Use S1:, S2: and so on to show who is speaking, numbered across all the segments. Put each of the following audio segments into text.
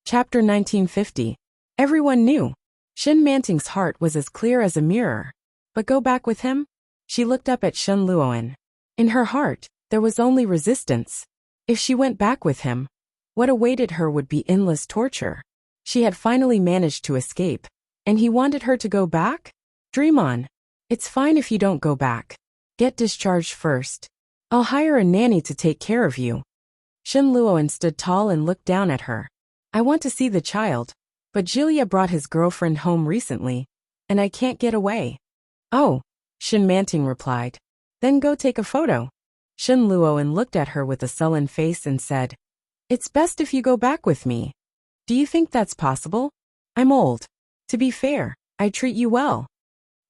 S1: Chapter 1950. Everyone knew. Shin Manting's heart was as clear as a mirror. But go back with him? She looked up at Shin Luoan. In her heart, there was only resistance. If she went back with him, what awaited her would be endless torture. She had finally managed to escape, and he wanted her to go back? Dream on. It's fine if you don't go back. Get discharged first. I'll hire a nanny to take care of you. Shin Luoan stood tall and looked down at her. I want to see the child, but Jilia brought his girlfriend home recently, and I can't get away. Oh, Shin Manting replied. Then go take a photo. Shin Luoan looked at her with a sullen face and said, It's best if you go back with me. Do you think that's possible? I'm old. To be fair, I treat you well.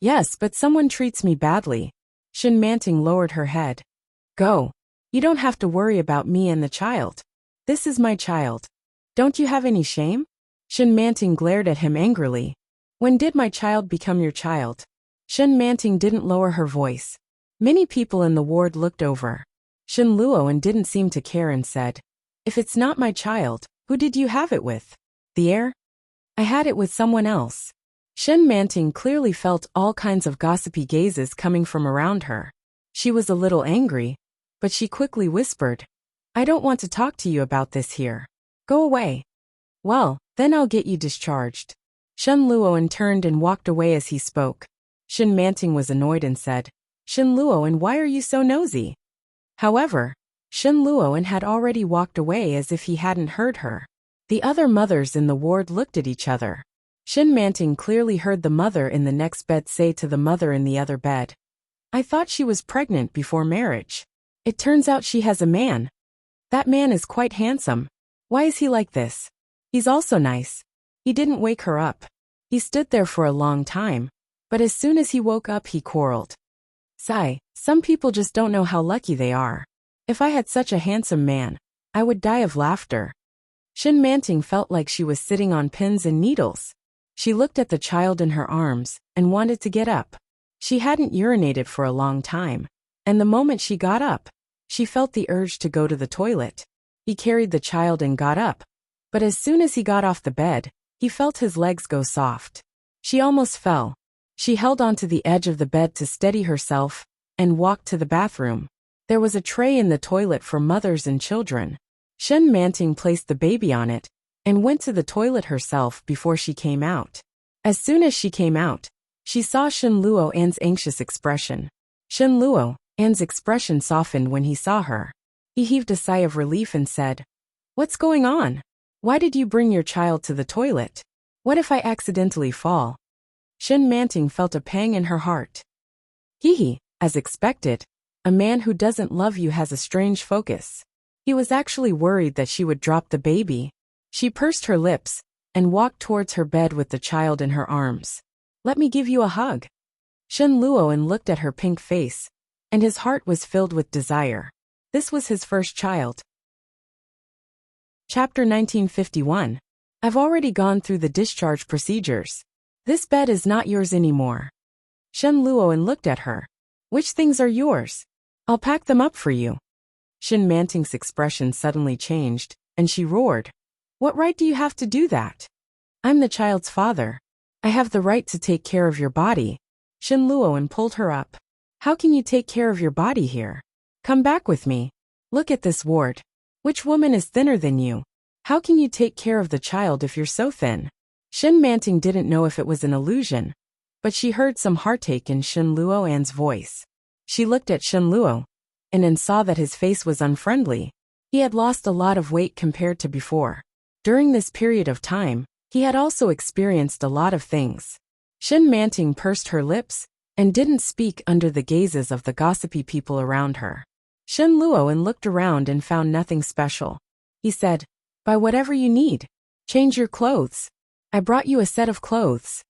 S1: Yes, but someone treats me badly. Shin Manting lowered her head. Go. You don't have to worry about me and the child. This is my child. Don't you have any shame? Shin Manting glared at him angrily. When did my child become your child? Shin Manting didn't lower her voice. Many people in the ward looked over. Shin Luoan didn't seem to care and said, If it's not my child, who did you have it with? The heir? I had it with someone else. Shin Manting clearly felt all kinds of gossipy gazes coming from around her. She was a little angry, but she quickly whispered, I don't want to talk to you about this here. Go away. Well, then I'll get you discharged. Shin Luoan turned and walked away as he spoke. Shin Manting was annoyed and said, Shin Luoan, why are you so nosy? However, Shin Luoan had already walked away as if he hadn't heard her. The other mothers in the ward looked at each other. Shin Manting clearly heard the mother in the next bed say to the mother in the other bed, I thought she was pregnant before marriage. It turns out she has a man. That man is quite handsome. Why is he like this? He's also nice. He didn't wake her up. He stood there for a long time, but as soon as he woke up he quarreled. Sigh, some people just don't know how lucky they are. If I had such a handsome man, I would die of laughter. Shin Manting felt like she was sitting on pins and needles. She looked at the child in her arms and wanted to get up. She hadn't urinated for a long time, and the moment she got up, she felt the urge to go to the toilet. He carried the child and got up, but as soon as he got off the bed, he felt his legs go soft. She almost fell. She held onto the edge of the bed to steady herself and walked to the bathroom. There was a tray in the toilet for mothers and children. Shin Manting placed the baby on it and went to the toilet herself before she came out. As soon as she came out, she saw Shin Luoan's anxious expression. Shin Luoan's expression softened when he saw her. He heaved a sigh of relief and said, What's going on? Why did you bring your child to the toilet? What if I accidentally fall? Shin Manting felt a pang in her heart. Hee, as expected, a man who doesn't love you has a strange focus. He was actually worried that she would drop the baby. She pursed her lips and walked towards her bed with the child in her arms. Let me give you a hug. Shin Luoan looked at her pink face, and his heart was filled with desire. This was his first child. Chapter 1951. I've already gone through the discharge procedures. This bed is not yours anymore. Shin Luoan looked at her. Which things are yours? I'll pack them up for you. Shin Manting's expression suddenly changed, and she roared. What right do you have to do that? I'm the child's father. I have the right to take care of your body. Shin Luoan pulled her up. How can you take care of your body here? Come back with me. Look at this ward. Which woman is thinner than you? How can you take care of the child if you're so thin? Shin Manting didn't know if it was an illusion, but she heard some heartache in Shin Luoan's voice. She looked at Shin Luo, and then saw that his face was unfriendly. He had lost a lot of weight compared to before. During this period of time, he had also experienced a lot of things. Shin Manting pursed her lips and didn't speak under the gazes of the gossipy people around her. Shin Luoan looked around and found nothing special. He said, Buy whatever you need. Change your clothes. I brought you a set of clothes.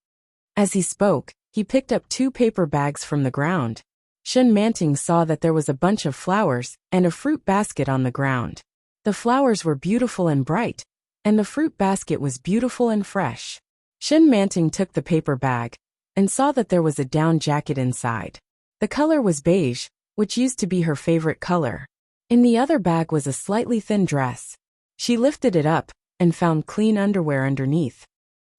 S1: As he spoke, he picked up 2 paper bags from the ground. Shin Manting saw that there was a bunch of flowers and a fruit basket on the ground. The flowers were beautiful and bright, and the fruit basket was beautiful and fresh. Shin Manting took the paper bag and saw that there was a down jacket inside. The color was beige, which used to be her favorite color. In the other bag was a slightly thin dress. She lifted it up and found clean underwear underneath.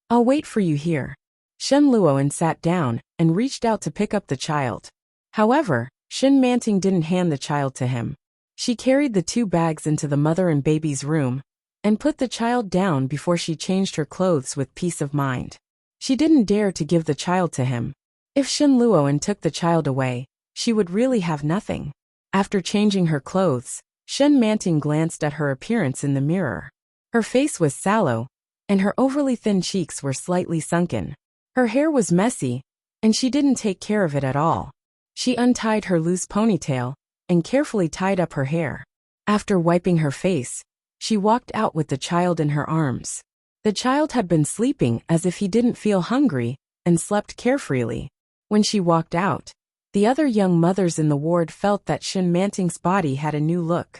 S1: "I'll wait for you here." Shen Luoan sat down and reached out to pick up the child. However, Shin Manting didn't hand the child to him. She carried the 2 bags into the mother and baby's room and put the child down before she changed her clothes with peace of mind. She didn't dare to give the child to him. If Shin Luoan took the child away, she would really have nothing. After changing her clothes, Shen Manting glanced at her appearance in the mirror. Her face was sallow, and her overly thin cheeks were slightly sunken. Her hair was messy, and she didn't take care of it at all. She untied her loose ponytail and carefully tied up her hair. After wiping her face, she walked out with the child in her arms. The child had been sleeping as if he didn't feel hungry and slept carefreely. When she walked out, the other young mothers in the ward felt that Shin Manting's body had a new look.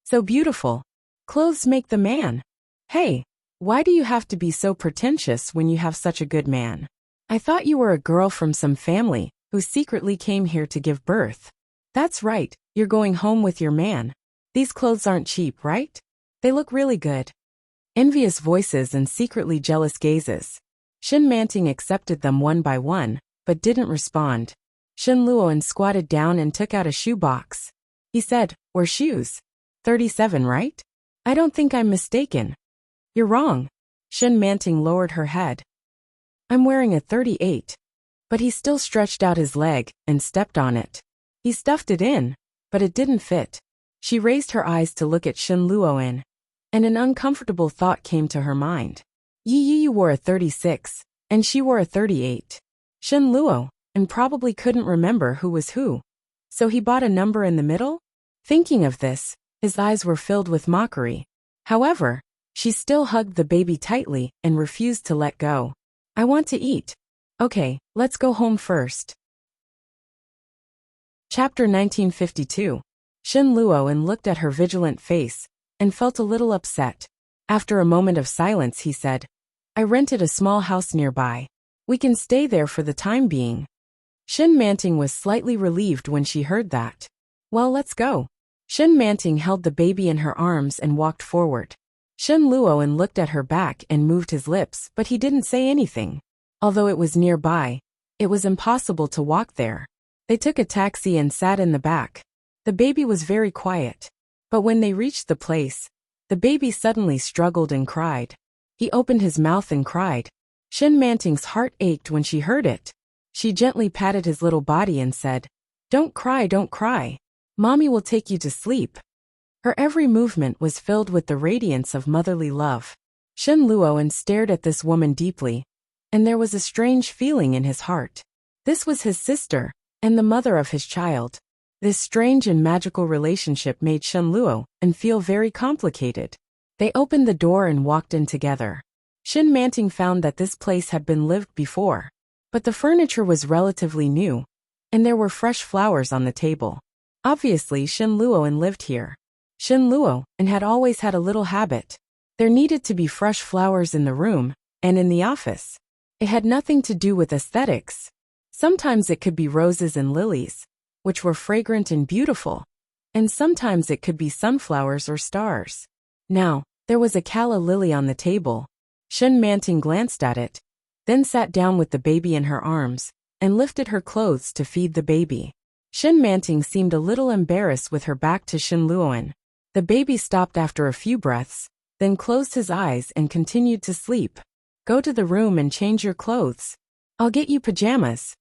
S1: "So beautiful. Clothes make the man. Hey, why do you have to be so pretentious when you have such a good man? I thought you were a girl from some family who secretly came here to give birth. That's right, you're going home with your man. These clothes aren't cheap, right? They look really good." Envious voices and secretly jealous gazes. Shin Manting accepted them one by one, but didn't respond. Shin Luoan squatted down and took out a shoe box. He said, "We're shoes. 37, right? I don't think I'm mistaken." "You're wrong." Shin Manting lowered her head. "I'm wearing a 38. But he still stretched out his leg and stepped on it. He stuffed it in, but it didn't fit. She raised her eyes to look at Shin Luoan, and an uncomfortable thought came to her mind. Yi wore a 36, and she wore a 38. Shin Luo, and probably couldn't remember who was who. So he bought a number in the middle? Thinking of this, his eyes were filled with mockery. However, she still hugged the baby tightly and refused to let go. "I want to eat." "Okay, let's go home first." Chapter 1952. Shin Luoan looked at her vigilant face and felt a little upset. After a moment of silence, he said, "I rented a small house nearby. We can stay there for the time being." Shin Manting was slightly relieved when she heard that. "Well, let's go." Shin Manting held the baby in her arms and walked forward. Shin Luoan looked at her back and moved his lips, but he didn't say anything. Although it was nearby, it was impossible to walk there. They took a taxi and sat in the back. The baby was very quiet. But when they reached the place, the baby suddenly struggled and cried. He opened his mouth and cried. Shin Manting's heart ached when she heard it. She gently patted his little body and said, "Don't cry, don't cry. Mommy will take you to sleep." Her every movement was filled with the radiance of motherly love. Shin Luoan stared at this woman deeply, and there was a strange feeling in his heart. This was his sister, and the mother of his child. This strange and magical relationship made Shin Luoan feel very complicated. They opened the door and walked in together. Shin Manting found that this place had been lived before, but the furniture was relatively new, and there were fresh flowers on the table. Obviously, Shin Luoan lived here. Shin Luoan had always had a little habit. There needed to be fresh flowers in the room and in the office. It had nothing to do with aesthetics. Sometimes it could be roses and lilies, which were fragrant and beautiful, and sometimes it could be sunflowers or stars. Now, there was a calla lily on the table. Shin Manting glanced at it, then sat down with the baby in her arms, and lifted her clothes to feed the baby. Shin Manting seemed a little embarrassed with her back to Shin Luoan. The baby stopped after a few breaths, then closed his eyes and continued to sleep. "Go to the room and change your clothes. I'll get you pajamas."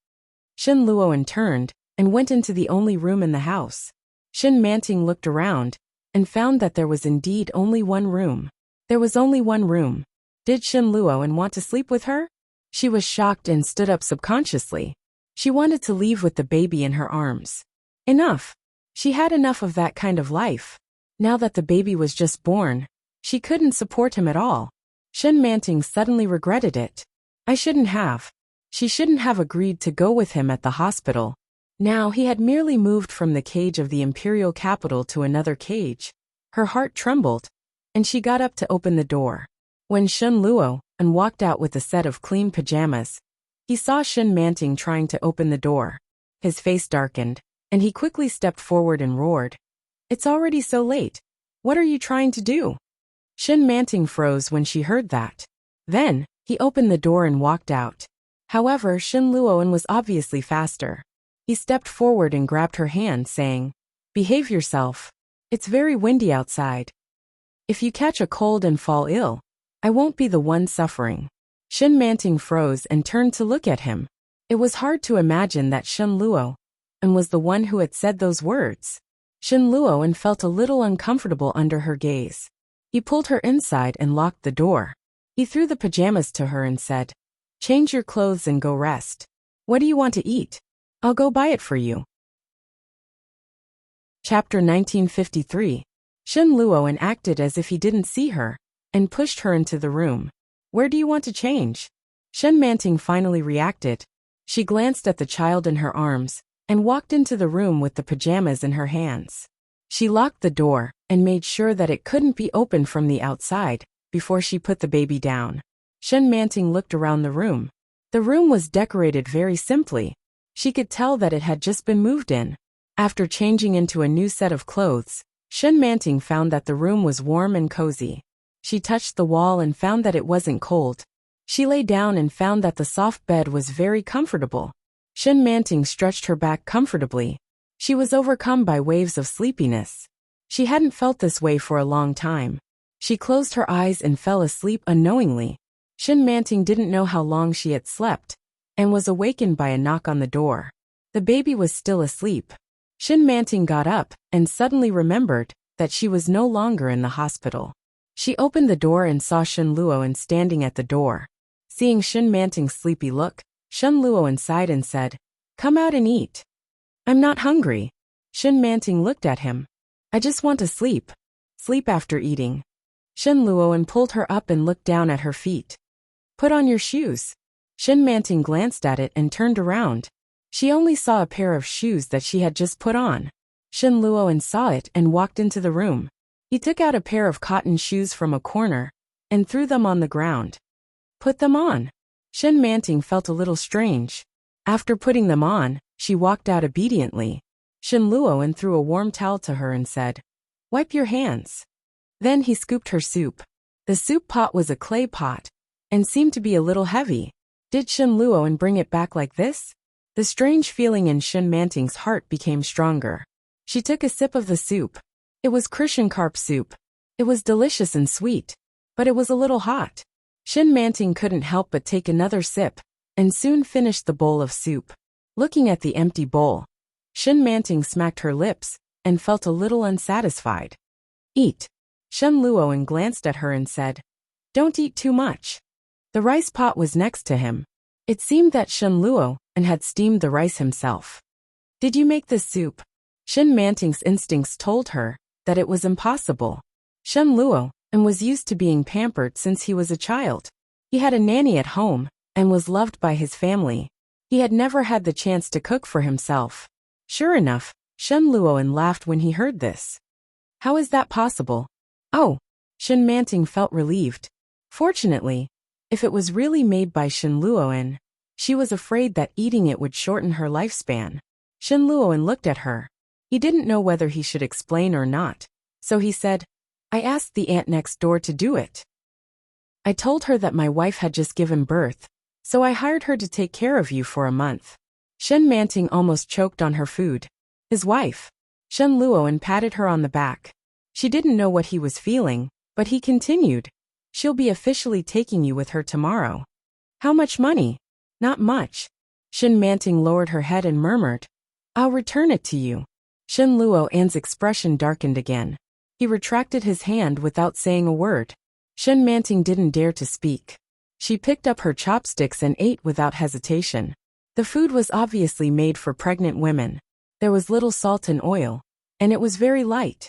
S1: Shin Luoan turned and went into the only room in the house. Shin Manting looked around and found that there was indeed only one room. There was only one room. Did Shin Luoan want to sleep with her? She was shocked and stood up subconsciously. She wanted to leave with the baby in her arms. Enough. She had enough of that kind of life. Now that the baby was just born, she couldn't support him at all. Shin Manting suddenly regretted it. I shouldn't have. She shouldn't have agreed to go with him at the hospital. Now he had merely moved from the cage of the imperial capital to another cage. Her heart trembled, and she got up to open the door. When Shin Luoan walked out with a set of clean pajamas, he saw Shin Manting trying to open the door. His face darkened, and he quickly stepped forward and roared. "It's already so late. What are you trying to do?" Shin Manting froze when she heard that. Then, he opened the door and walked out. However, Shin Luoan was obviously faster. He stepped forward and grabbed her hand, saying, "Behave yourself. It's very windy outside. If you catch a cold and fall ill, I won't be the one suffering." Shin Manting froze and turned to look at him. It was hard to imagine that Shin Luoan was the one who had said those words. Shin Luoan felt a little uncomfortable under her gaze. He pulled her inside and locked the door. He threw the pajamas to her and said, "Change your clothes and go rest. What do you want to eat? I'll go buy it for you." Chapter 1953. Shin Luoan acted as if he didn't see her, and pushed her into the room. "Where do you want to change?" Shin Manting finally reacted. She glanced at the child in her arms, and walked into the room with the pajamas in her hands. She locked the door, and made sure that it couldn't be opened from the outside, before she put the baby down. Shin Manting looked around the room. The room was decorated very simply. She could tell that it had just been moved in. After changing into a new set of clothes, Shin Manting found that the room was warm and cozy. She touched the wall and found that it wasn't cold. She lay down and found that the soft bed was very comfortable. Shin Manting stretched her back comfortably. She was overcome by waves of sleepiness. She hadn't felt this way for a long time. She closed her eyes and fell asleep unknowingly. Shin Manting didn't know how long she had slept, and was awakened by a knock on the door. The baby was still asleep. Shin Manting got up, and suddenly remembered that she was no longer in the hospital. She opened the door and saw Shin Luoan standing at the door. Seeing Shin Manting's sleepy look, Shin Luoan sighed and said, "Come out and eat." "I'm not hungry." Shin Manting looked at him. "I just want to sleep. Sleep after eating." Shin Luoan pulled her up and looked down at her feet. "Put on your shoes." Shin Manting glanced at it and turned around. She only saw a pair of shoes that she had just put on. Shin Luoan saw it and walked into the room. He took out a pair of cotton shoes from a corner, and threw them on the ground. "Put them on." Shin Manting felt a little strange. After putting them on, she walked out obediently. Shin Luoan threw a warm towel to her and said, "Wipe your hands." Then he scooped her soup. The soup pot was a clay pot, and seemed to be a little heavy. Did Shin Luoan bring it back like this? The strange feeling in Shin Manting's heart became stronger. She took a sip of the soup. It was Christian carp soup. It was delicious and sweet, but it was a little hot. Shin Manting couldn't help but take another sip, and soon finished the bowl of soup. Looking at the empty bowl, Shin Manting smacked her lips, and felt a little unsatisfied. "Eat." Shin Luoan glanced at her and said, "Don't eat too much." The rice pot was next to him. It seemed that Shin Luoan had steamed the rice himself. "Did you make this soup?" Shin Manting's instincts told her that it was impossible. Shin Luoan was used to being pampered since he was a child. He had a nanny at home, and was loved by his family. He had never had the chance to cook for himself. Sure enough, Shin Luoan laughed when he heard this. "How is that possible?" "Oh." Shin Manting felt relieved. Fortunately, if it was really made by Shin Luoan, she was afraid that eating it would shorten her lifespan. Shin Luoan looked at her. He didn't know whether he should explain or not, so he said, "I asked the aunt next door to do it. I told her that my wife had just given birth, so I hired her to take care of you for a month." Shin Manting almost choked on her food. His wife. Shin Luoan patted her on the back. She didn't know what he was feeling, but he continued, "She'll be officially taking you with her tomorrow." "How much money?" "Not much." Shin Manting lowered her head and murmured, "I'll return it to you." Shin Luoan's expression darkened again. He retracted his hand without saying a word. Shin Manting didn't dare to speak. She picked up her chopsticks and ate without hesitation. The food was obviously made for pregnant women. There was little salt and oil, and it was very light.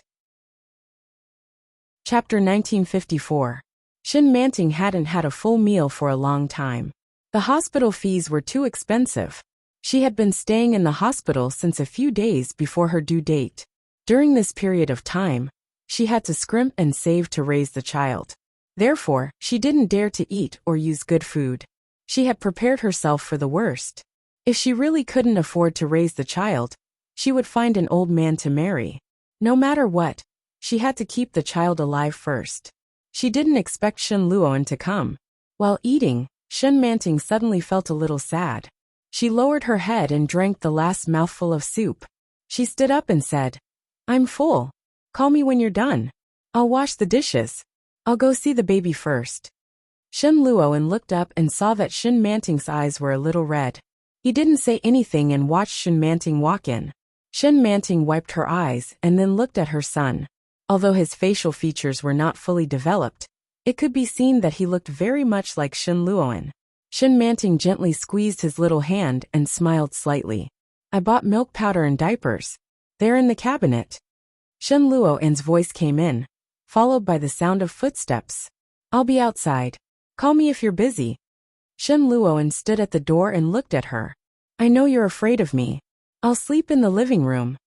S1: Chapter 1954. Shin Manting hadn't had a full meal for a long time. The hospital fees were too expensive. She had been staying in the hospital since a few days before her due date. During this period of time, she had to scrimp and save to raise the child. Therefore, she didn't dare to eat or use good food. She had prepared herself for the worst. If she really couldn't afford to raise the child, she would find an old man to marry. No matter what, she had to keep the child alive first. She didn't expect Shen Luoan to come. While eating, Shen Manting suddenly felt a little sad. She lowered her head and drank the last mouthful of soup. She stood up and said, "I'm full. Call me when you're done. I'll wash the dishes. I'll go see the baby first." Shen Luoan looked up and saw that Shen Manting's eyes were a little red. He didn't say anything and watched Shen Manting walk in. Shen Manting wiped her eyes and then looked at her son. Although his facial features were not fully developed, it could be seen that he looked very much like Shen Luoan. Shen Manting gently squeezed his little hand and smiled slightly. "I bought milk powder and diapers. They're in the cabinet." Shen Luoan's voice came in, followed by the sound of footsteps. "I'll be outside. Call me if you're busy." Shen Luoan stood at the door and looked at her. "I know you're afraid of me. I'll sleep in the living room."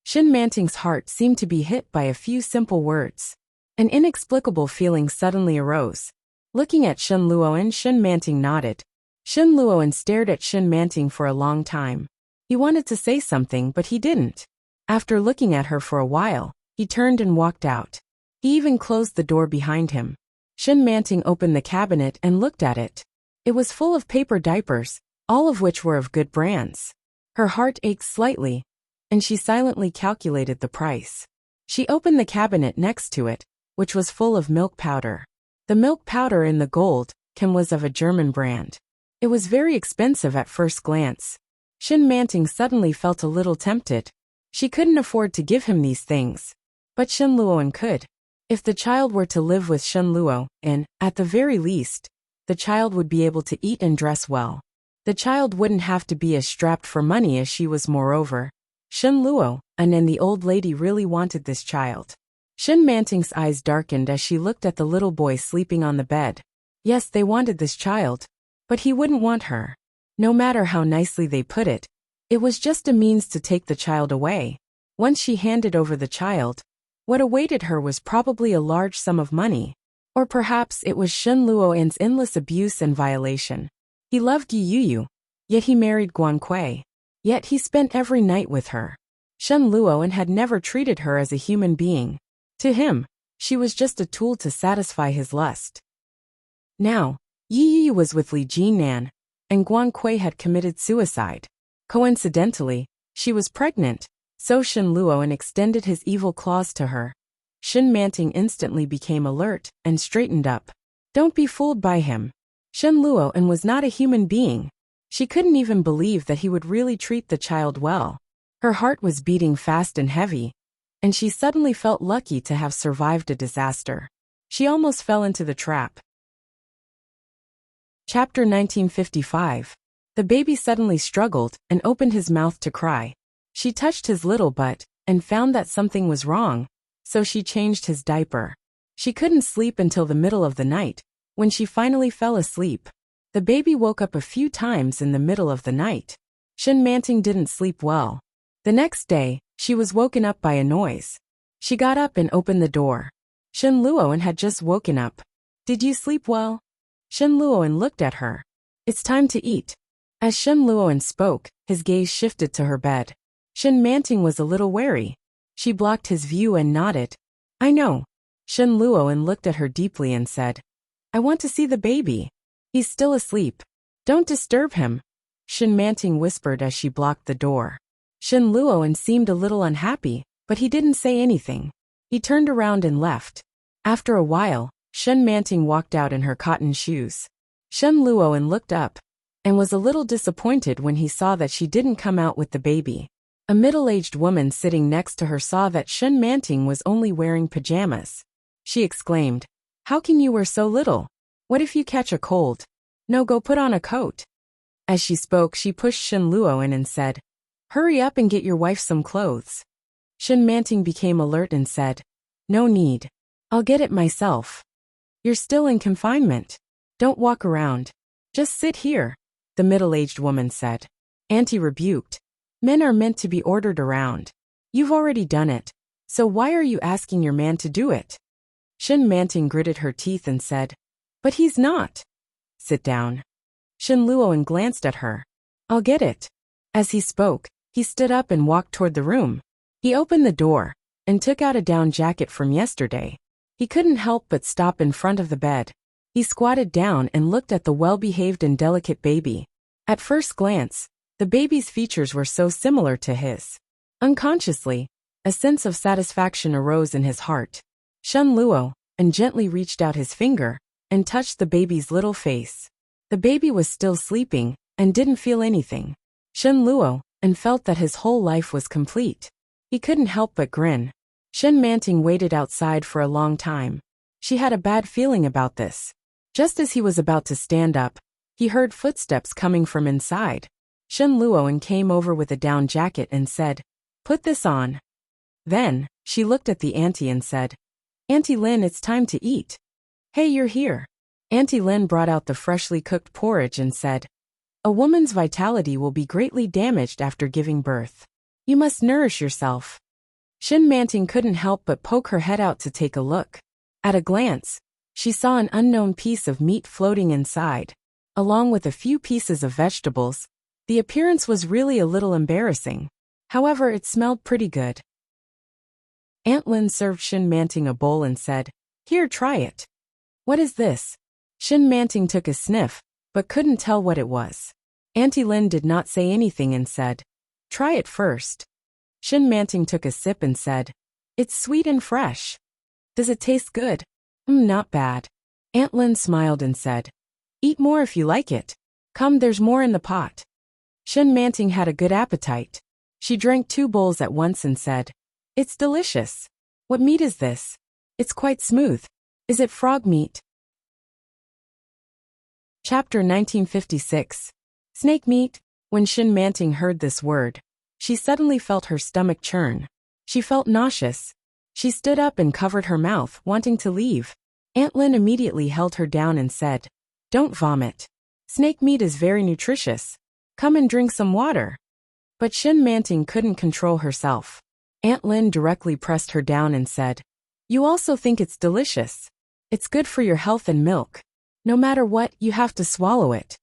S1: Shen Manting's heart seemed to be hit by a few simple words. An inexplicable feeling suddenly arose. Looking at Shen Luoan, Shen Manting nodded. Shen Luoan stared at Shen Manting for a long time. He wanted to say something, but he didn't. After looking at her for a while, he turned and walked out. He even closed the door behind him. Shen Manting opened the cabinet and looked at it. It was full of paper diapers, all of which were of good brands. Her heart ached slightly, and she silently calculated the price. She opened the cabinet next to it, which was full of milk powder. The milk powder in the gold can was of a German brand. It was very expensive at first glance. Shen Manting suddenly felt a little tempted. She couldn't afford to give him these things. But Shen Luoan could. If the child were to live with Shen Luoan, at the very least, the child would be able to eat and dress well. The child wouldn't have to be as strapped for money as she was. Moreover, Shen Luoan and the old lady really wanted this child. Shen Manting's eyes darkened as she looked at the little boy sleeping on the bed. Yes, they wanted this child. But he wouldn't want her. No matter how nicely they put it, it was just a means to take the child away. Once she handed over the child, what awaited her was probably a large sum of money. Or perhaps it was Shen Luoan's endless abuse and violation. He loved Yu, yet he married Guan Kui. Yet he spent every night with her. Shen Luoan had never treated her as a human being. To him, she was just a tool to satisfy his lust. Now, Yu was with Li Jinan, and Guan Kui had committed suicide. Coincidentally, she was pregnant, so Shen Luoan extended his evil claws to her. Shen Manting instantly became alert and straightened up. Don't be fooled by him. Shen Luoan was not a human being. She couldn't even believe that he would really treat the child well. Her heart was beating fast and heavy, and she suddenly felt lucky to have survived a disaster. She almost fell into the trap. Chapter 1955. The baby suddenly struggled and opened his mouth to cry. She touched his little butt and found that something was wrong, so she changed his diaper. She couldn't sleep until the middle of the night, when she finally fell asleep. The baby woke up a few times in the middle of the night. Shen Manting didn't sleep well. The next day, she was woken up by a noise. She got up and opened the door. Shen Luoan had just woken up. "Did you sleep well?" Shen Luoan looked at her. "It's time to eat." As Shen Luoan spoke, his gaze shifted to her bed. Shen Manting was a little wary. She blocked his view and nodded. "I know." Shen Luoan looked at her deeply and said, "I want to see the baby. He's still asleep. Don't disturb him." Shen Manting whispered as she blocked the door. Shen Luoan seemed a little unhappy, but he didn't say anything. He turned around and left. After a while, Shen Manting walked out in her cotton shoes. Shen Luoan looked up and was a little disappointed when he saw that she didn't come out with the baby. A middle-aged woman sitting next to her saw that Shen Manting was only wearing pajamas. She exclaimed, "How can you wear so little? What if you catch a cold? No, go put on a coat." As she spoke, she pushed Shen Luoan and said, "Hurry up and get your wife some clothes." Shen Manting became alert and said, "No need. I'll get it myself." "You're still in confinement. Don't walk around. Just sit here," the middle-aged woman said. Auntie rebuked. "Men are meant to be ordered around. You've already done it, so why are you asking your man to do it?" Shen Manting gritted her teeth and said, "But he's not." "Sit down." Shen Luoan glanced at her. "I'll get it." As he spoke, he stood up and walked toward the room. He opened the door and took out a down jacket from yesterday. He couldn't help but stop in front of the bed. He squatted down and looked at the well-behaved and delicate baby. At first glance, the baby's features were so similar to his. Unconsciously, a sense of satisfaction arose in his heart. Shen Luo, and gently reached out his finger, and touched the baby's little face. The baby was still sleeping, and didn't feel anything. Shen Luo, and felt that his whole life was complete. He couldn't help but grin. Shen Manting waited outside for a long time. She had a bad feeling about this. Just as he was about to stand up, he heard footsteps coming from inside. Shen Luoan came over with a down jacket and said, "Put this on." Then, she looked at the auntie and said, "Auntie Lin, it's time to eat." "Hey, you're here." Auntie Lin brought out the freshly cooked porridge and said, "A woman's vitality will be greatly damaged after giving birth. You must nourish yourself." Shen Manting couldn't help but poke her head out to take a look. At a glance, she saw an unknown piece of meat floating inside, along with a few pieces of vegetables. The appearance was really a little embarrassing. However, it smelled pretty good. Aunt Lin served Shen Manting a bowl and said, "Here, try it." "What is this?" Shen Manting took a sniff, but couldn't tell what it was. Auntie Lin did not say anything and said, "Try it first." Shen Manting took a sip and said, "It's sweet and fresh." "Does it taste good?" Not bad." Aunt Lin smiled and said, "Eat more if you like it. Come, there's more in the pot." Shen Manting had a good appetite. She drank 2 bowls at once and said, "It's delicious. What meat is this? It's quite smooth. Is it frog meat?" Chapter 1956. Snake meat. When Shen Manting heard this word, she suddenly felt her stomach churn. She felt nauseous. She stood up and covered her mouth, wanting to leave. Aunt Lin immediately held her down and said, "Don't vomit. Snake meat is very nutritious. Come and drink some water." But Shen Manting couldn't control herself. Aunt Lin directly pressed her down and said, "You also think it's delicious. It's good for your health and milk. No matter what, you have to swallow it."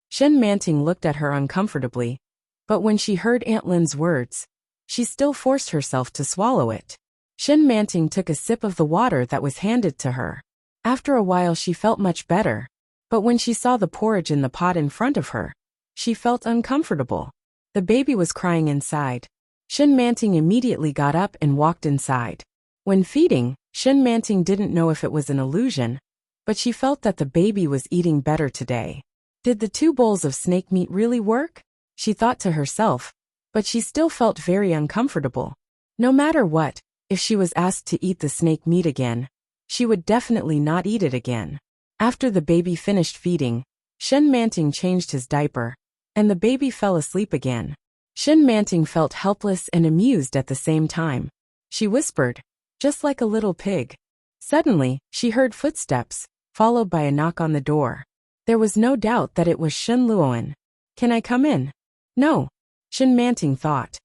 S1: Shen Manting looked at her uncomfortably, but when she heard Aunt Lin's words, she still forced herself to swallow it. Shen Manting took a sip of the water that was handed to her. After a while she felt much better, but when she saw the porridge in the pot in front of her, she felt uncomfortable. The baby was crying inside. Shen Manting immediately got up and walked inside. When feeding, Shen Manting didn't know if it was an illusion, but she felt that the baby was eating better today. Did the 2 bowls of snake meat really work? She thought to herself, but she still felt very uncomfortable. No matter what, if she was asked to eat the snake meat again, she would definitely not eat it again. After the baby finished feeding, Shen Manting changed his diaper, and the baby fell asleep again. Shen Manting felt helpless and amused at the same time. She whispered, "Just like a little pig." Suddenly, she heard footsteps, followed by a knock on the door. There was no doubt that it was Shen Luoan. "Can I come in?" "No," Shen Manting thought.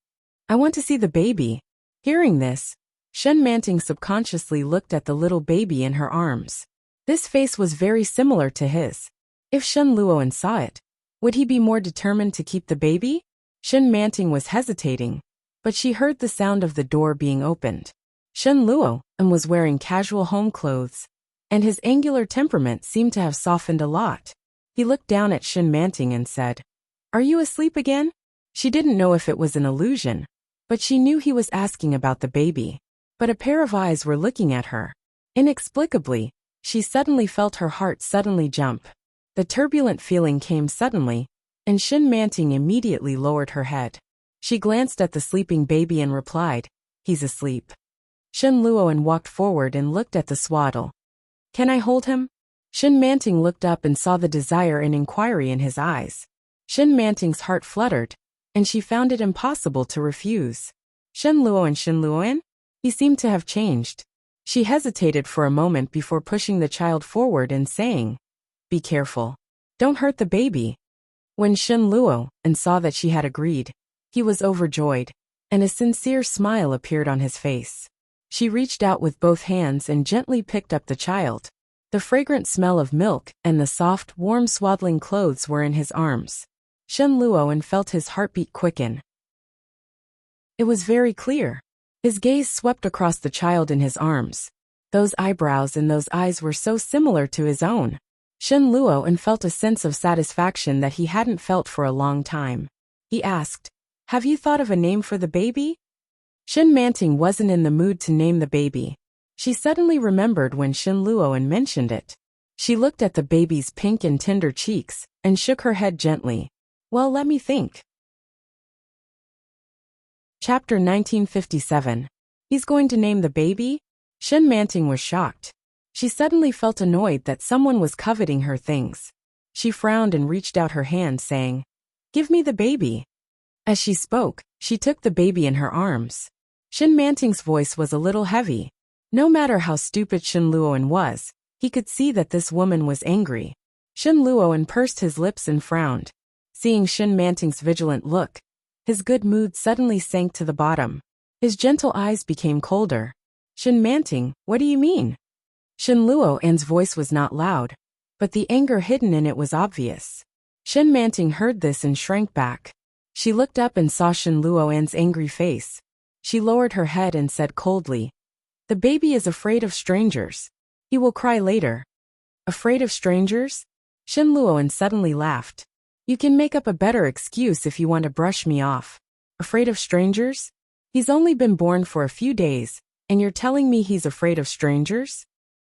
S1: "I want to see the baby." Hearing this, Shen Manting subconsciously looked at the little baby in her arms. This face was very similar to his. If Shen Luoan saw it, would he be more determined to keep the baby? Shen Manting was hesitating, but she heard the sound of the door being opened. Shen Luoan was wearing casual home clothes, and his angular temperament seemed to have softened a lot. He looked down at Shen Manting and said, "Are you asleep again?" She didn't know if it was an illusion, but she knew he was asking about the baby. But a pair of eyes were looking at her. Inexplicably, she suddenly felt her heart suddenly jump. The turbulent feeling came suddenly, and Shen Manting immediately lowered her head. She glanced at the sleeping baby and replied, "He's asleep." Shen Luoan walked forward and looked at the swaddle. "Can I hold him?" Shen Manting looked up and saw the desire and inquiry in his eyes. Shen Manting's heart fluttered, and she found it impossible to refuse. Shen Luoan? He seemed to have changed. She hesitated for a moment before pushing the child forward and saying, "Be careful. Don't hurt the baby." When Shen Luoan saw that she had agreed, he was overjoyed, and a sincere smile appeared on his face. She reached out with both hands and gently picked up the child. The fragrant smell of milk and the soft, warm swaddling clothes were in his arms. Shen Luoan felt his heartbeat quicken. It was very clear. His gaze swept across the child in his arms. Those eyebrows and those eyes were so similar to his own. Shen Luoan felt a sense of satisfaction that he hadn't felt for a long time. He asked, "Have you thought of a name for the baby?" Shen Manting wasn't in the mood to name the baby. She suddenly remembered when Shen Luoan mentioned it. She looked at the baby's pink and tender cheeks and shook her head gently. "Well, let me think." Chapter 1957. He's going to name the baby? Shen Manting was shocked. She suddenly felt annoyed that someone was coveting her things. She frowned and reached out her hand, saying, "Give me the baby." As she spoke, she took the baby in her arms. Shen Manting's voice was a little heavy. No matter how stupid Shen Luoan was, he could see that this woman was angry. Shen Luoan pursed his lips and frowned. Seeing Shen Manting's vigilant look, his good mood suddenly sank to the bottom. His gentle eyes became colder. "Shen Manting, what do you mean?" Shen Luoan's voice was not loud, but the anger hidden in it was obvious. Shen Manting heard this and shrank back. She looked up and saw Shen Luoan's angry face. She lowered her head and said coldly, "The baby is afraid of strangers. He will cry later." "Afraid of strangers?" Shen Luoan suddenly laughed. "You can make up a better excuse if you want to brush me off. Afraid of strangers? He's only been born for a few days, and you're telling me he's afraid of strangers?"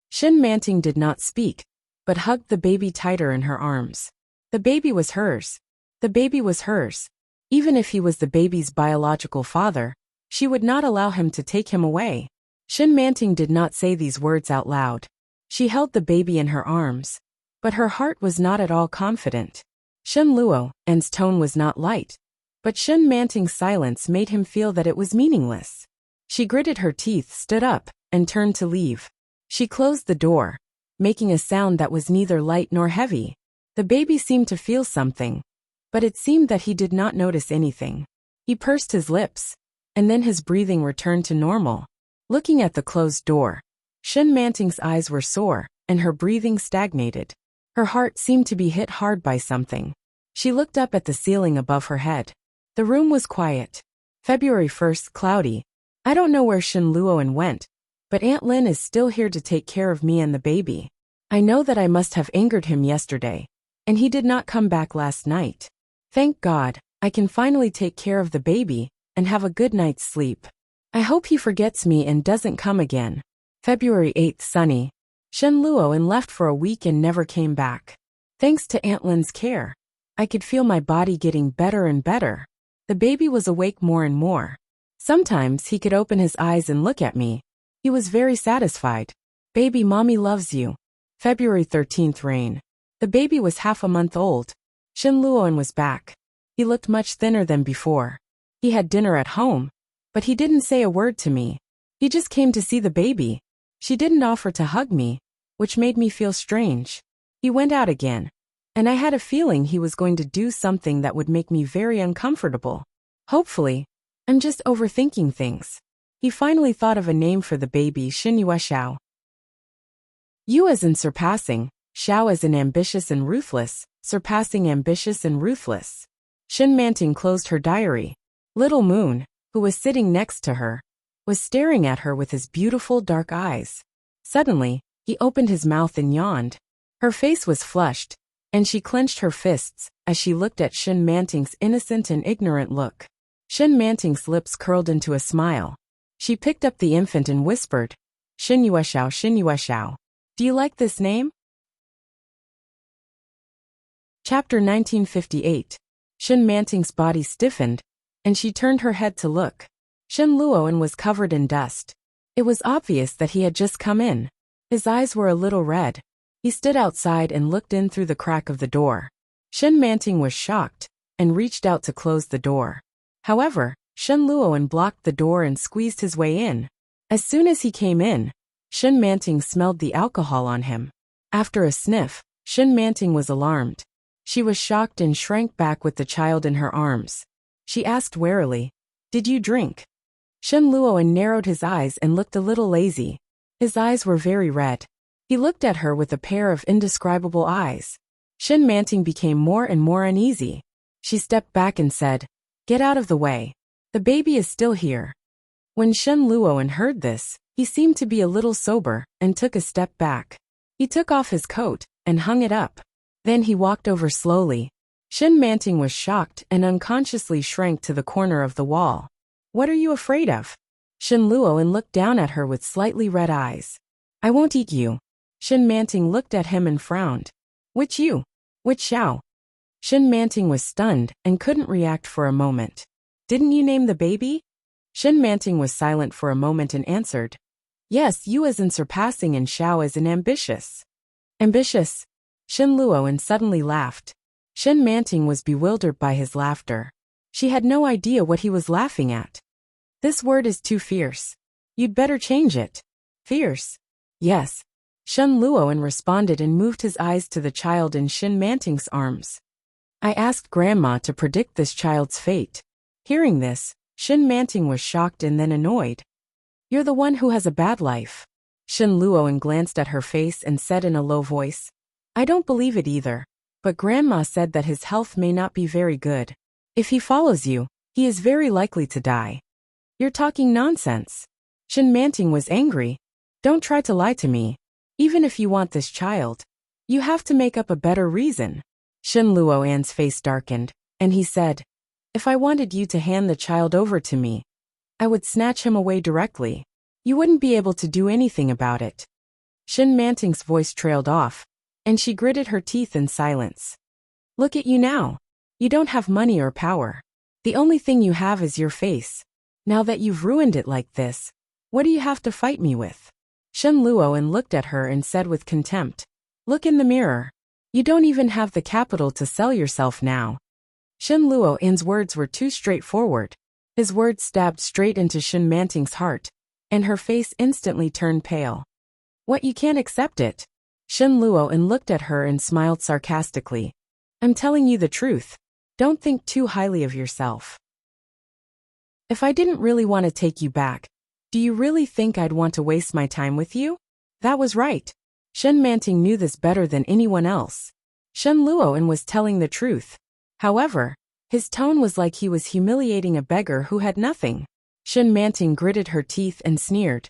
S1: Shen Manting did not speak, but hugged the baby tighter in her arms. The baby was hers. The baby was hers. Even if he was the baby's biological father, she would not allow him to take him away. Shen Manting did not say these words out loud. She held the baby in her arms, but her heart was not at all confident. Shen Luoan's tone was not light, but Shen Manting's silence made him feel that it was meaningless. She gritted her teeth, stood up, and turned to leave. She closed the door, making a sound that was neither light nor heavy. The baby seemed to feel something, but it seemed that he did not notice anything. He pursed his lips, and then his breathing returned to normal. Looking at the closed door, Shen Manting's eyes were sore, and her breathing stagnated. Her heart seemed to be hit hard by something. She looked up at the ceiling above her head. The room was quiet. February 1st, cloudy. "I don't know where Shen Luoan went, but Aunt Lin is still here to take care of me and the baby. I know that I must have angered him yesterday, and he did not come back last night. Thank God, I can finally take care of the baby and have a good night's sleep. I hope he forgets me and doesn't come again." February 8th, sunny. Shen Luoan left for a week and never came back. Thanks to Aunt Lin's care, I could feel my body getting better and better. The baby was awake more and more. Sometimes he could open his eyes and look at me. He was very satisfied. "Baby, mommy loves you." February 13th, rain. The baby was half a month old. Shen Luoan was back. He looked much thinner than before. He had dinner at home, but he didn't say a word to me. He just came to see the baby. She didn't offer to hug me, which made me feel strange. He went out again, and I had a feeling he was going to do something that would make me very uncomfortable. Hopefully, I'm just overthinking things. He finally thought of a name for the baby, Xin Yue Xiao. Yu as in surpassing, Xiao as in ambitious and ruthless, surpassing ambitious and ruthless. Shen Manting closed her diary. Little Moon, who was sitting next to her, was staring at her with his beautiful dark eyes. Suddenly, he opened his mouth and yawned. Her face was flushed, and she clenched her fists as she looked at Shen Manting's innocent and ignorant look. Shen Manting's lips curled into a smile. She picked up the infant and whispered, "Xin Yue Xiao, Xin Yue Xiao. Do you like this name?" Chapter 1958. Shen Manting's body stiffened, and she turned her head to look. Shen Luoan was covered in dust. It was obvious that he had just come in. His eyes were a little red. He stood outside and looked in through the crack of the door. Shen Manting was shocked and reached out to close the door. However, Shen Luoan blocked the door and squeezed his way in. As soon as he came in, Shen Manting smelled the alcohol on him. After a sniff, Shen Manting was alarmed. She was shocked and shrank back with the child in her arms. She asked warily, "Did you drink?" Shen Luoan narrowed his eyes and looked a little lazy. His eyes were very red. He looked at her with a pair of indescribable eyes. Shen Manting became more and more uneasy. She stepped back and said, "Get out of the way. The baby is still here." When Shen Luoan heard this, He seemed to be a little sober and took a step back. He took off his coat and hung it up. Then he walked over slowly. Shin Manting was shocked and unconsciously shrank to the corner of the wall. What are you afraid of? Shin Luoan looked down at her with slightly red eyes. I won't eat you. Shin Manting looked at him and frowned. Which you? Which Xiao? Shin Manting was stunned and couldn't react for a moment. Didn't you name the baby? Shin Manting was silent for a moment and answered. Yes, you as in surpassing and Xiao as in ambitious. Ambitious? Shin Luoan suddenly laughed. Shin Manting was bewildered by his laughter. She had no idea what he was laughing at. This word is too fierce. You'd better change it. Fierce? Yes. Shin Luoan responded and moved his eyes to the child in Shin Manting's arms. I asked Grandma to predict this child's fate. Hearing this, Shin Manting was shocked and then annoyed. You're the one who has a bad life. Shin Luoan glanced at her face and said in a low voice. I don't believe it either, but Grandma said that his health may not be very good. If he follows you, he is very likely to die. You're talking nonsense. Shin Manting was angry. Don't try to lie to me. Even if you want this child, you have to make up a better reason. Shin Luoan's face darkened, and he said, if I wanted you to hand the child over to me, I would snatch him away directly. You wouldn't be able to do anything about it. Shin Manting's voice trailed off, and she gritted her teeth in silence. Look at you now. You don't have money or power. The only thing you have is your face. Now that you've ruined it like this, what do you have to fight me with? Shin Luoan looked at her and said with contempt, look in the mirror. You don't even have the capital to sell yourself now. Shin Luoan's words were too straightforward. His words stabbed straight into Shin Manting's heart, and her face instantly turned pale. What, you can't accept it? Shin Luoan looked at her and smiled sarcastically. I'm telling you the truth. Don't think too highly of yourself. If I didn't really want to take you back, do you really think I'd want to waste my time with you? That was right. Shin Manting knew this better than anyone else. Shin Luoan was telling the truth. However, his tone was like he was humiliating a beggar who had nothing. Shin Manting gritted her teeth and sneered.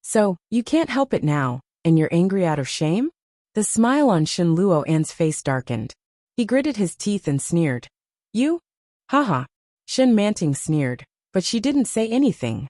S1: So, you can't help it now, and you're angry out of shame? The smile on Shin Luoan's face darkened. He gritted his teeth and sneered. You? Haha. Shin Manting sneered, but she didn't say anything.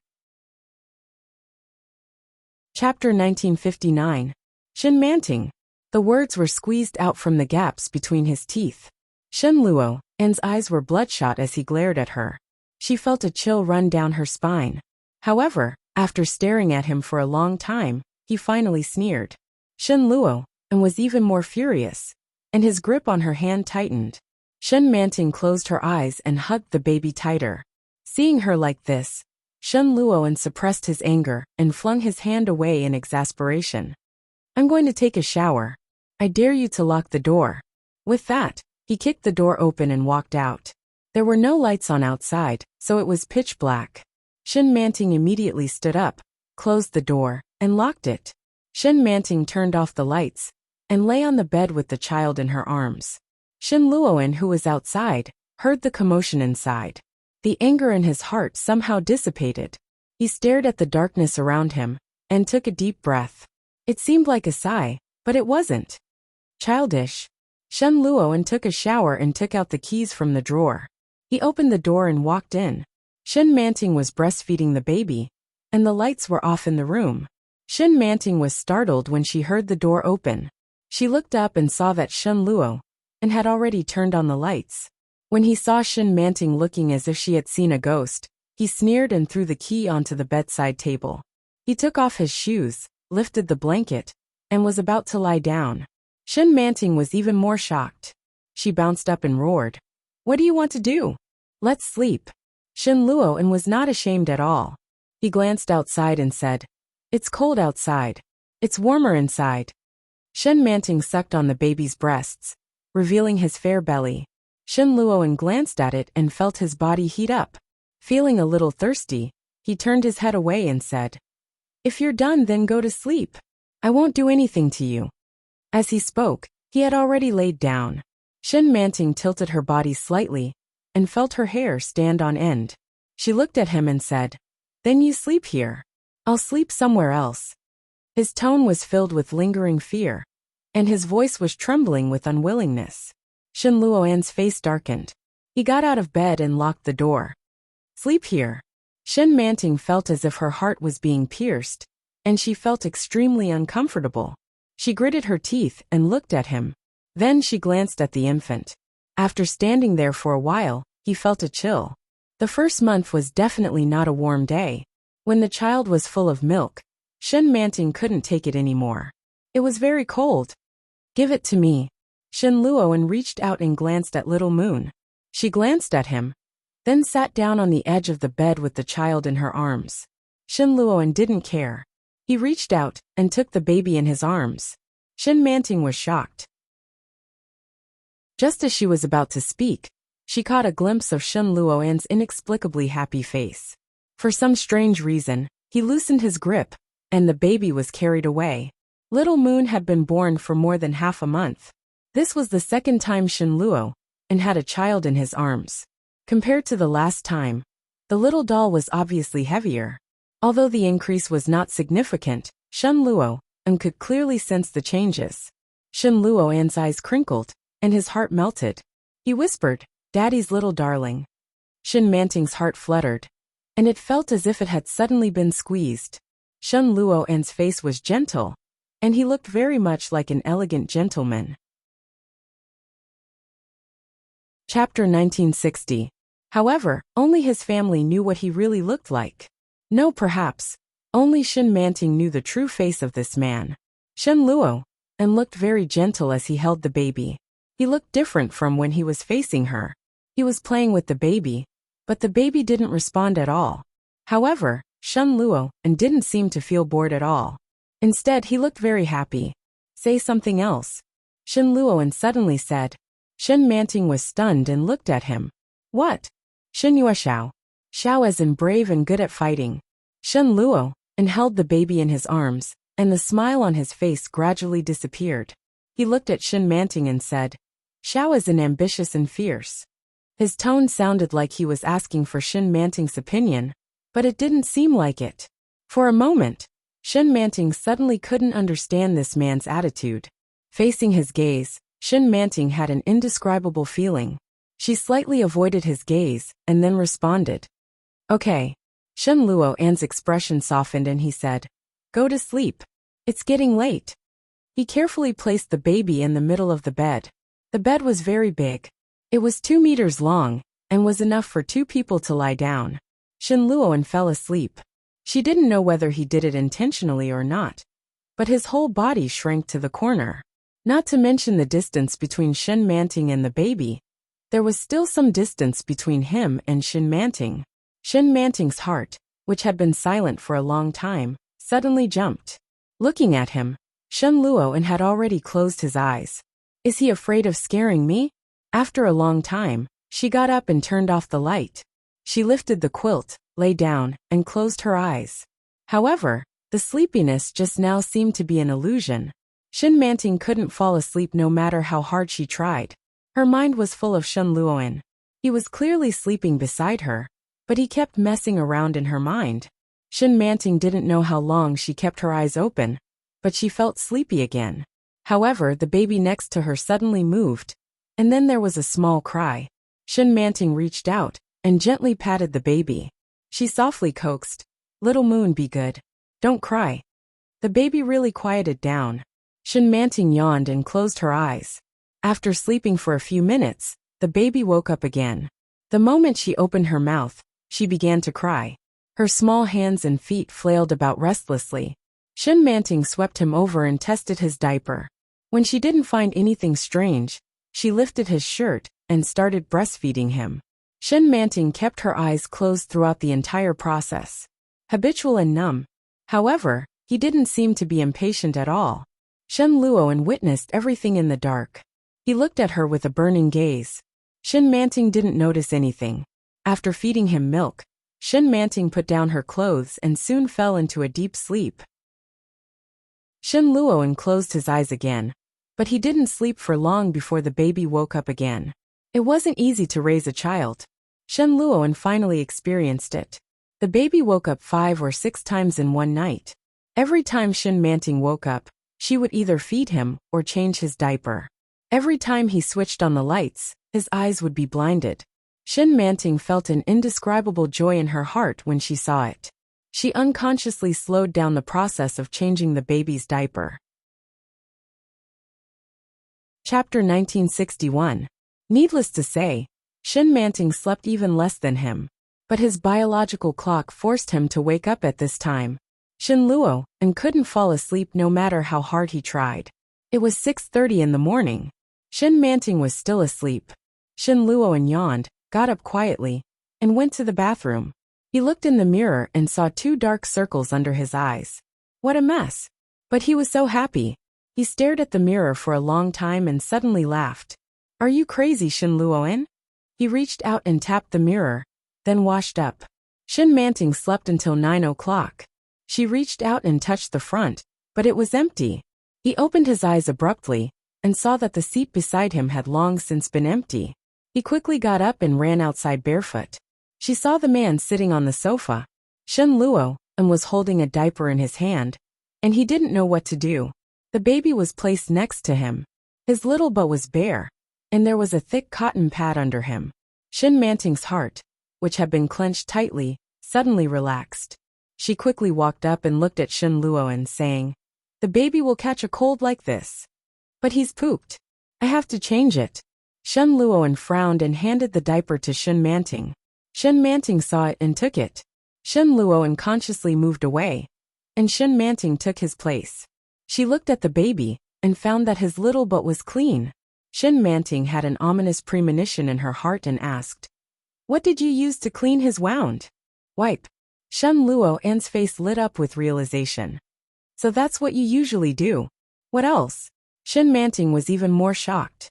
S1: Chapter 1959. Shin Manting. The words were squeezed out from the gaps between his teeth. Shin Luoan's eyes were bloodshot as he glared at her. She felt a chill run down her spine. However, after staring at him for a long time, he finally sneered. Shin Luoan was even more furious, and his grip on her hand tightened. Shin Manting closed her eyes and hugged the baby tighter. Seeing her like this, Shin Luoan suppressed his anger and flung his hand away in exasperation. I'm going to take a shower. I dare you to lock the door. With that, he kicked the door open and walked out. There were no lights on outside, so it was pitch black. Shin Manting immediately stood up, closed the door, and locked it. Shin Manting turned off the lights and lay on the bed with the child in her arms. Shin Luoan, who was outside, heard the commotion inside. The anger in his heart somehow dissipated. He stared at the darkness around him and took a deep breath. It seemed like a sigh, but it wasn't. Childish. Shin Luoan took a shower and took out the keys from the drawer. He opened the door and walked in. Shin Manting was breastfeeding the baby, and the lights were off in the room. Shin Manting was startled when she heard the door open. She looked up and saw that Shin Luoan had already turned on the lights. When he saw Shin Manting looking as if she had seen a ghost, he sneered and threw the key onto the bedside table. He took off his shoes, lifted the blanket, and was about to lie down. Shin Manting was even more shocked. She bounced up and roared. What do you want to do? Let's sleep. Shin Luoan was not ashamed at all. He glanced outside and said, It's cold outside. It's warmer inside. Shin Manting sucked on the baby's breasts, revealing his fair belly. Shin Luoan glanced at it and felt his body heat up. Feeling a little thirsty, he turned his head away and said, If you're done, then go to sleep. I won't do anything to you. As he spoke, he had already laid down. Shin Manting tilted her body slightly and felt her hair stand on end. She looked at him and said, Then you sleep here. I'll sleep somewhere else. His tone was filled with lingering fear, and his voice was trembling with unwillingness. Shen Luoan's face darkened. He got out of bed and locked the door. Sleep here. Shen Manting felt as if her heart was being pierced, and she felt extremely uncomfortable. She gritted her teeth and looked at him. Then she glanced at the infant. After standing there for a while, he felt a chill. The first month was definitely not a warm day. When the child was full of milk, Shen Manting couldn't take it anymore. It was very cold. Give it to me. Shen Luoan reached out and glanced at Little Moon. She glanced at him, then sat down on the edge of the bed with the child in her arms. Shen Luoan didn't care. He reached out and took the baby in his arms. Shen Manting was shocked. Just as she was about to speak, she caught a glimpse of Shen Luoan's inexplicably happy face. For some strange reason, he loosened his grip, and the baby was carried away. Little Moon had been born for more than half a month. This was the second time Shen Luo and had a child in his arms. Compared to the last time, the little doll was obviously heavier. Although the increase was not significant, Shen Luo and could clearly sense the changes. Shen Luoan's eyes crinkled, and his heart melted. He whispered, "Daddy's little darling." Shen Manting's heart fluttered, and it felt as if it had suddenly been squeezed. Shen Luoan's face was gentle, and he looked very much like an elegant gentleman. Chapter 1960. However, only his family knew what he really looked like. No, perhaps, only Shen Manting knew the true face of this man. Shen Luo and looked very gentle as he held the baby. He looked different from when he was facing her. He was playing with the baby, but the baby didn't respond at all. However, Shen Luo and didn't seem to feel bored at all. Instead, he looked very happy. Say something else. Shen Luo suddenly said. Shen Manting was stunned and looked at him. What? Shen Yue Xiao. Xiao as in brave and good at fighting. Shen Luo and held the baby in his arms, and the smile on his face gradually disappeared. He looked at Shen Manting and said, Xiao is an ambitious and fierce. His tone sounded like he was asking for Shen Manting's opinion, but it didn't seem like it. For a moment, Shen Manting suddenly couldn't understand this man's attitude. Facing his gaze, Shen Manting had an indescribable feeling. She slightly avoided his gaze and then responded. Okay. Shen Luoan's expression softened and he said, Go to sleep. It's getting late. He carefully placed the baby in the middle of the bed. The bed was very big. It was 2 meters long and was enough for 2 people to lie down. Shen Luoan fell asleep. She didn't know whether he did it intentionally or not, but his whole body shrank to the corner. Not to mention the distance between Shen Manting and the baby. There was still some distance between him and Shen Manting. Shen Manting's heart, which had been silent for a long time, suddenly jumped. Looking at him, Shen Luoan had already closed his eyes. Is he afraid of scaring me? After a long time, she got up and turned off the light. She lifted the quilt, lay down, and closed her eyes. However, the sleepiness just now seemed to be an illusion. Shen Manting couldn't fall asleep no matter how hard she tried. Her mind was full of Shen Luoan. He was clearly sleeping beside her, but he kept messing around in her mind. Shen Manting didn't know how long she kept her eyes open, but she felt sleepy again. However, the baby next to her suddenly moved, and then there was a small cry. Shen Manting reached out and gently patted the baby. She softly coaxed, Little Moon, be good. Don't cry. The baby really quieted down. Shen Manting yawned and closed her eyes. After sleeping for a few minutes, the baby woke up again. The moment she opened her mouth, she began to cry. Her small hands and feet flailed about restlessly. Shen Manting swept him over and tested his diaper. When she didn't find anything strange, she lifted his shirt and started breastfeeding him. Shen Manting kept her eyes closed throughout the entire process. Habitual and numb. However, he didn't seem to be impatient at all. Shen Luoan witnessed everything in the dark. He looked at her with a burning gaze. Shen Manting didn't notice anything. After feeding him milk, Shen Manting put down her clothes and soon fell into a deep sleep. Shen Luoan closed his eyes again, but he didn't sleep for long before the baby woke up again. It wasn't easy to raise a child. Shen Luoan finally experienced it. The baby woke up 5 or 6 times in one night. Every time Shin Manting woke up, she would either feed him or change his diaper. Every time he switched on the lights, his eyes would be blinded. Shin Manting felt an indescribable joy in her heart when she saw it. She unconsciously slowed down the process of changing the baby's diaper. Chapter 1961. Needless to say, Shin Manting slept even less than him. But his biological clock forced him to wake up at this time. Shin Luo and couldn't fall asleep no matter how hard he tried. It was 6:30 in the morning. Shin Manting was still asleep. Shin Luo yawned, got up quietly, and went to the bathroom. He looked in the mirror and saw 2 dark circles under his eyes. What a mess! But he was so happy. He stared at the mirror for a long time and suddenly laughed. Are you crazy, Shin Luo? He reached out and tapped the mirror, then washed up. Shin Manting slept until 9 o'clock. She reached out and touched the front, but it was empty. He opened his eyes abruptly and saw that the seat beside him had long since been empty. He quickly got up and ran outside barefoot. She saw the man sitting on the sofa. Shin Luo was holding a diaper in his hand, and he didn't know what to do. The baby was placed next to him. His little butt was bare, and there was a thick cotton pad under him. Shin Manting's heart, which had been clenched tightly, suddenly relaxed. She quickly walked up and looked at Shin Luo saying, "The baby will catch a cold like this. But he's pooped. I have to change it." Shin Luo frowned and handed the diaper to Shin Manting. Shin Manting saw it and took it. Shin Luo unconsciously moved away, and Shin Manting took his place. She looked at the baby and found that his little butt was clean. Shin Manting had an ominous premonition in her heart and asked, "What did you use to clean his wound?" "Wipe." Shin Luo's face lit up with realization. "So that's what you usually do. What else?" Shin Manting was even more shocked.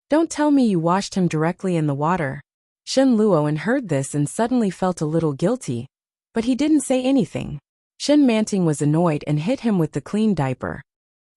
S1: "Don't tell me you washed him directly in the water." Shin Luo heard this and suddenly felt a little guilty, but he didn't say anything. Shin Manting was annoyed and hit him with the clean diaper.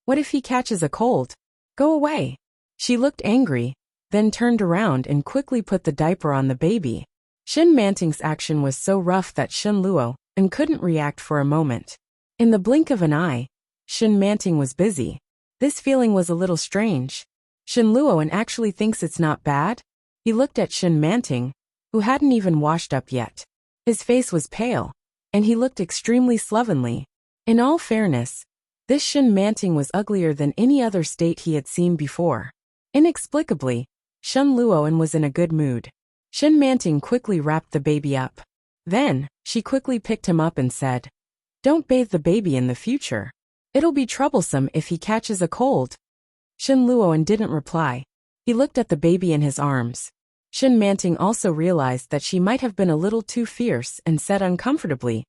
S1: "What if he catches a cold? Go away." She looked angry, then turned around and quickly put the diaper on the baby. Shin Manting's action was so rough that Shin Luo couldn't react for a moment. In the blink of an eye, Shin Manting was busy. This feeling was a little strange. Shin Luo actually thinks it's not bad? He looked at Shin Manting, who hadn't even washed up yet. His face was pale, and he looked extremely slovenly. In all fairness, this Shin Manting was uglier than any other state he had seen before. Inexplicably, Shin Luo was in a good mood. Shin Manting quickly wrapped the baby up. Then, she quickly picked him up and said, "Don't bathe the baby in the future. It'll be troublesome if he catches a cold." Shin Luo didn't reply. He looked at the baby in his arms. Shin Manting also realized that she might have been a little too fierce and said uncomfortably,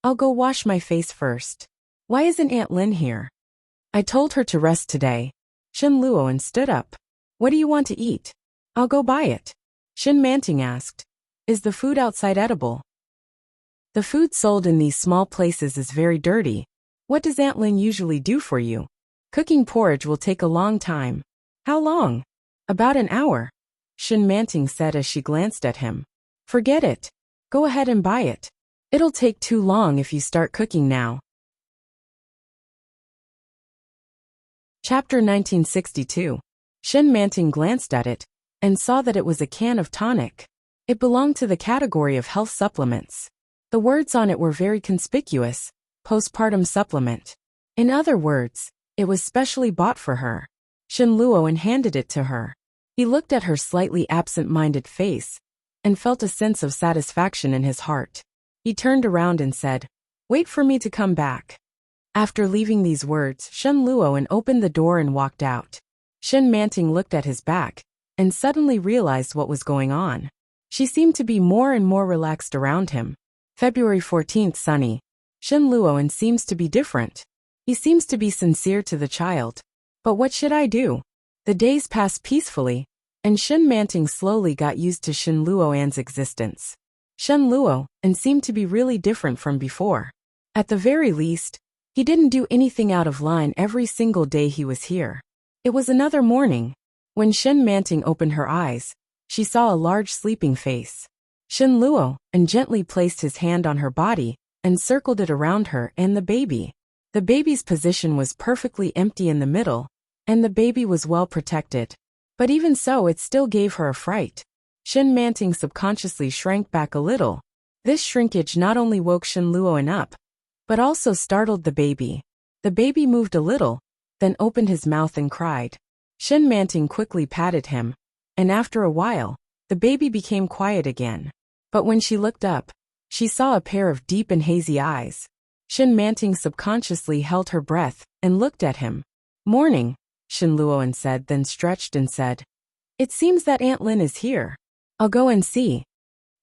S1: "I'll go wash my face first. Why isn't Aunt Lin here?" "I told her to rest today." Shin Luo stood up. "What do you want to eat?" "I'll go buy it." Shin Manting asked, "Is the food outside edible?" "The food sold in these small places is very dirty. What does Aunt Lin usually do for you?" "Cooking porridge will take a long time." "How long?" "About an hour," Shin Manting said as she glanced at him. "Forget it. Go ahead and buy it. It'll take too long if you start cooking now." Chapter 1962. Shin Manting glanced at it and saw that it was a can of tonic. It belonged to the category of health supplements. The words on it were very conspicuous: postpartum supplement. In other words, it was specially bought for her. Shin Luo handed it to her. He looked at her slightly absent-minded face and felt a sense of satisfaction in his heart. He turned around and said, "Wait for me to come back." After leaving these words, Shin Luo opened the door and walked out. Shin Manting looked at his back and suddenly realized what was going on. She seemed to be more and more relaxed around him. February 14th, sunny. Shin Luo seems to be different. He seems to be sincere to the child. But what should I do? The days passed peacefully, and Shin Manting slowly got used to Shin Luo's existence. Shin Luo seemed to be really different from before. At the very least, he didn't do anything out of line every single day he was here. It was another morning. When Shin Manting opened her eyes, she saw a large sleeping face. Shen Luo, and gently placed his hand on her body and circled it around her and the baby. The baby's position was perfectly empty in the middle, and the baby was well protected. But even so, it still gave her a fright. Shen Manting subconsciously shrank back a little. This shrinkage not only woke Shen Luoan up, but also startled the baby. The baby moved a little, then opened his mouth and cried. Shen Manting quickly patted him, and after a while, the baby became quiet again. But when she looked up, she saw a pair of deep and hazy eyes. Shen Manting subconsciously held her breath and looked at him. "Morning," Shen Luoan said, then stretched and said, "It seems that Aunt Lin is here. I'll go and see."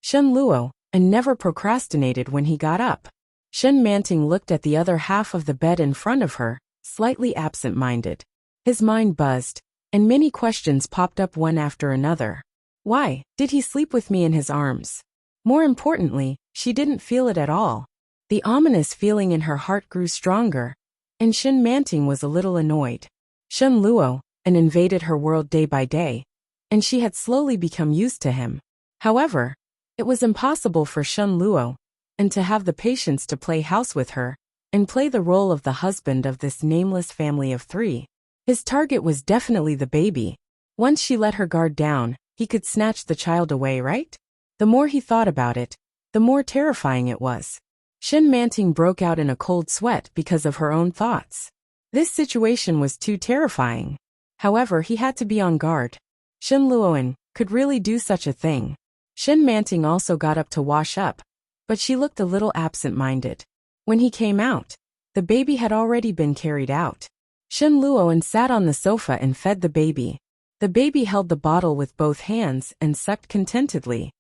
S1: Shen Luo, and never procrastinated when he got up. Shen Manting looked at the other half of the bed in front of her, slightly absent-minded. His mind buzzed, and many questions popped up one after another. Why did he sleep with me in his arms? More importantly, she didn't feel it at all. The ominous feeling in her heart grew stronger, and Shen Manting was a little annoyed. Shen Luo, and invaded her world day by day, and she had slowly become used to him. However, it was impossible for Shen Luo, and to have the patience to play house with her, and play the role of the husband of this nameless family of three. His target was definitely the baby. Once she let her guard down, he could snatch the child away, right? The more he thought about it, the more terrifying it was. Shen Manting broke out in a cold sweat because of her own thoughts. This situation was too terrifying. However, he had to be on guard. Shen Luoan could really do such a thing. Shen Manting also got up to wash up, but she looked a little absent-minded. When he came out, the baby had already been carried out. Shen Luoan sat on the sofa and fed the baby. The baby held the bottle with both hands and sucked contentedly.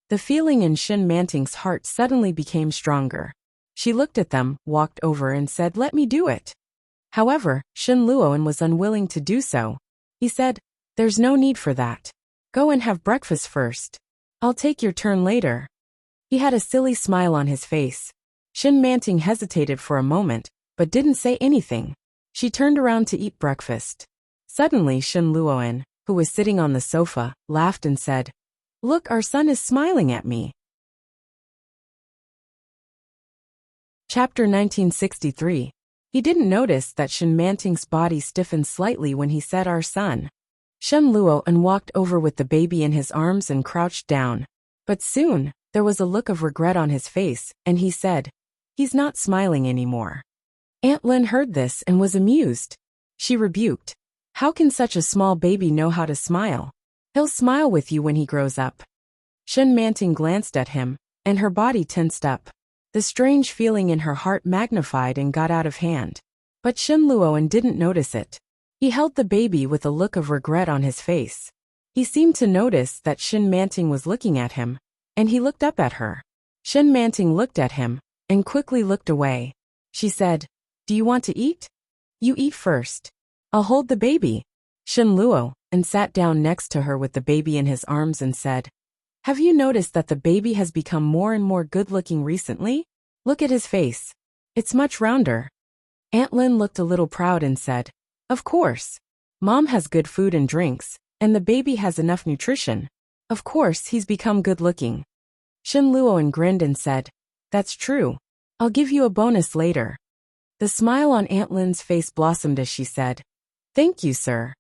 S1: The feeling in Shen Manting's heart suddenly became stronger. She looked at them, walked over and said, "Let me do it." However, Shen Luoan was unwilling to do so. He said, "There's no need for that. Go and have breakfast first. I'll take your turn later." He had a silly smile on his face. Shen Manting hesitated for a moment, but didn't say anything. She turned around to eat breakfast. Suddenly Shen Luoan, who was sitting on the sofa, laughed and said, "Look, our son is smiling at me." Chapter 1963. He didn't notice that Shen Manting's body stiffened slightly when he said "our son." Shen Luoan walked over with the baby in his arms and crouched down. But soon, there was a look of regret on his face, and he said, "He's not smiling anymore." Aunt Lin heard this and was amused. She rebuked, "How can such a small baby know how to smile? He'll smile with you when he grows up." Shen Manting glanced at him, and her body tensed up. The strange feeling in her heart magnified and got out of hand. But Shen Luoan didn't notice it. He held the baby with a look of regret on his face. He seemed to notice that Shen Manting was looking at him, and he looked up at her. Shen Manting looked at him, and quickly looked away. She said, "Do you want to eat? You eat first. I'll hold the baby." Shen Luo, and sat down next to her with the baby in his arms and said, "Have you noticed that the baby has become more and more good-looking recently? Look at his face. It's much rounder." Aunt Lin looked a little proud and said, "Of course. Mom has good food and drinks, and the baby has enough nutrition. Of course he's become good-looking." Shen Luoan grinned and said, "That's true. I'll give you a bonus later." The smile on Aunt Lin's face blossomed as she said, "Thank you, sir."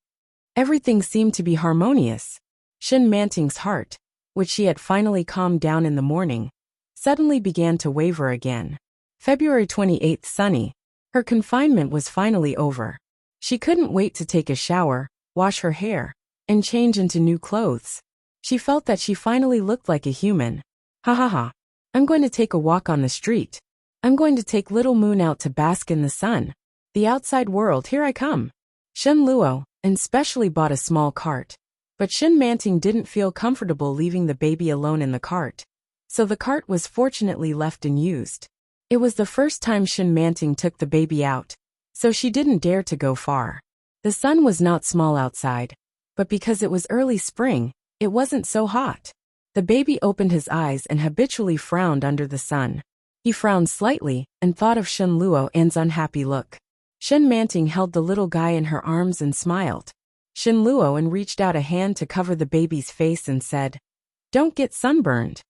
S1: Everything seemed to be harmonious. Shen Manting's heart, which she had finally calmed down in the morning, suddenly began to waver again. February 28th, sunny. Her confinement was finally over. She couldn't wait to take a shower, wash her hair, and change into new clothes. She felt that she finally looked like a human. Ha ha ha. I'm going to take a walk on the street. I'm going to take little Moon out to bask in the sun. The outside world, here I come. Shen Luo, and specially bought a small cart. But Shen Manting didn't feel comfortable leaving the baby alone in the cart. So the cart was fortunately left unused. It was the first time Shen Manting took the baby out, so she didn't dare to go far. The sun was not small outside, but because it was early spring, it wasn't so hot. The baby opened his eyes and habitually frowned under the sun. He frowned slightly and thought of Shen Luoan's unhappy look. Shen Manting held the little guy in her arms and smiled. Shen Luoan reached out a hand to cover the baby's face and said, Don't get sunburned.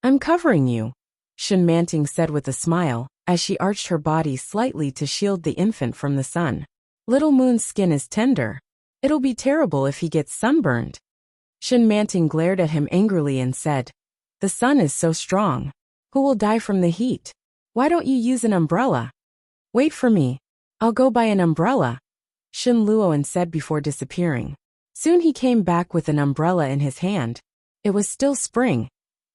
S1: I'm covering you, Shin Manting said with a smile, as she arched her body slightly to shield the infant from the sun. Little Moon's skin is tender. It'll be terrible if he gets sunburned. Shin Manting glared at him angrily and said, The sun is so strong. Who will die from the heat? Why don't you use an umbrella? Wait for me. I'll go buy an umbrella, Shin Luoan said before disappearing. Soon he came back with an umbrella in his hand. It was still spring,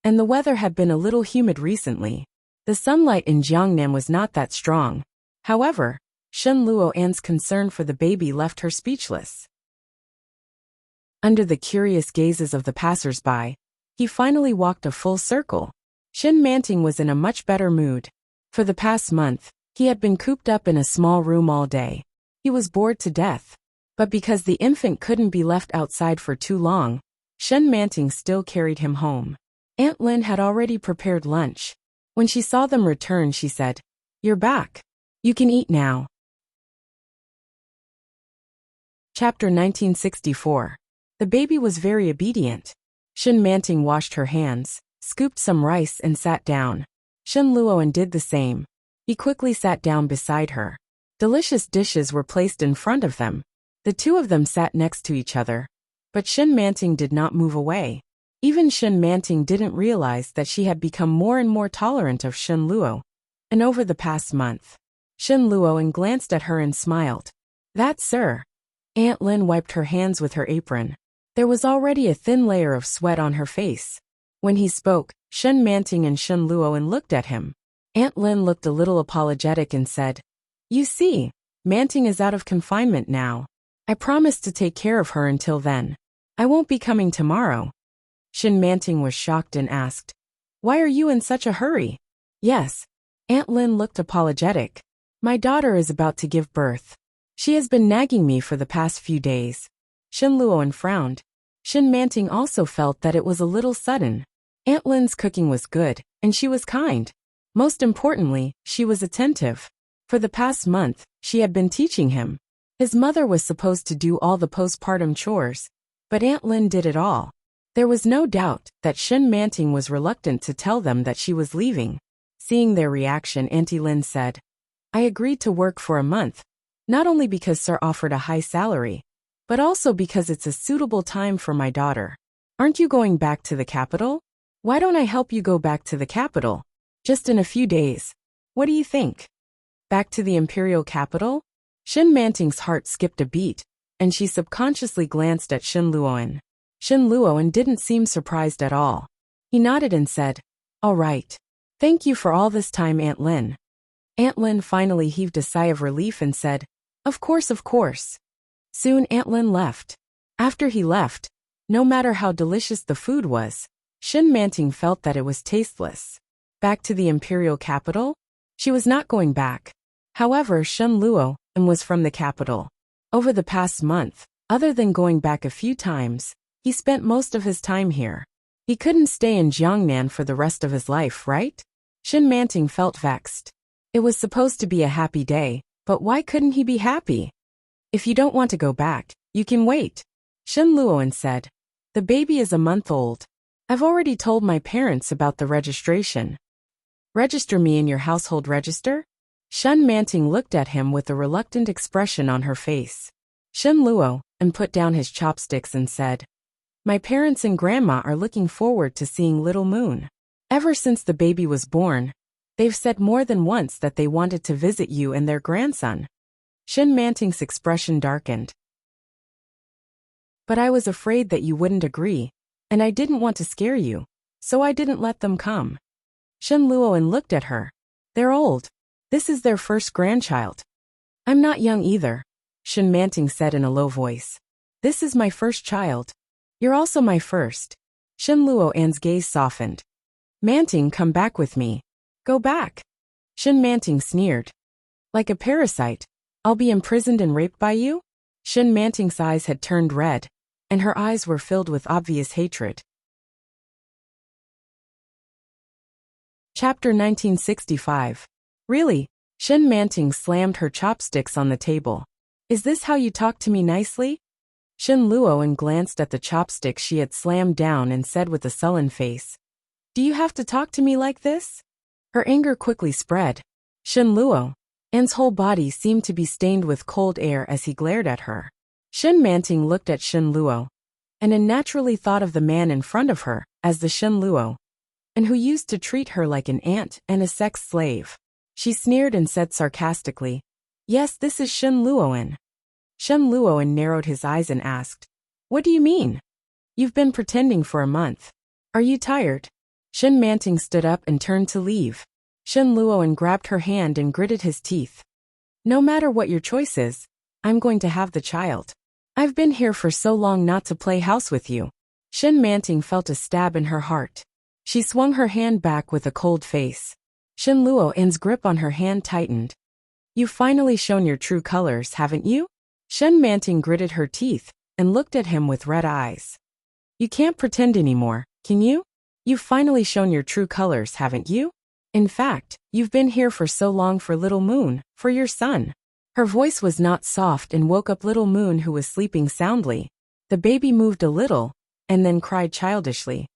S1: and the weather had been a little humid recently. The sunlight in Jiangnan was not that strong. However, Shin Luoan's concern for the baby left her speechless. Under the curious gazes of the passers-by, he finally walked a full circle. Shin Manting was in a much better mood. For the past month, he had been cooped up in a small room all day. He was bored to death. But because the infant couldn't be left outside for too long, Shin Manting still carried him home. Aunt Lin had already prepared lunch. When she saw them return, she said, You're back. You can eat now. Chapter 1964. The baby was very obedient. Shin Manting washed her hands, scooped some rice and sat down. Shin Luoan did the same. He quickly sat down beside her. Delicious dishes were placed in front of them. The two of them sat next to each other. But Shin Manting did not move away. Even Shin Manting didn't realize that she had become more and more tolerant of Shin Luo. And over the past month, Shin Luoan glanced at her and smiled. That, sir. Aunt Lin wiped her hands with her apron. There was already a thin layer of sweat on her face. When he spoke, Shin Manting and Shin Luoan looked at him. Aunt Lin looked a little apologetic and said, You see, Manting is out of confinement now. I promised to take care of her until then. I won't be coming tomorrow. Shin Manting was shocked and asked, Why are you in such a hurry? Yes. Aunt Lin looked apologetic. My daughter is about to give birth. She has been nagging me for the past few days. Shin Luoan frowned. Shin Manting also felt that it was a little sudden. Aunt Lin's cooking was good, and she was kind. Most importantly, she was attentive. For the past month, she had been teaching him. His mother was supposed to do all the postpartum chores, but Aunt Lin did it all. There was no doubt that Shin Manting was reluctant to tell them that she was leaving. Seeing their reaction, Auntie Lin said, I agreed to work for a month, not only because Sir offered a high salary, but also because it's a suitable time for my daughter. Aren't you going back to the capital? Why don't I help you go back to the capital? Just in a few days. What do you think? Back to the imperial capital? Shin Manting's heart skipped a beat, and she subconsciously glanced at Shin Luoan. Shin Luoan didn't seem surprised at all. He nodded and said, All right. Thank you for all this time, Aunt Lin. Aunt Lin finally heaved a sigh of relief and said, Of course, of course. Soon Aunt Lin left. After he left, no matter how delicious the food was, Shin Manting felt that it was tasteless. Back to the imperial capital? She was not going back. However, Shin Luo was from the capital. Over the past month, other than going back a few times, he spent most of his time here. He couldn't stay in Jiangnan for the rest of his life, right? Shin Manting felt vexed. It was supposed to be a happy day, but why couldn't he be happy? If you don't want to go back, you can wait. Shin Luoan said, The baby is a month old. I've already told my parents about the registration. Register me in your household register? Shin Manting looked at him with a reluctant expression on her face. Shin Luo put down his chopsticks and said, My parents and grandma are looking forward to seeing little Moon. Ever since the baby was born, they've said more than once that they wanted to visit you and their grandson. Shin Manting's expression darkened. But I was afraid that you wouldn't agree, and I didn't want to scare you, so I didn't let them come. Shin Luoan looked at her. They're old. This is their first grandchild. I'm not young either, Shin Manting said in a low voice. This is my first child. You're also my first. Shin Luoan's gaze softened. Manting, come back with me. Go back. Shin Manting sneered. Like a parasite, I'll be imprisoned and raped by you? Shin Manting's eyes had turned red, and her eyes were filled with obvious hatred. Chapter 1965. Really? Shin Manting slammed her chopsticks on the table. Is this how you talk to me nicely? Shin Luoan glanced at the chopstick she had slammed down and said with a sullen face, "Do you have to talk to me like this?" Her anger quickly spread. Shin Luoan's whole body seemed to be stained with cold air as he glared at her. Shin Manting looked at Shin Luo, and unnaturally thought of the man in front of her as the Shin Luo, and who used to treat her like an ant and a sex slave. She sneered and said sarcastically, "Yes, this is Shin Luoan." Shin Luoan narrowed his eyes and asked, "What do you mean? You've been pretending for a month. Are you tired?" Shin Manting stood up and turned to leave. Shin Luoan grabbed her hand and gritted his teeth. "No matter what your choice is, I'm going to have the child. I've been here for so long not to play house with you." Shin Manting felt a stab in her heart. She swung her hand back with a cold face. Shin Luoan's grip on her hand tightened. "You've finally shown your true colors, haven't you?" Shin Manting gritted her teeth and looked at him with red eyes. "You can't pretend anymore, can you? You've finally shown your true colors, haven't you? In fact, you've been here for so long for Little Moon, for your son." Her voice was not soft and woke up Little Moon, who was sleeping soundly. The baby moved a little and then cried childishly.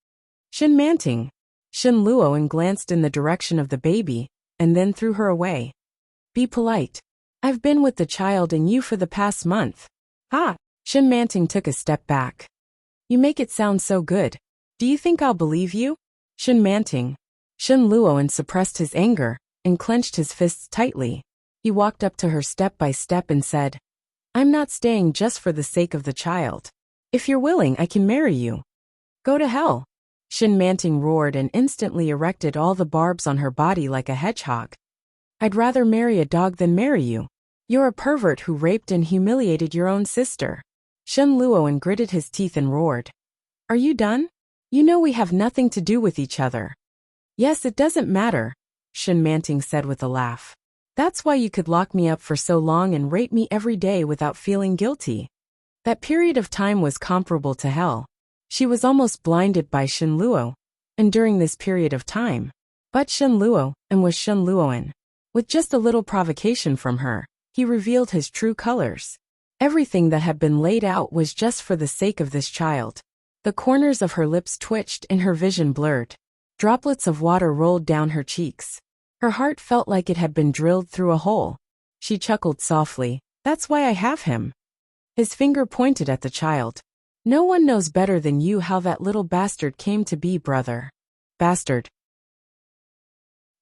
S1: "Shin Manting." Shin Luoan glanced in the direction of the baby and then threw her away. "Be polite. I've been with the child and you for the past month." "Ah!" Shin Manting took a step back. "You make it sound so good. Do you think I'll believe you?" Shin Manting. Shin Luoan suppressed his anger and clenched his fists tightly. He walked up to her step by step and said, "I'm not staying just for the sake of the child. If you're willing, I can marry you." "Go to hell." Shin Manting roared and instantly erected all the barbs on her body like a hedgehog. "I'd rather marry a dog than marry you. You're a pervert who raped and humiliated your own sister." Shin Luoan gritted his teeth and roared, "Are you done? You know we have nothing to do with each other." "Yes, it doesn't matter," Shin Manting said with a laugh. "That's why you could lock me up for so long and rape me every day without feeling guilty." That period of time was comparable to hell. She was almost blinded by Shin Luo, and during this period of time. But Shin Luo, and was Shin Luoan. With just a little provocation from her, he revealed his true colors. Everything that had been laid out was just for the sake of this child. The corners of her lips twitched and her vision blurred. Droplets of water rolled down her cheeks. Her heart felt like it had been drilled through a hole. She chuckled softly, "That's why I have him." His finger pointed at the child. "No one knows better than you how that little bastard came to be, brother." Bastard.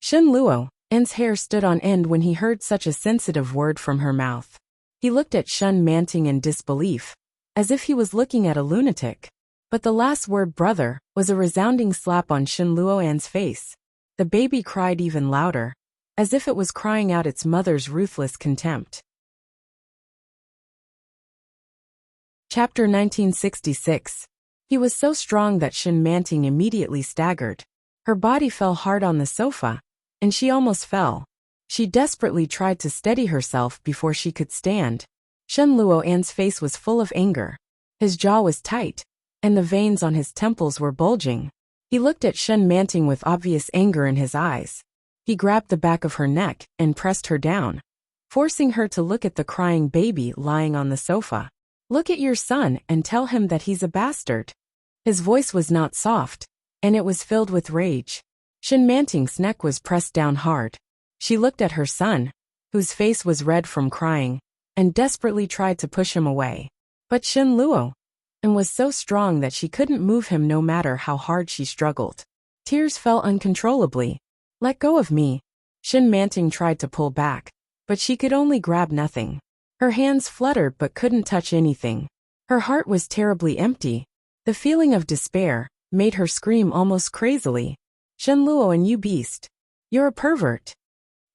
S1: Shin Luoan's hair stood on end when he heard such a sensitive word from her mouth. He looked at Shin Manting in disbelief, as if he was looking at a lunatic. But the last word, brother, was a resounding slap on Shin Luoan's face. The baby cried even louder, as if it was crying out its mother's ruthless contempt. Chapter 1966. He was so strong that Shin Manting immediately staggered. Her body fell hard on the sofa, and she almost fell. She desperately tried to steady herself before she could stand. Shin Luoan's face was full of anger. His jaw was tight, and the veins on his temples were bulging. He looked at Shin Manting with obvious anger in his eyes. He grabbed the back of her neck and pressed her down, forcing her to look at the crying baby lying on the sofa. "Look at your son and tell him that he's a bastard." His voice was not soft, and it was filled with rage. Shin Manting's neck was pressed down hard. She looked at her son, whose face was red from crying, and desperately tried to push him away. But Shin Luoan was so strong that she couldn't move him no matter how hard she struggled. Tears fell uncontrollably. "Let go of me." Shin Manting tried to pull back, but she could only grab nothing. Her hands fluttered but couldn't touch anything. Her heart was terribly empty. The feeling of despair made her scream almost crazily. "Shin Luoan, you beast. You're a pervert."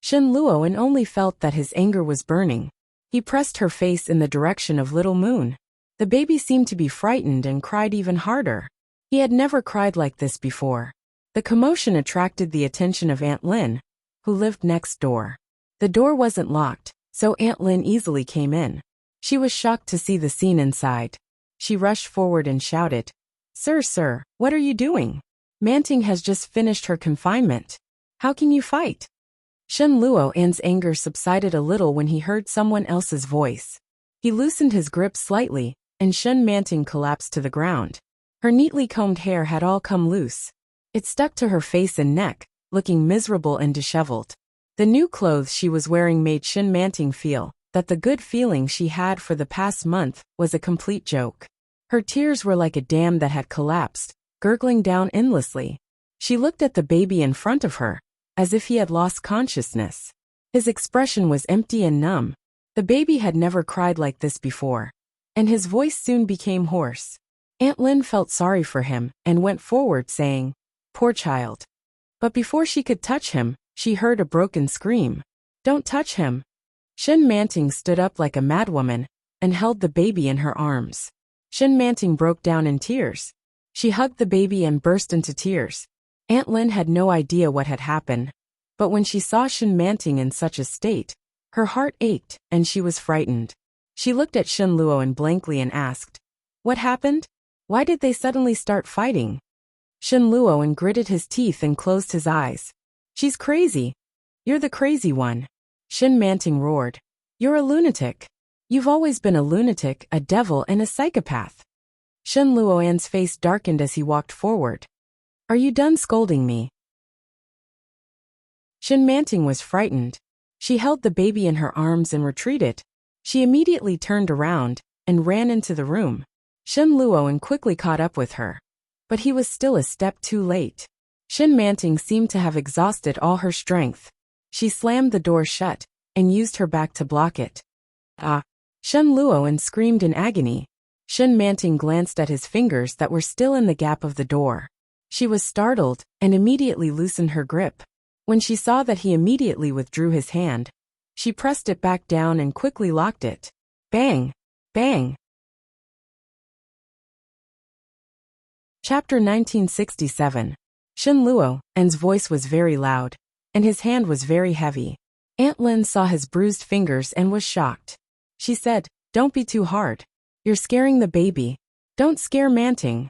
S1: Shin Luoan only felt that his anger was burning. He pressed her face in the direction of Little Moon. The baby seemed to be frightened and cried even harder. He had never cried like this before. The commotion attracted the attention of Aunt Lin, who lived next door. The door wasn't locked, so Aunt Lin easily came in. She was shocked to see the scene inside. She rushed forward and shouted, Sir, what are you doing? Manting has just finished her confinement. How can you fight?" Shin Luoan's anger subsided a little when he heard someone else's voice. He loosened his grip slightly and Shun Manting collapsed to the ground. Her neatly combed hair had all come loose. It stuck to her face and neck, looking miserable and disheveled. The new clothes she was wearing made Shun Manting feel that the good feeling she had for the past month was a complete joke. Her tears were like a dam that had collapsed, gurgling down endlessly. She looked at the baby in front of her, as if he had lost consciousness. His expression was empty and numb. The baby had never cried like this before, and his voice soon became hoarse. Aunt Lin felt sorry for him and went forward saying, "Poor child." But before she could touch him, she heard a broken scream. "Don't touch him." Shun Manting stood up like a madwoman and held the baby in her arms. Shun Manting broke down in tears. She hugged the baby and burst into tears. Aunt Lin had no idea what had happened, but when she saw Shun Manting in such a state, her heart ached and she was frightened. She looked at Shun Luoan blankly and asked, "What happened? Why did they suddenly start fighting?" Shun Luoan gritted his teeth and closed his eyes. "She's crazy." "You're the crazy one," Shun Manting roared. "You're a lunatic. You've always been a lunatic, a devil, and a psychopath." Shun Luoan's face darkened as he walked forward. "Are you done scolding me?" Shun Manting was frightened. She held the baby in her arms and retreated. She immediately turned around and ran into the room. Shun Luoan quickly caught up with her, but he was still a step too late. Shun Manting seemed to have exhausted all her strength. She slammed the door shut and used her back to block it. "Ah!" Shun Luoan screamed in agony. Shun Manting glanced at his fingers that were still in the gap of the door. She was startled and immediately loosened her grip. When she saw that he immediately withdrew his hand, she pressed it back down and quickly locked it. Bang! Bang! Chapter 1967. Shun Luoan's voice was very loud, and his hand was very heavy. Aunt Lin saw his bruised fingers and was shocked. She said, "Don't be too hard. You're scaring the baby. Don't scare Manting."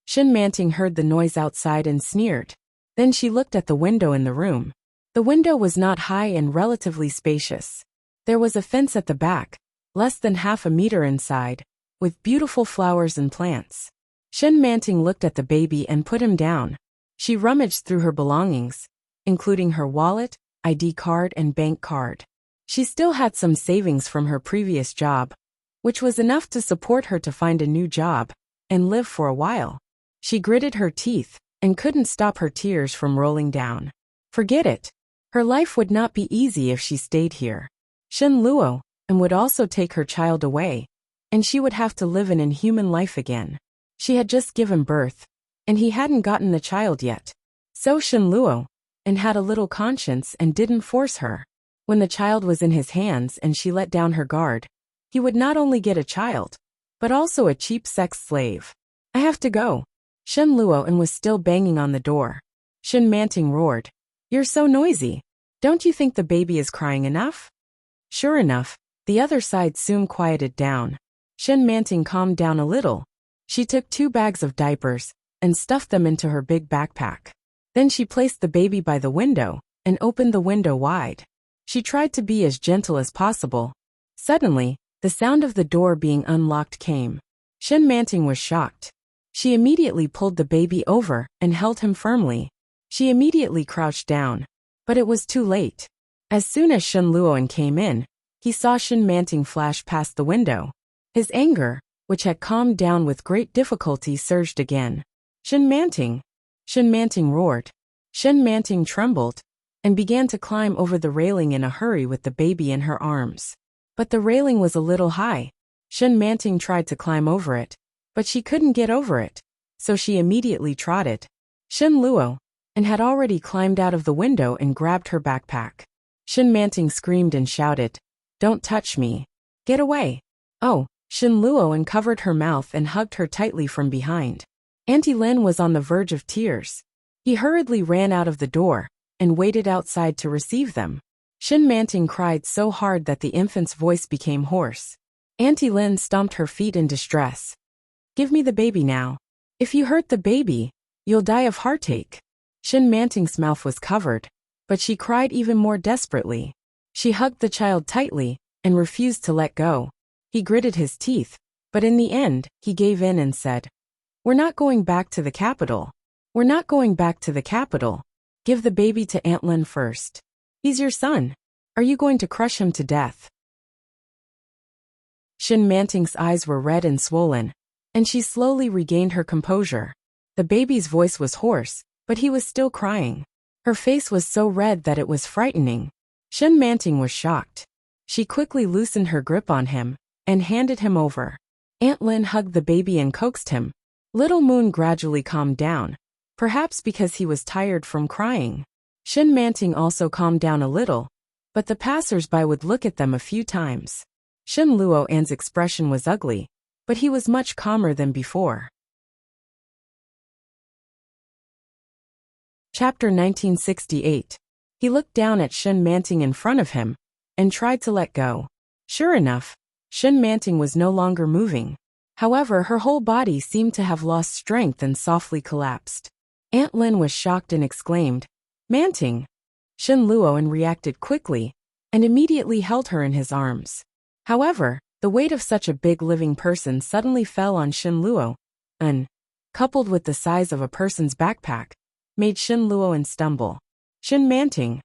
S1: Shun Manting heard the noise outside and sneered. Then she looked at the window in the room. The window was not high and relatively spacious. There was a fence at the back, less than half a meter inside, with beautiful flowers and plants. Shun Manting looked at the baby and put him down. She rummaged through her belongings, including her wallet, ID card, and bank card. She still had some savings from her previous job, which was enough to support her to find a new job and live for a while. She gritted her teeth and couldn't stop her tears from rolling down. Forget it. Her life would not be easy if she stayed here. Shun Luoan would also take her child away, and she would have to live an inhuman life again. She had just given birth, and he hadn't gotten the child yet. So Shun Luoan had a little conscience and didn't force her. When the child was in his hands and she let down her guard, he would not only get a child, but also a cheap sex slave. "I have to go." Shun Luoan was still banging on the door. Shun Manting roared, "You're so noisy. Don't you think the baby is crying enough?" Sure enough, the other side soon quieted down. Shun Manting calmed down a little. She took 2 bags of diapers and stuffed them into her big backpack. Then she placed the baby by the window and opened the window wide. She tried to be as gentle as possible. Suddenly, the sound of the door being unlocked came. Shun Manting was shocked. She immediately pulled the baby over and held him firmly. She immediately crouched down, but it was too late. As soon as Shun Luoan came in, he saw Shun Manting flash past the window. His anger, which had calmed down with great difficulty, surged again. "Shun Manting!" Shun Manting roared. Shun Manting trembled and began to climb over the railing in a hurry with the baby in her arms. But the railing was a little high. Shun Manting tried to climb over it, but she couldn't get over it, so she immediately trotted. Shun Luoan had already climbed out of the window and grabbed her backpack. Shun Manting screamed and shouted, "Don't touch me. Get away." "Oh!" Shun Luoan covered her mouth and hugged her tightly from behind. Auntie Lin was on the verge of tears. He hurriedly ran out of the door and waited outside to receive them. Shun Manting cried so hard that the infant's voice became hoarse. Auntie Lin stomped her feet in distress. "Give me the baby now. If you hurt the baby, you'll die of heartache." Shun Manting's mouth was covered, but she cried even more desperately. She hugged the child tightly and refused to let go. He gritted his teeth, But in the end, he gave in and said, "We're not going back to the capital. We're not going back to the capital. Give the baby to Aunt Lin first. He's your son. Are you going to crush him to death?" Shin Manting's eyes were red and swollen, and she slowly regained her composure. The baby's voice was hoarse, but he was still crying. Her face was so red that it was frightening. Shin Manting was shocked. She quickly loosened her grip on him and handed him over. Aunt Lin hugged the baby and coaxed him. Little Moon gradually calmed down, perhaps because he was tired from crying. Shin Manting also calmed down a little, but the passers-by would look at them a few times. Shin Luo'an's expression was ugly, but he was much calmer than before. Chapter 1968. He looked down at Shin Manting in front of him and tried to let go. Sure enough, Shin Manting was no longer moving. However, her whole body seemed to have lost strength and softly collapsed. Aunt Lin was shocked and exclaimed, "Manting!" Shin Luo'an reacted quickly and immediately held her in his arms. However, the weight of such a big living person suddenly fell on Shin Luo'an, coupled with the size of a person's backpack, made Shin Luo'an stumble. "Shin Manting!"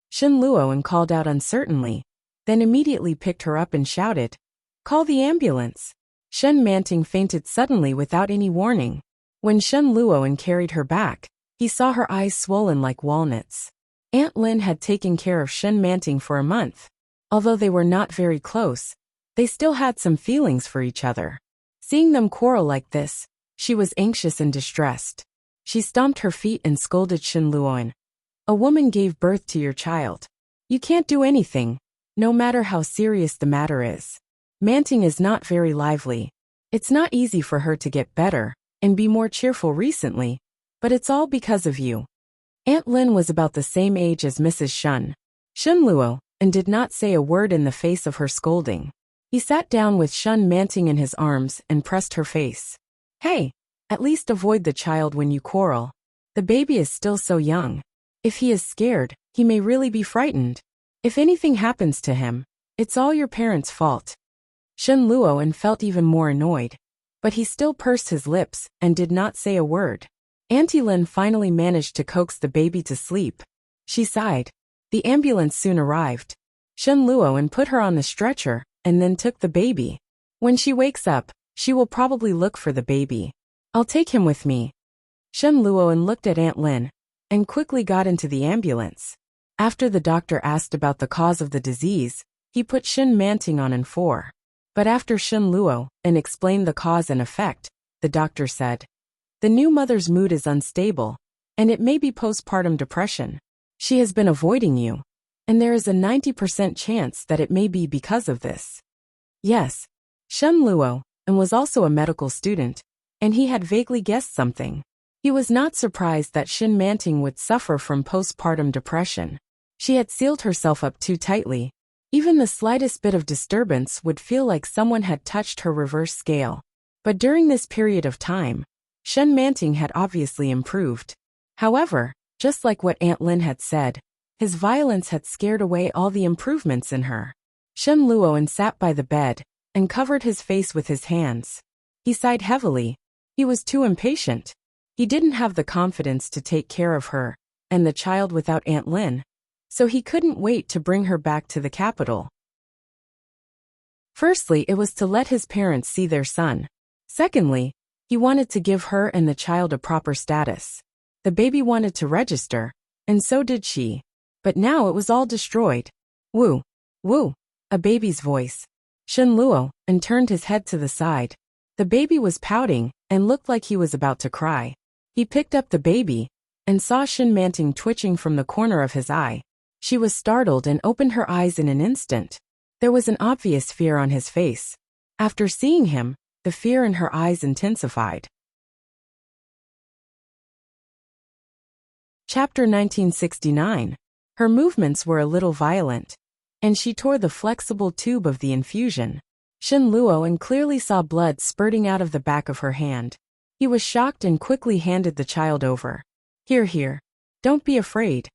S1: Shin Luo'an called out uncertainly, then immediately picked her up and shouted, "Call the ambulance!" Shin Manting fainted suddenly without any warning. When Shin Luo'an carried her back, he saw her eyes swollen like walnuts. Aunt Lin had taken care of Shin Manting for a month. Although they were not very close, they still had some feelings for each other. Seeing them quarrel like this, she was anxious and distressed. She stomped her feet and scolded Shin Luo'an. "A woman gave birth to your child. You can't do anything, no matter how serious the matter is. Manting is not very lively. It's not easy for her to get better and be more cheerful recently, but it's all because of you." Aunt Lin was about the same age as Mrs. Shin Luo'an did not say a word in the face of her scolding. He sat down with Shin Manting in his arms and pressed her face. "Hey, at least avoid the child when you quarrel. The baby is still so young. If he is scared, he may really be frightened. If anything happens to him, it's all your parents' fault." Shin Luo'an felt even more annoyed, but he still pursed his lips and did not say a word. Auntie Lin finally managed to coax the baby to sleep. She sighed. The ambulance soon arrived. Shin Luo'an put her on the stretcher and then took the baby. "When she wakes up, she will probably look for the baby. I'll take him with me." Shin Luo'an looked at Aunt Lin and quickly got into the ambulance. After the doctor asked about the cause of the disease, he put Shin Manting on N4. But after Shin Luo'an explained the cause and effect, the doctor said, "The new mother's mood is unstable, and it may be postpartum depression. She has been avoiding you, and there is a 90% chance that it may be because of this." Yes, Shin Luo'an was also a medical student, and he had vaguely guessed something. He was not surprised that Shin Manting would suffer from postpartum depression. She had sealed herself up too tightly. Even the slightest bit of disturbance would feel like someone had touched her reverse scale. But during this period of time, Shin Manting had obviously improved. However, just like what Aunt Lin had said, his violence had scared away all the improvements in her. Shin Luo'an sat by the bed and covered his face with his hands. He sighed heavily. He was too impatient. He didn't have the confidence to take care of her and the child without Aunt Lin, so he couldn't wait to bring her back to the capital. Firstly, it was to let his parents see their son. Secondly, he wanted to give her and the child a proper status. The baby wanted to register, and so did she. But now it was all destroyed. "Woo, woo," a baby's voice. Shin Luo'an turned his head to the side. The baby was pouting and looked like he was about to cry. He picked up the baby and saw Shin Manting twitching from the corner of his eye. She was startled and opened her eyes in an instant. There was an obvious fear on his face. After seeing him, the fear in her eyes intensified. Chapter 1969. Her movements were a little violent, and she tore the flexible tube of the infusion. Shin Luo'an clearly saw blood spurting out of the back of her hand. He was shocked and quickly handed the child over. Here, don't be afraid."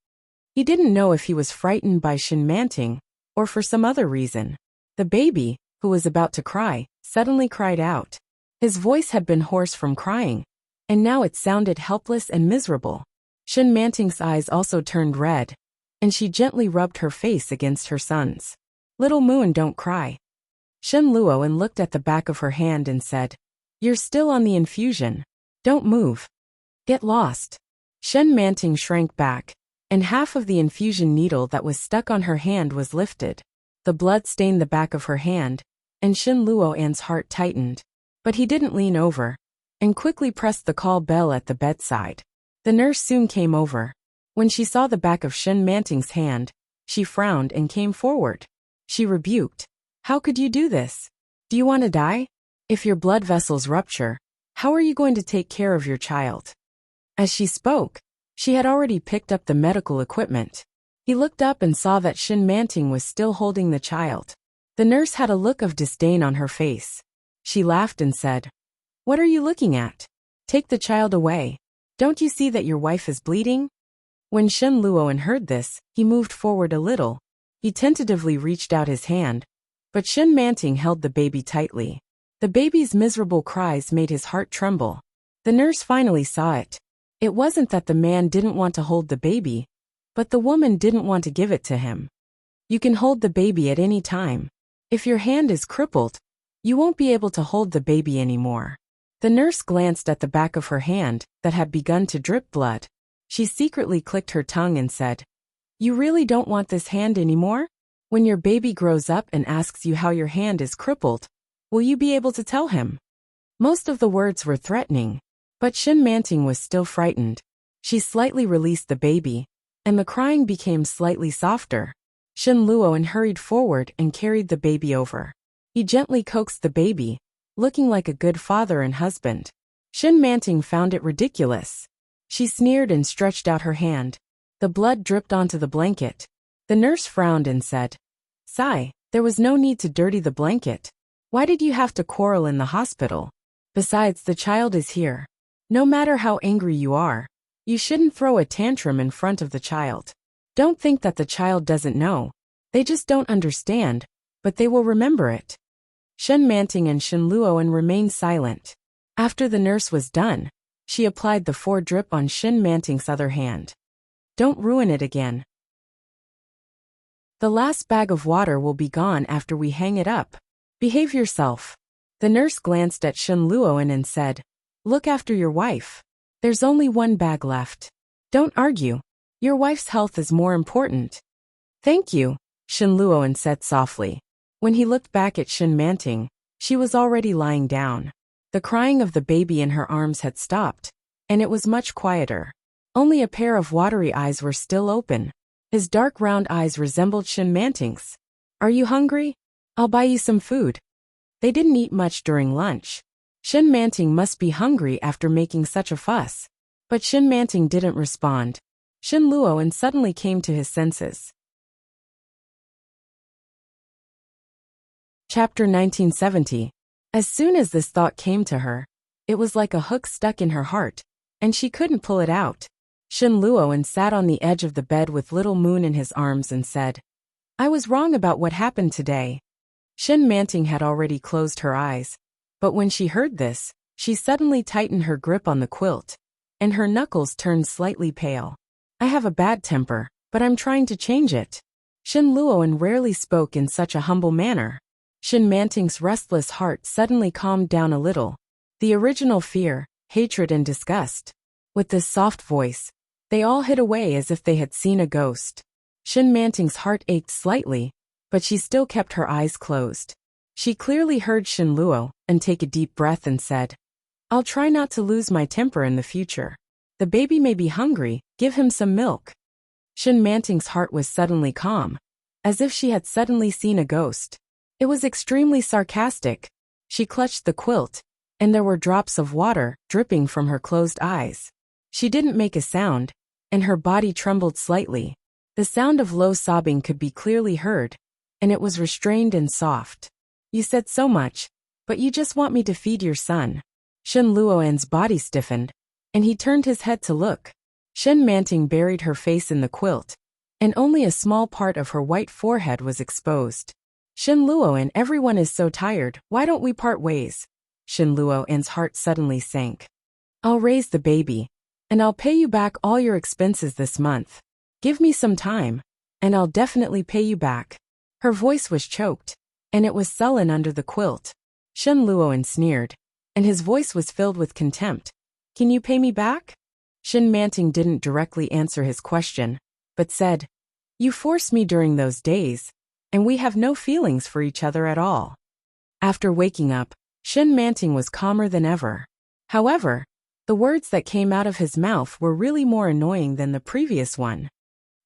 S1: He didn't know if he was frightened by Shin Manting or for some other reason. The baby, who was about to cry, suddenly cried out. His voice had been hoarse from crying, and now it sounded helpless and miserable. Shin Manting's eyes also turned red, and she gently rubbed her face against her son's. Little Moon, don't cry. Shin Luoan looked at the back of her hand and said, You're still on the infusion. Don't move. Get lost. Shin Manting shrank back, and half of the infusion needle that was stuck on her hand was lifted. The blood stained the back of her hand, and Shin Luoan's heart tightened. But he didn't lean over, and quickly pressed the call bell at the bedside. The nurse soon came over. When she saw the back of Shin Manting's hand, she frowned and came forward. She rebuked. How could you do this? Do you want to die? If your blood vessels rupture, how are you going to take care of your child? As she spoke, she had already picked up the medical equipment. He looked up and saw that Shin Manting was still holding the child. The nurse had a look of disdain on her face. She laughed and said, What are you looking at? Take the child away. Don't you see that your wife is bleeding? When Shin Luoan heard this, he moved forward a little. He tentatively reached out his hand, but Shin Manting held the baby tightly. The baby's miserable cries made his heart tremble. The nurse finally saw it. It wasn't that the man didn't want to hold the baby, but the woman didn't want to give it to him. You can hold the baby at any time. If your hand is crippled, you won't be able to hold the baby anymore. The nurse glanced at the back of her hand that had begun to drip blood. She secretly clicked her tongue and said, You really don't want this hand anymore? When your baby grows up and asks you how your hand is crippled, will you be able to tell him? Most of the words were threatening, but Shin Manting was still frightened. She slightly released the baby, and the crying became slightly softer. Shin Luoan hurried forward and carried the baby over. He gently coaxed the baby, looking like a good father and husband. Shin Manting found it ridiculous. She sneered and stretched out her hand. The blood dripped onto the blanket. The nurse frowned and said, Sigh, there was no need to dirty the blanket. Why did you have to quarrel in the hospital? Besides, the child is here. No matter how angry you are, you shouldn't throw a tantrum in front of the child. Don't think that the child doesn't know. They just don't understand, but they will remember it. Shin Manting and Shin Luoan remained silent. After the nurse was done, she applied the 4 drip on Shin Manting's other hand. Don't ruin it again. The last bag of water will be gone after we hang it up. Behave yourself. The nurse glanced at Shin Luoan and said, Look after your wife. There's only 1 bag left. Don't argue. Your wife's health is more important. Thank you, Shin Luoan said softly. When he looked back at Shin Manting, she was already lying down. The crying of the baby in her arms had stopped, and it was much quieter. Only a pair of watery eyes were still open. His dark round eyes resembled Shin Manting's. Are you hungry? I'll buy you some food. They didn't eat much during lunch. Shin Manting must be hungry after making such a fuss. But Shin Manting didn't respond. Shin Luoan suddenly came to his senses. Chapter 1970. As soon as this thought came to her, it was like a hook stuck in her heart, and she couldn't pull it out. Shin Luoan sat on the edge of the bed with Little Moon in his arms and said, I was wrong about what happened today. Shin Manting had already closed her eyes, but when she heard this, she suddenly tightened her grip on the quilt, and her knuckles turned slightly pale. I have a bad temper, but I'm trying to change it. Shin Luoan rarely spoke in such a humble manner. Shin Manting's restless heart suddenly calmed down a little. The original fear, hatred and disgust. With this soft voice, they all hid away as if they had seen a ghost. Shin Manting's heart ached slightly, but she still kept her eyes closed. She clearly heard Shin Luoan take a deep breath and said, I'll try not to lose my temper in the future. The baby may be hungry, give him some milk. Shin Manting's heart was suddenly calm, as if she had suddenly seen a ghost. It was extremely sarcastic. She clutched the quilt, and there were drops of water dripping from her closed eyes. She didn't make a sound, and her body trembled slightly. The sound of low sobbing could be clearly heard, and it was restrained and soft. You said so much, but you just want me to feed your son. Shin Luoan's body stiffened, and he turned his head to look. Shin Manting buried her face in the quilt, and only a small part of her white forehead was exposed. Shin Luoan, everyone is so tired, why don't we part ways? Shin Luoan's heart suddenly sank. I'll raise the baby, and I'll pay you back all your expenses this month. Give me some time, and I'll definitely pay you back. Her voice was choked, and it was sullen under the quilt. Shin Luoan sneered, and his voice was filled with contempt. Can you pay me back? Shin Manting didn't directly answer his question, but said, You forced me during those days, and we have no feelings for each other at all. After waking up, Shin Manting was calmer than ever. However, the words that came out of his mouth were really more annoying than the previous one.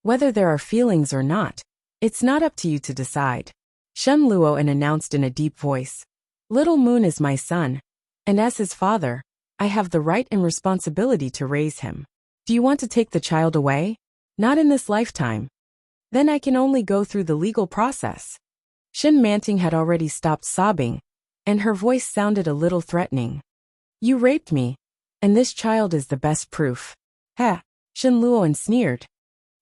S1: Whether there are feelings or not, it's not up to you to decide. Shen Luoan announced in a deep voice. Little Moon is my son, and as his father, I have the right and responsibility to raise him. Do you want to take the child away? Not in this lifetime. Then I can only go through the legal process. Shin Manting had already stopped sobbing, and her voice sounded a little threatening. You raped me, and this child is the best proof. Heh, Shin Luoan sneered.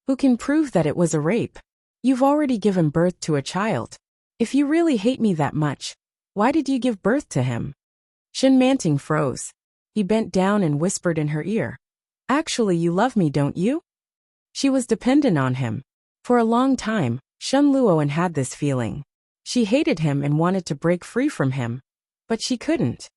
S1: Who can prove that it was a rape? You've already given birth to a child. If you really hate me that much, why did you give birth to him? Shin Manting froze. He bent down and whispered in her ear. Actually, you love me, don't you? She was dependent on him. For a long time, Shen Luoan had this feeling. She hated him and wanted to break free from him, but she couldn't.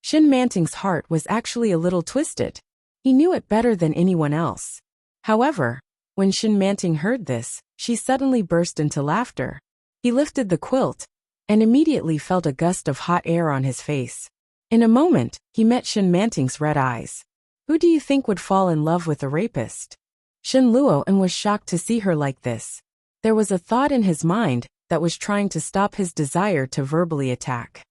S1: Shin Manting's heart was actually a little twisted. He knew it better than anyone else. However, when Shin Manting heard this, she suddenly burst into laughter. He lifted the quilt, and immediately felt a gust of hot air on his face. In a moment, he met Shin Manting's red eyes. Who do you think would fall in love with a rapist? Shin Luoan was shocked to see her like this. There was a thought in his mind that was trying to stop his desire to verbally attack.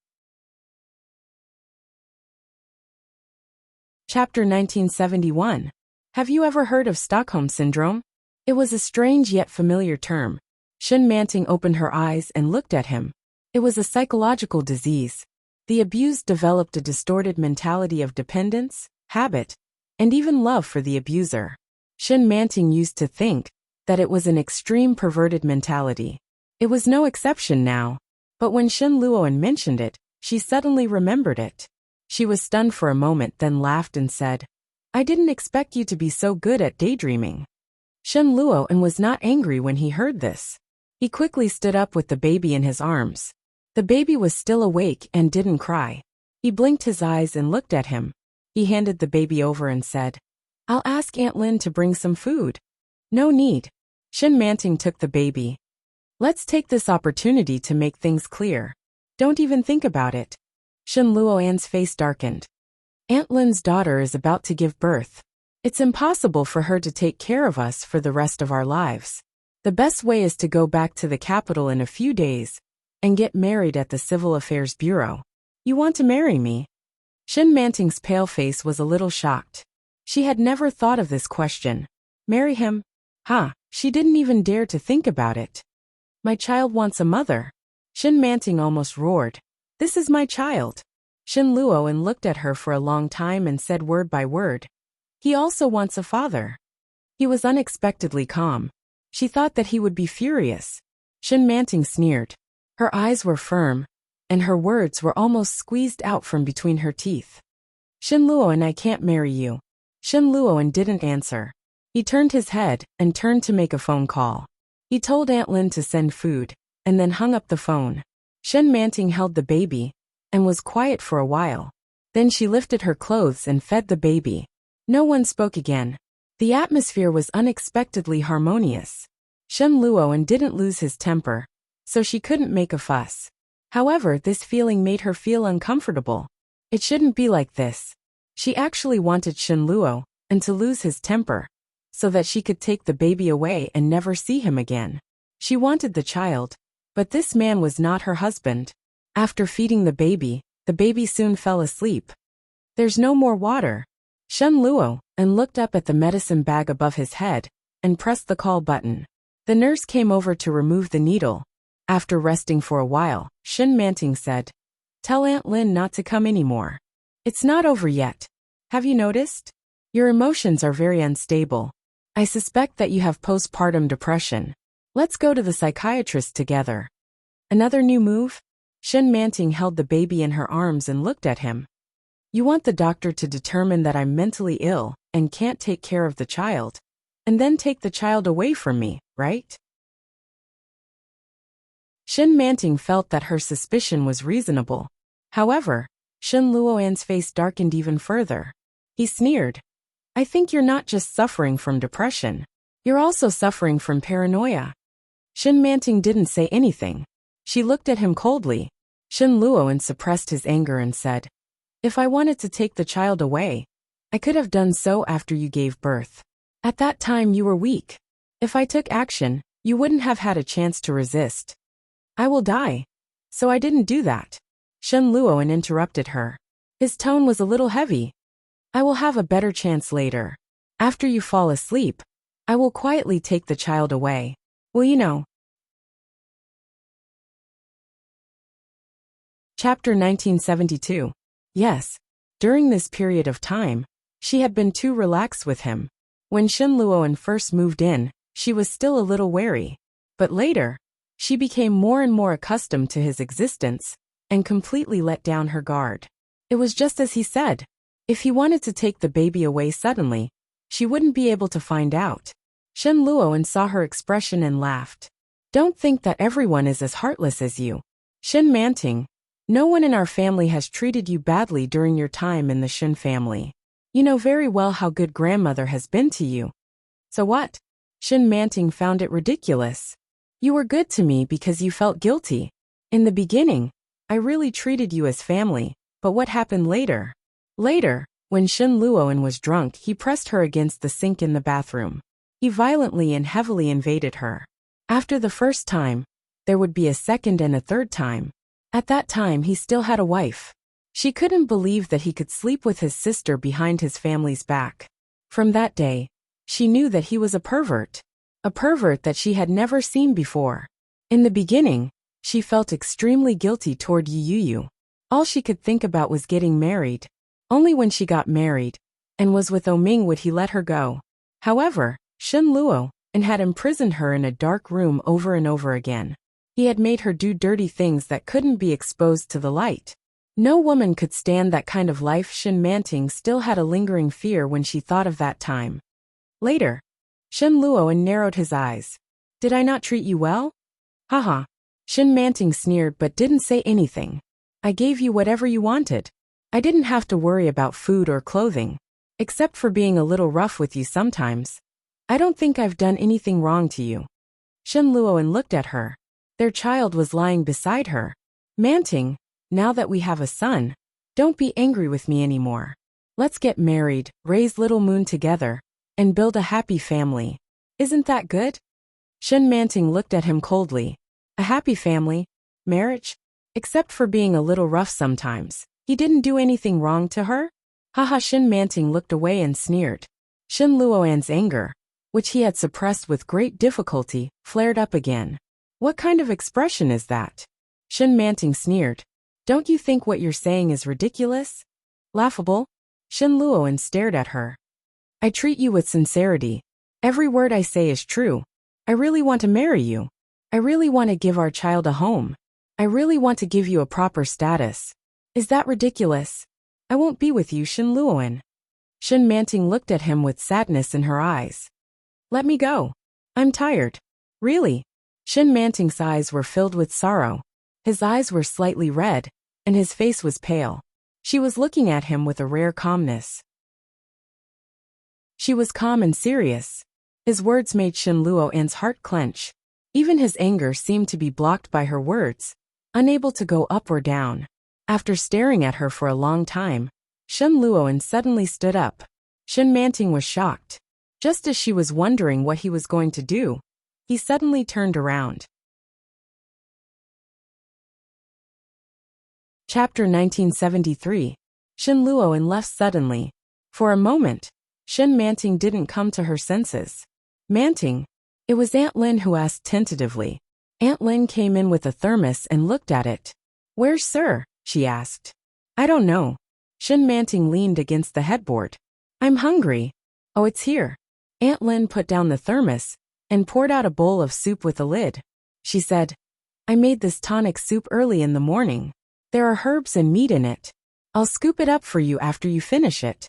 S1: Chapter 1971. Have you ever heard of Stockholm Syndrome? It was a strange yet familiar term. Shin Manting opened her eyes and looked at him. It was a psychological disease. The abused developed a distorted mentality of dependence, habit, and even love for the abuser. Shin Manting used to think that it was an extreme perverted mentality. It was no exception now, but when Shin Luoan mentioned it, she suddenly remembered it. She was stunned for a moment, then laughed and said, I didn't expect you to be so good at daydreaming. Shin Luoan was not angry when he heard this. He quickly stood up with the baby in his arms. The baby was still awake and didn't cry. He blinked his eyes and looked at him. He handed the baby over and said, I'll ask Aunt Lin to bring some food. No need. Shin Manting took the baby. Let's take this opportunity to make things clear. Don't even think about it. Shin Luoan's face darkened. Aunt Lin's daughter is about to give birth. It's impossible for her to take care of us for the rest of our lives. The best way is to go back to the capital in a few days and get married at the Civil Affairs Bureau. You want to marry me? Shin Manting's pale face was a little shocked. She had never thought of this question. Marry him? She didn't even dare to think about it. My child wants a mother. Shin Manting almost roared. This is my child. Shin Luoan looked at her for a long time and said word by word. He also wants a father. He was unexpectedly calm. She thought that he would be furious. Shin Manting sneered. Her eyes were firm, and her words were almost squeezed out from between her teeth. Shin Luoan, I can't marry you. Shin Luoan didn't answer. He turned his head and turned to make a phone call. He told Aunt Lin to send food, and then hung up the phone. Shin Manting held the baby and was quiet for a while. Then she lifted her clothes and fed the baby. No one spoke again. The atmosphere was unexpectedly harmonious. Shen Luoan didn't lose his temper, so she couldn't make a fuss. However, this feeling made her feel uncomfortable. It shouldn't be like this. She actually wanted Shen Luo to lose his temper, so that she could take the baby away and never see him again. She wanted the child, but this man was not her husband. After feeding the baby soon fell asleep. There's no more water. Shen Luo looked up at the medicine bag above his head and pressed the call button. The nurse came over to remove the needle. After resting for a while, Shin Manting said, Tell Aunt Lin not to come anymore. It's not over yet. Have you noticed? Your emotions are very unstable. I suspect that you have postpartum depression. Let's go to the psychiatrist together. Another new move? Shin Manting held the baby in her arms and looked at him. You want the doctor to determine that I'm mentally ill and can't take care of the child, and then take the child away from me, right? Shin Manting felt that her suspicion was reasonable. However, Shin Luoyan's face darkened even further. He sneered. I think you're not just suffering from depression. You're also suffering from paranoia. Shin Manting didn't say anything. She looked at him coldly. Shin Luoyan suppressed his anger and said, If I wanted to take the child away, I could have done so after you gave birth. At that time you were weak. If I took action, you wouldn't have had a chance to resist. I will die. So I didn't do that. Shin Luoyan interrupted her. His tone was a little heavy. I will have a better chance later. After you fall asleep, I will quietly take the child away. Will you know? Chapter 1972. Yes. During this period of time, she had been too relaxed with him. When Shin Luoyan first moved in, she was still a little wary. But later, she became more and more accustomed to his existence and completely let down her guard. It was just as he said. If he wanted to take the baby away suddenly, she wouldn't be able to find out. Shin Luoyan saw her expression and laughed. Don't think that everyone is as heartless as you. Shin Manting, no one in our family has treated you badly during your time in the Shin family. You know very well how good grandmother has been to you. So what? Shin Manting found it ridiculous. You were good to me because you felt guilty. In the beginning, I really treated you as family, but what happened later? Later, when Shin Luoyan was drunk, he pressed her against the sink in the bathroom. He violently and heavily invaded her. After the first time, there would be a second and a third time. At that time he still had a wife. She couldn't believe that he could sleep with his sister behind his family's back. From that day, she knew that he was a pervert that she had never seen before. In the beginning, she felt extremely guilty toward Yu. All she could think about was getting married. Only when she got married and was with Oming would he let her go. However, Shin Luoyan had imprisoned her in a dark room over and over again. He had made her do dirty things that couldn't be exposed to the light. No woman could stand that kind of life. Shin Manting still had a lingering fear when she thought of that time. Later, Shin Luoyan narrowed his eyes. Did I not treat you well? Haha. Shin Manting sneered but didn't say anything. I gave you whatever you wanted. I didn't have to worry about food or clothing. Except for being a little rough with you sometimes. I don't think I've done anything wrong to you. Shin Luoyan looked at her. Their child was lying beside her. Manting, now that we have a son, don't be angry with me anymore. Let's get married, raise little Moon together, and build a happy family. Isn't that good? Shin Manting looked at him coldly. A happy family? Marriage? Except for being a little rough sometimes. He didn't do anything wrong to her? Haha. Shin Manting looked away and sneered. Shin Luoyan's anger, which he had suppressed with great difficulty, flared up again. What kind of expression is that? Shin Manting sneered. Don't you think what you're saying is ridiculous? Laughable? Shin Luoyan stared at her. I treat you with sincerity. Every word I say is true. I really want to marry you. I really want to give our child a home. I really want to give you a proper status. Is that ridiculous? I won't be with you, Shin Luoyan. Shin Manting looked at him with sadness in her eyes. Let me go. I'm tired. Really? Shin Manting's eyes were filled with sorrow. His eyes were slightly red, and his face was pale. She was looking at him with a rare calmness. She was calm and serious. His words made Shin Luoyan's heart clench. Even his anger seemed to be blocked by her words, unable to go up or down. After staring at her for a long time, Shin Luoyan suddenly stood up. Shin Manting was shocked. Just as she was wondering what he was going to do, he suddenly turned around. Chapter 1973. Shin Luoyan left suddenly. For a moment, Shin Manting didn't come to her senses. Manting? It was Aunt Lin who asked tentatively. Aunt Lin came in with a thermos and looked at it. Where's Sir? She asked. I don't know. Shin Manting leaned against the headboard. I'm hungry. Oh, it's here. Aunt Lin put down the thermos and poured out a bowl of soup with a lid. She said, "I made this tonic soup early in the morning. There are herbs and meat in it. I'll scoop it up for you after you finish it."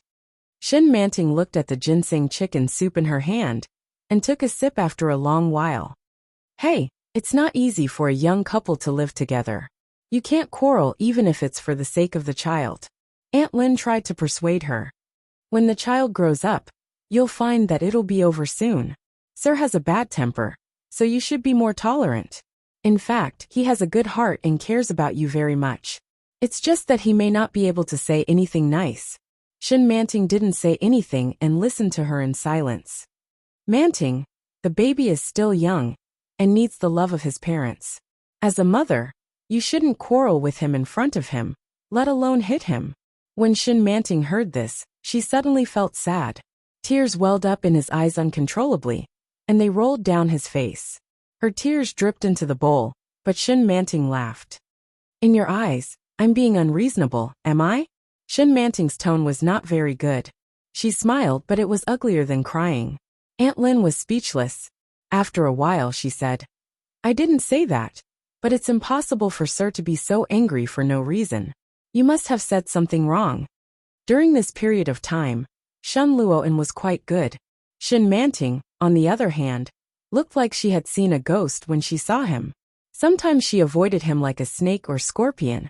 S1: Shin Manting looked at the ginseng chicken soup in her hand and took a sip after a long while. "Hey, it's not easy for a young couple to live together. You can't quarrel even if it's for the sake of the child." Aunt Lin tried to persuade her. "When the child grows up, you'll find that it'll be over soon. Sir has a bad temper, so you should be more tolerant. In fact, he has a good heart and cares about you very much. It's just that he may not be able to say anything nice." Shin Manting didn't say anything and listened to her in silence. "Manting, the baby is still young and needs the love of his parents. As a mother, you shouldn't quarrel with him in front of him, let alone hit him." When Shin Manting heard this, she suddenly felt sad. Tears welled up in his eyes uncontrollably, and they rolled down his face. Her tears dripped into the bowl, but Shin Manting laughed. "In your eyes, I'm being unreasonable, am I?" Shin Manting's tone was not very good. She smiled, but it was uglier than crying. Aunt Lin was speechless. After a while she said, "I didn't say that, but it's impossible for Sir to be so angry for no reason. You must have said something wrong." During this period of time, Shen Luoan was quite good. Shin Manting, on the other hand, looked like she had seen a ghost when she saw him. Sometimes she avoided him like a snake or scorpion,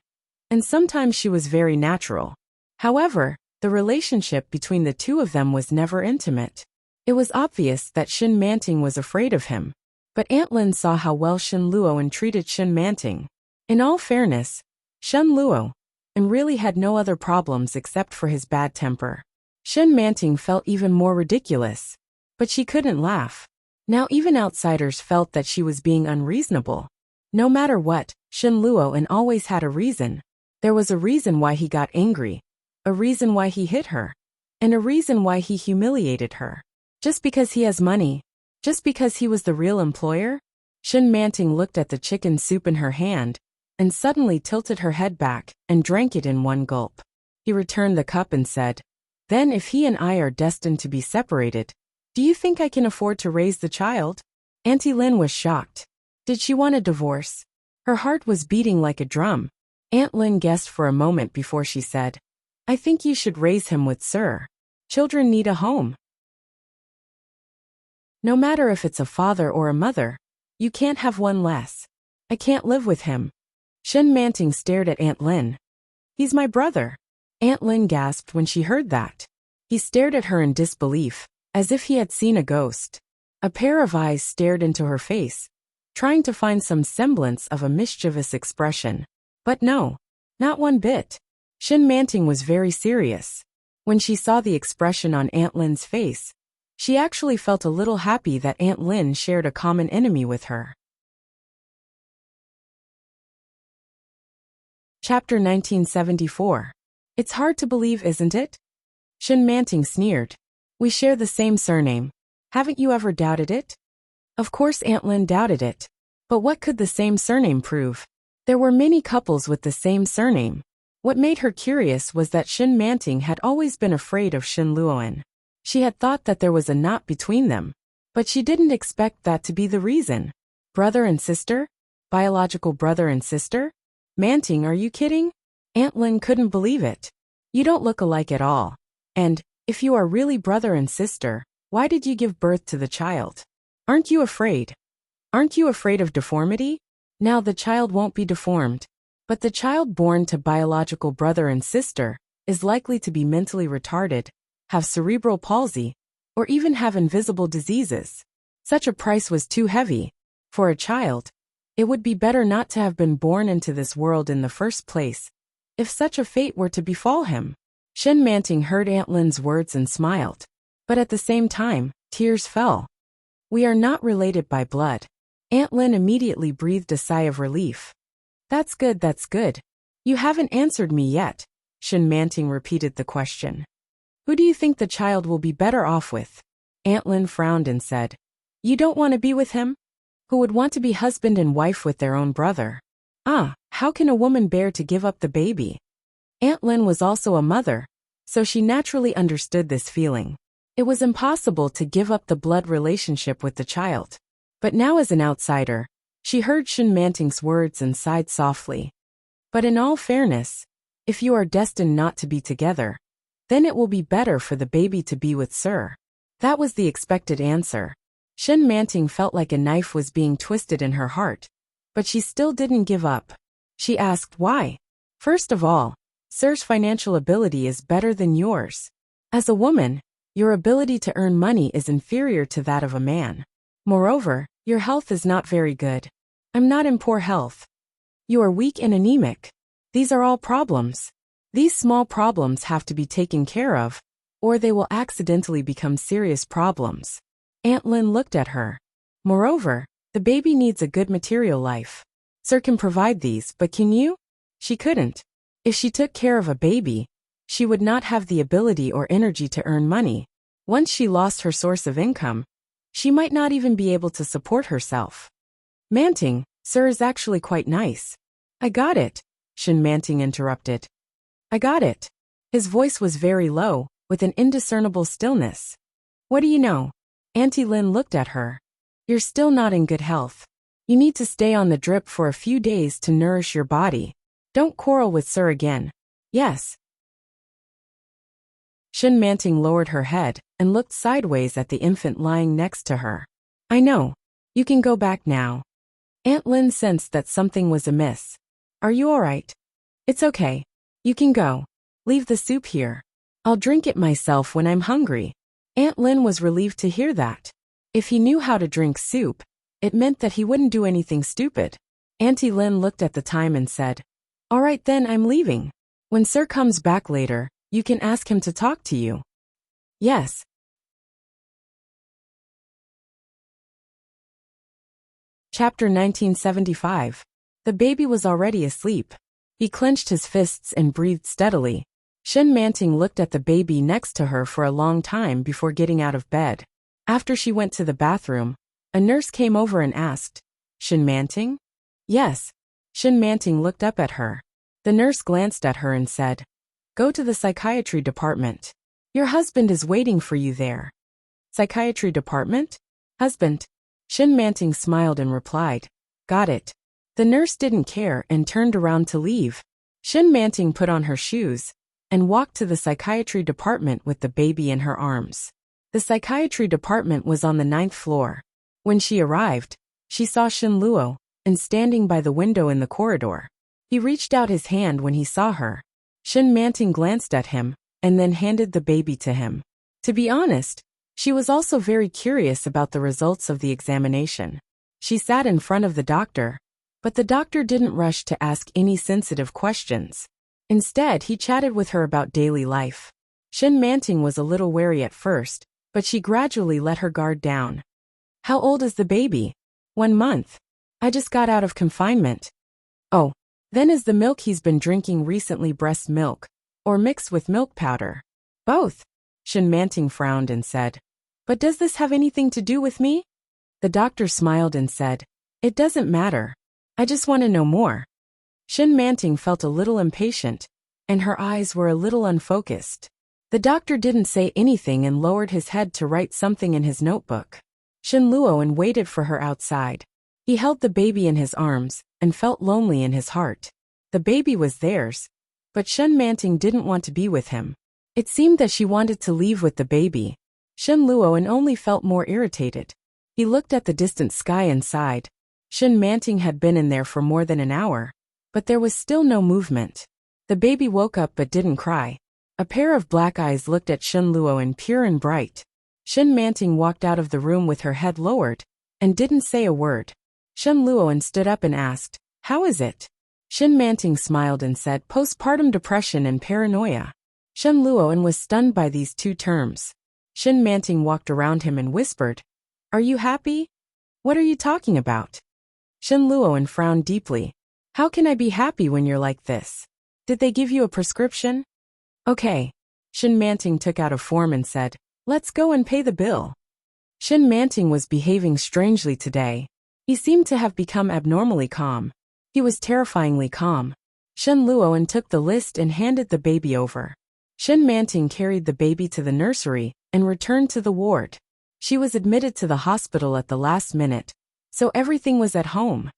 S1: and sometimes she was very natural. However, the relationship between the two of them was never intimate. It was obvious that Shin Manting was afraid of him, but Aunt Lin saw how well Shen Luoan treated Shin Manting. In all fairness, Shen Luoan really had no other problems except for his bad temper. Shin Manting felt even more ridiculous, but she couldn't laugh. Now even outsiders felt that she was being unreasonable. No matter what, Shin Luoan always had a reason. There was a reason why he got angry, a reason why he hit her, and a reason why he humiliated her. Just because he has money? Just because he was the real employer? Shin Manting looked at the chicken soup in her hand and suddenly tilted her head back and drank it in one gulp. He returned the cup and said, "Then if he and I are destined to be separated, do you think I can afford to raise the child?" Auntie Lin was shocked. Did she want a divorce? Her heart was beating like a drum. Aunt Lin guessed for a moment before she said, "I think you should raise him with Sir. Children need a home. No matter if it's a father or a mother, you can't have one less. I can't live with him." Shin Manting stared at Aunt Lin. "He's my brother." Aunt Lin gasped when she heard that. He stared at her in disbelief, as if he had seen a ghost. A pair of eyes stared into her face, trying to find some semblance of a mischievous expression. But no, not one bit. Shin Manting was very serious. When she saw the expression on Aunt Lin's face, she actually felt a little happy that Aunt Lin shared a common enemy with her. Chapter 1974. It's hard to believe, isn't it? Shin Manting sneered. "We share the same surname. Haven't you ever doubted it?" Of course Aunt Lin doubted it. But what could the same surname prove? There were many couples with the same surname. What made her curious was that Shin Manting had always been afraid of Shin Luoan. She had thought that there was a knot between them, but she didn't expect that to be the reason. Brother and sister? Biological brother and sister? Manting, are you kidding? Aunt Lin couldn't believe it. You don't look alike at all. And, if you are really brother and sister, why did you give birth to the child? Aren't you afraid? Aren't you afraid of deformity? Now the child won't be deformed, but the child born to biological brother and sister is likely to be mentally retarded, have cerebral palsy, or even have invisible diseases. Such a price was too heavy. For a child, it would be better not to have been born into this world in the first place, if such a fate were to befall him. Shin Manting heard Aunt Lin's words and smiled, but at the same time, tears fell. We are not related by blood. Aunt Lin immediately breathed a sigh of relief. That's good, that's good. You haven't answered me yet. Shin Manting repeated the question. Who do you think the child will be better off with? Aunt Lin frowned and said, You don't want to be with him? Who would want to be husband and wife with their own brother? Ah, how can a woman bear to give up the baby? Aunt Lin was also a mother, so she naturally understood this feeling. It was impossible to give up the blood relationship with the child. But now as an outsider, she heard Shin Manting's words and sighed softly. But in all fairness, if you are destined not to be together, then it will be better for the baby to be with Sir. That was the expected answer. Shin Manting felt like a knife was being twisted in her heart, but she still didn't give up. She asked why. First of all, Sir's financial ability is better than yours. As a woman, your ability to earn money is inferior to that of a man. Moreover, your health is not very good. I'm not in poor health. You are weak and anemic. These are all problems. These small problems have to be taken care of, or they will accidentally become serious problems. Aunt Lin looked at her. Moreover, the baby needs a good material life. Sir can provide these, but can you? She couldn't. If she took care of a baby, she would not have the ability or energy to earn money. Once she lost her source of income, she might not even be able to support herself. Manting, Sir is actually quite nice. I got it, Shin Manting interrupted. I got it. His voice was very low, with an indiscernible stillness. What do you know? Auntie Lin looked at her. You're still not in good health. You need to stay on the drip for a few days to nourish your body. Don't quarrel with Sir again. Yes. Shin Manting lowered her head and looked sideways at the infant lying next to her. I know. You can go back now. Aunt Lin sensed that something was amiss. Are you all right? It's okay. You can go. Leave the soup here. I'll drink it myself when I'm hungry. Aunt Lin was relieved to hear that. If he knew how to drink soup, it meant that he wouldn't do anything stupid. Auntie Lin looked at the time and said, All right then, I'm leaving. When Sir comes back later, you can ask him to talk to you. Yes. Chapter 1975. The baby was already asleep. He clenched his fists and breathed steadily. Shin Manting looked at the baby next to her for a long time before getting out of bed. After she went to the bathroom, a nurse came over and asked, Shin Manting? Yes. Shin Manting looked up at her. The nurse glanced at her and said, Go to the psychiatry department. Your husband is waiting for you there. Psychiatry department? Husband? Shin Manting smiled and replied, Got it. The nurse didn't care and turned around to leave. Shin Manting put on her shoes and walked to the psychiatry department with the baby in her arms. The psychiatry department was on the 9th floor. When she arrived, she saw Shin Luo and standing by the window in the corridor. He reached out his hand when he saw her. Shin Manting glanced at him and then handed the baby to him. To be honest, she was also very curious about the results of the examination. She sat in front of the doctor, but the doctor didn't rush to ask any sensitive questions. Instead, he chatted with her about daily life. Shin Manting was a little wary at first, but she gradually let her guard down. How old is the baby? 1 month. I just got out of confinement. Oh, then is the milk he's been drinking recently breast milk, or mixed with milk powder? Both. Shin Manting frowned and said, But does this have anything to do with me? The doctor smiled and said, It doesn't matter. I just want to know more. Shin Manting felt a little impatient, and her eyes were a little unfocused. The doctor didn't say anything and lowered his head to write something in his notebook. Shin Luoan waited for her outside. He held the baby in his arms and felt lonely in his heart. The baby was theirs, but Shin Manting didn't want to be with him. It seemed that she wanted to leave with the baby. Shin Luoan only felt more irritated. He looked at the distant sky and sighed. Shin Manting had been in there for more than an hour, but there was still no movement. The baby woke up but didn't cry. A pair of black eyes looked at Shin Luoan pure and bright. Shin Manting walked out of the room with her head lowered and didn't say a word. Shin Luoan stood up and asked, How is it? Shin Manting smiled and said, Postpartum depression and paranoia. Shin Luoan was stunned by these two terms. Shin Manting walked around him and whispered, Are you happy? What are you talking about? Shin Luoan frowned deeply. How can I be happy when you're like this? Did they give you a prescription? Okay. Shin Manting took out a form and said, Let's go and pay the bill. Shin Manting was behaving strangely today. He seemed to have become abnormally calm. He was terrifyingly calm. Shin Luoan took the list and handed the baby over. Shin Manting carried the baby to the nursery and returned to the ward. She was admitted to the hospital at the last minute, so everything was at home.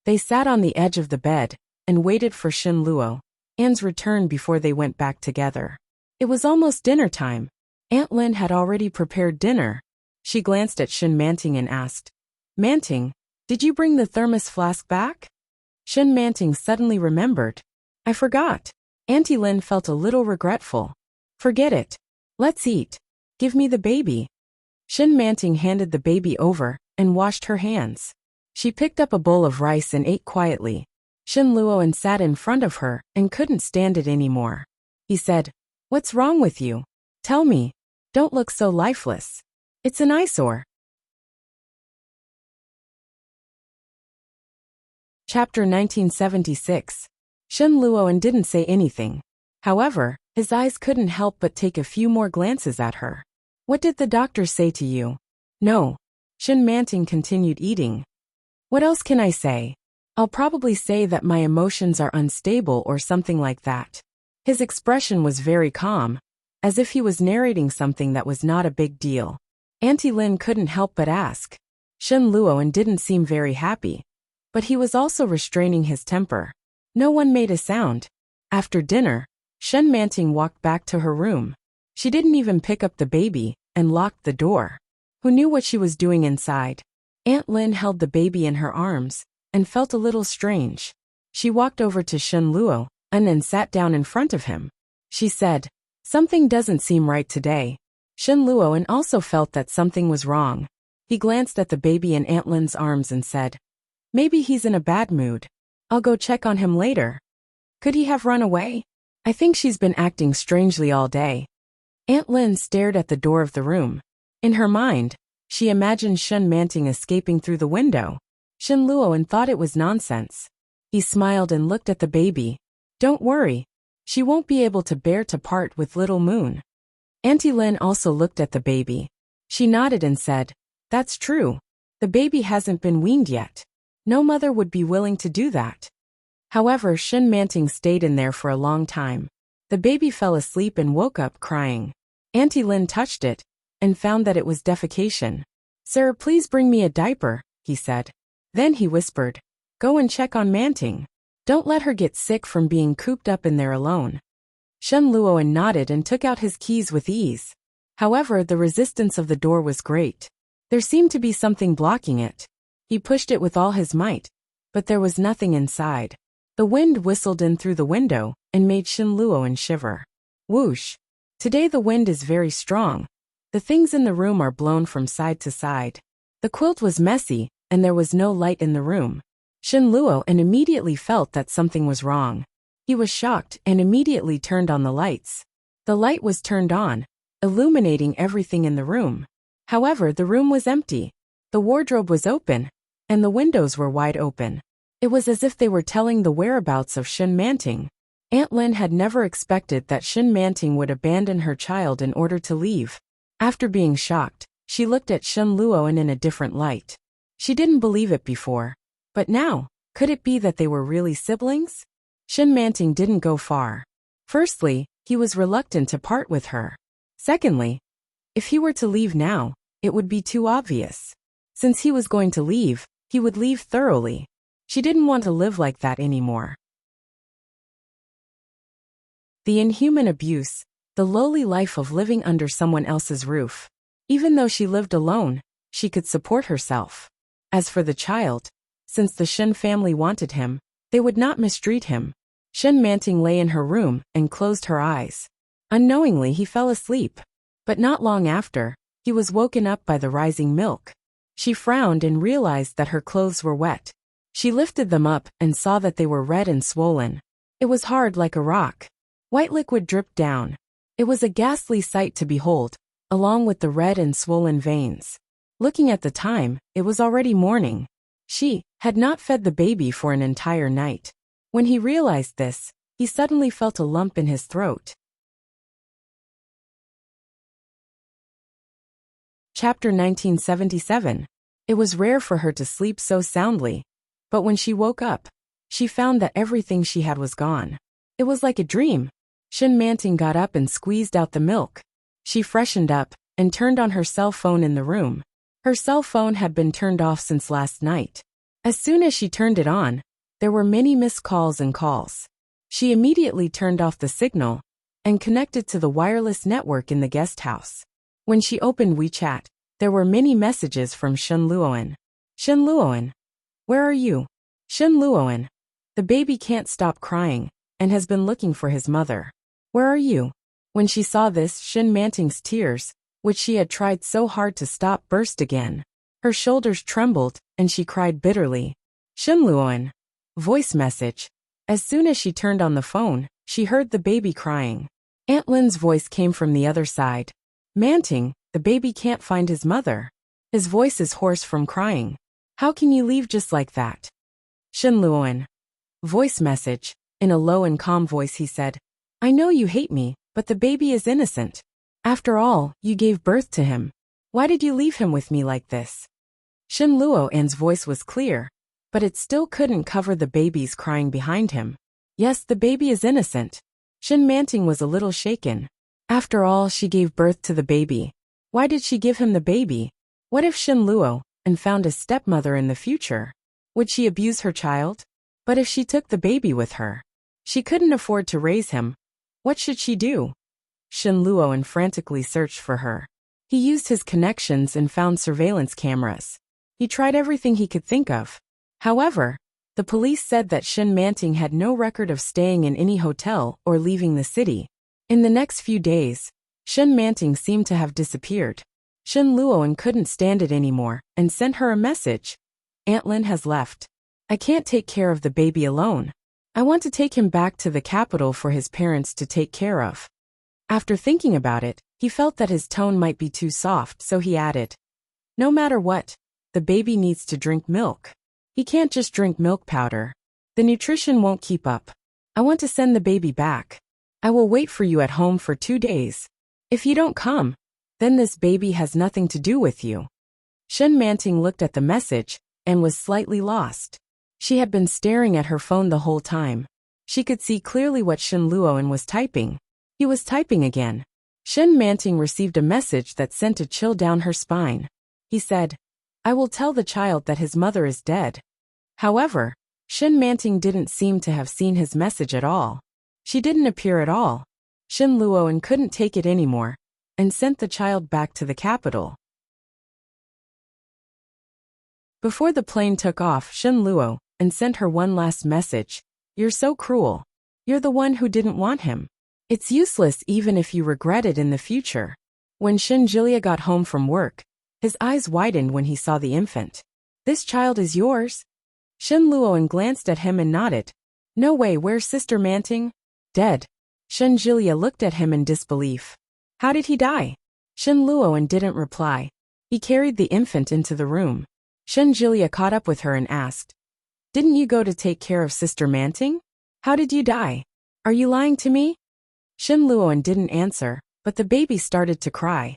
S1: They sat on the edge of the bed and waited for Shin Luo, Anne's return before they went back together. It was almost dinner time. Aunt Lin had already prepared dinner. She glanced at Shin Manting and asked, "Manting, did you bring the thermos flask back?" Shin Manting suddenly remembered. "I forgot." Auntie Lin felt a little regretful. "Forget it. Let's eat. Give me the baby." Shin Manting handed the baby over and washed her hands. She picked up a bowl of rice and ate quietly. Shin Luoan sat in front of her and couldn't stand it anymore. He said, "What's wrong with you? Tell me. Don't look so lifeless. It's an eyesore." Chapter 1976. Shin Luoan didn't say anything. However, his eyes couldn't help but take a few more glances at her. "What did the doctor say to you?" "No." Shin Manting continued eating. "What else can I say? I'll probably say that my emotions are unstable or something like that." His expression was very calm, as if he was narrating something that was not a big deal. Auntie Lin couldn't help but ask. Shin Luoan didn't seem very happy, but he was also restraining his temper. No one made a sound. After dinner, Shin Manting walked back to her room. She didn't even pick up the baby and locked the door. Who knew what she was doing inside? Aunt Lin held the baby in her arms and felt a little strange. She walked over to Shin Luo and sat down in front of him. She said, "Something doesn't seem right today." Shin Luoan also felt that something was wrong. He glanced at the baby in Aunt Lin's arms and said, "Maybe he's in a bad mood. I'll go check on him later." Could he have run away? I think she's been acting strangely all day. Aunt Lin stared at the door of the room. In her mind, she imagined Shin Manting escaping through the window. Shin Luoan thought it was nonsense. He smiled and looked at the baby. "Don't worry. She won't be able to bear to part with little Moon." Auntie Lin also looked at the baby. She nodded and said, "That's true. The baby hasn't been weaned yet. No mother would be willing to do that." However, Shin Manting stayed in there for a long time. The baby fell asleep and woke up crying. Auntie Lin touched it and found that it was defecation. "Sir, please bring me a diaper," he said. Then he whispered, "Go and check on Manting. Don't let her get sick from being cooped up in there alone." Shin Luoan nodded and took out his keys with ease. However, the resistance of the door was great. There seemed to be something blocking it. He pushed it with all his might, but there was nothing inside. The wind whistled in through the window and made Shin Luoan shiver. Whoosh! Today the wind is very strong. The things in the room are blown from side to side. The quilt was messy, and there was no light in the room. Shin Luoan immediately felt that something was wrong. He was shocked and immediately turned on the lights. The light was turned on, illuminating everything in the room. However, the room was empty. The wardrobe was open, and the windows were wide open. It was as if they were telling the whereabouts of Shin Manting. Aunt Lin had never expected that Shin Manting would abandon her child in order to leave. After being shocked, she looked at Shin Luoan in a different light. She didn't believe it before. But now, could it be that they were really siblings? Shin Manting didn't go far. Firstly, he was reluctant to part with her. Secondly, if he were to leave now, it would be too obvious. Since he was going to leave, he would leave thoroughly. She didn't want to live like that anymore. The inhuman abuse, the lowly life of living under someone else's roof. Even though she lived alone, she could support herself. As for the child, since the Shin family wanted him, they would not mistreat him. Shin Manting lay in her room and closed her eyes. Unknowingly, he fell asleep. But not long after, he was woken up by the rising milk. She frowned and realized that her clothes were wet. She lifted them up and saw that they were red and swollen. It was hard like a rock. White liquid dripped down. It was a ghastly sight to behold, along with the red and swollen veins. Looking at the time, it was already morning. She had not fed the baby for an entire night. When he realized this, he suddenly felt a lump in his throat. Chapter 1977. It was rare for her to sleep so soundly, but when she woke up, she found that everything she had was gone. It was like a dream. Shin Manting got up and squeezed out the milk. She freshened up and turned on her cell phone in the room. Her cell phone had been turned off since last night. As soon as she turned it on, there were many missed calls and calls. She immediately turned off the signal and connected to the wireless network in the guest house. When she opened WeChat, there were many messages from Shin Luoan. Shin Luoan, where are you? Shin Luoan, the baby can't stop crying and has been looking for his mother. Where are you? When she saw this, Shin Manting's tears, which she had tried so hard to stop, burst again. Her shoulders trembled and she cried bitterly. Shin Luoan. Voice message. As soon as she turned on the phone, she heard the baby crying. Aunt Lin's voice came from the other side. Manting, the baby can't find his mother. His voice is hoarse from crying. How can you leave just like that? Shin Luoan. Voice message. In a low and calm voice he said, I know you hate me, but the baby is innocent. After all, you gave birth to him. Why did you leave him with me like this? Shin Luoan's voice was clear, but it still couldn't cover the baby's crying behind him. Yes, the baby is innocent. Shin Manting was a little shaken. After all, she gave birth to the baby. Why did she give him the baby? What if Shin Luoan found a stepmother in the future? Would she abuse her child? But if she took the baby with her, she couldn't afford to raise him. What should she do? Shin Luoan frantically searched for her. He used his connections and found surveillance cameras. He tried everything he could think of. However, the police said that Shin Manting had no record of staying in any hotel or leaving the city. In the next few days, Shin Manting seemed to have disappeared. Shin Luoan couldn't stand it anymore and sent her a message. Aunt Lin has left. I can't take care of the baby alone. I want to take him back to the capital for his parents to take care of. After thinking about it, he felt that his tone might be too soft, so he added, no matter what, the baby needs to drink milk. He can't just drink milk powder. The nutrition won't keep up. I want to send the baby back. I will wait for you at home for 2 days. If you don't come, then this baby has nothing to do with you. Shin Manting looked at the message and was slightly lost. She had been staring at her phone the whole time. She could see clearly what Shin Luoan was typing. He was typing again. Shin Manting received a message that sent a chill down her spine. He said, I will tell the child that his mother is dead. However, Shin Manting didn't seem to have seen his message at all. She didn't appear at all. Shin Luoan couldn't take it anymore and sent the child back to the capital. Before the plane took off, Shin Luoan sent her one last message. You're so cruel. You're the one who didn't want him. It's useless even if you regret it in the future. When Shin Jilia got home from work, his eyes widened when he saw the infant. This child is yours? Shin Luoan glanced at him and nodded. No way, where's Sister Manting? Dead. Shin Jilia looked at him in disbelief. How did he die? Shin Luoan didn't reply. He carried the infant into the room. Shin Jilia caught up with her and asked, didn't you go to take care of Sister Manting? How did you die? Are you lying to me? Shin Luoan didn't answer, but the baby started to cry.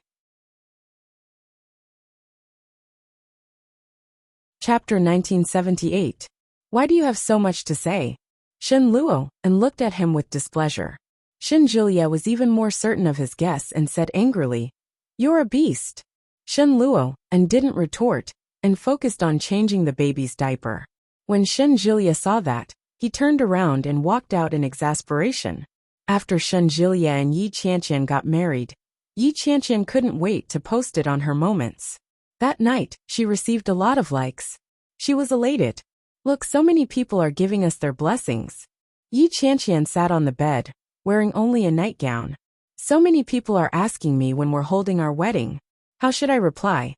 S1: Chapter 1978. Why do you have so much to say? Shin Luoan looked at him with displeasure. Shin Jilia was even more certain of his guess and said angrily, you're a beast. Shin Luoan didn't retort and focused on changing the baby's diaper. When Shin Jilia saw that, he turned around and walked out in exasperation. After Shin Jilia and Yi Qianqian got married, Yi Qianqian couldn't wait to post it on her moments. That night, she received a lot of likes. She was elated. Look, so many people are giving us their blessings. Yi Qianqian sat on the bed, wearing only a nightgown. So many people are asking me when we're holding our wedding. How should I reply?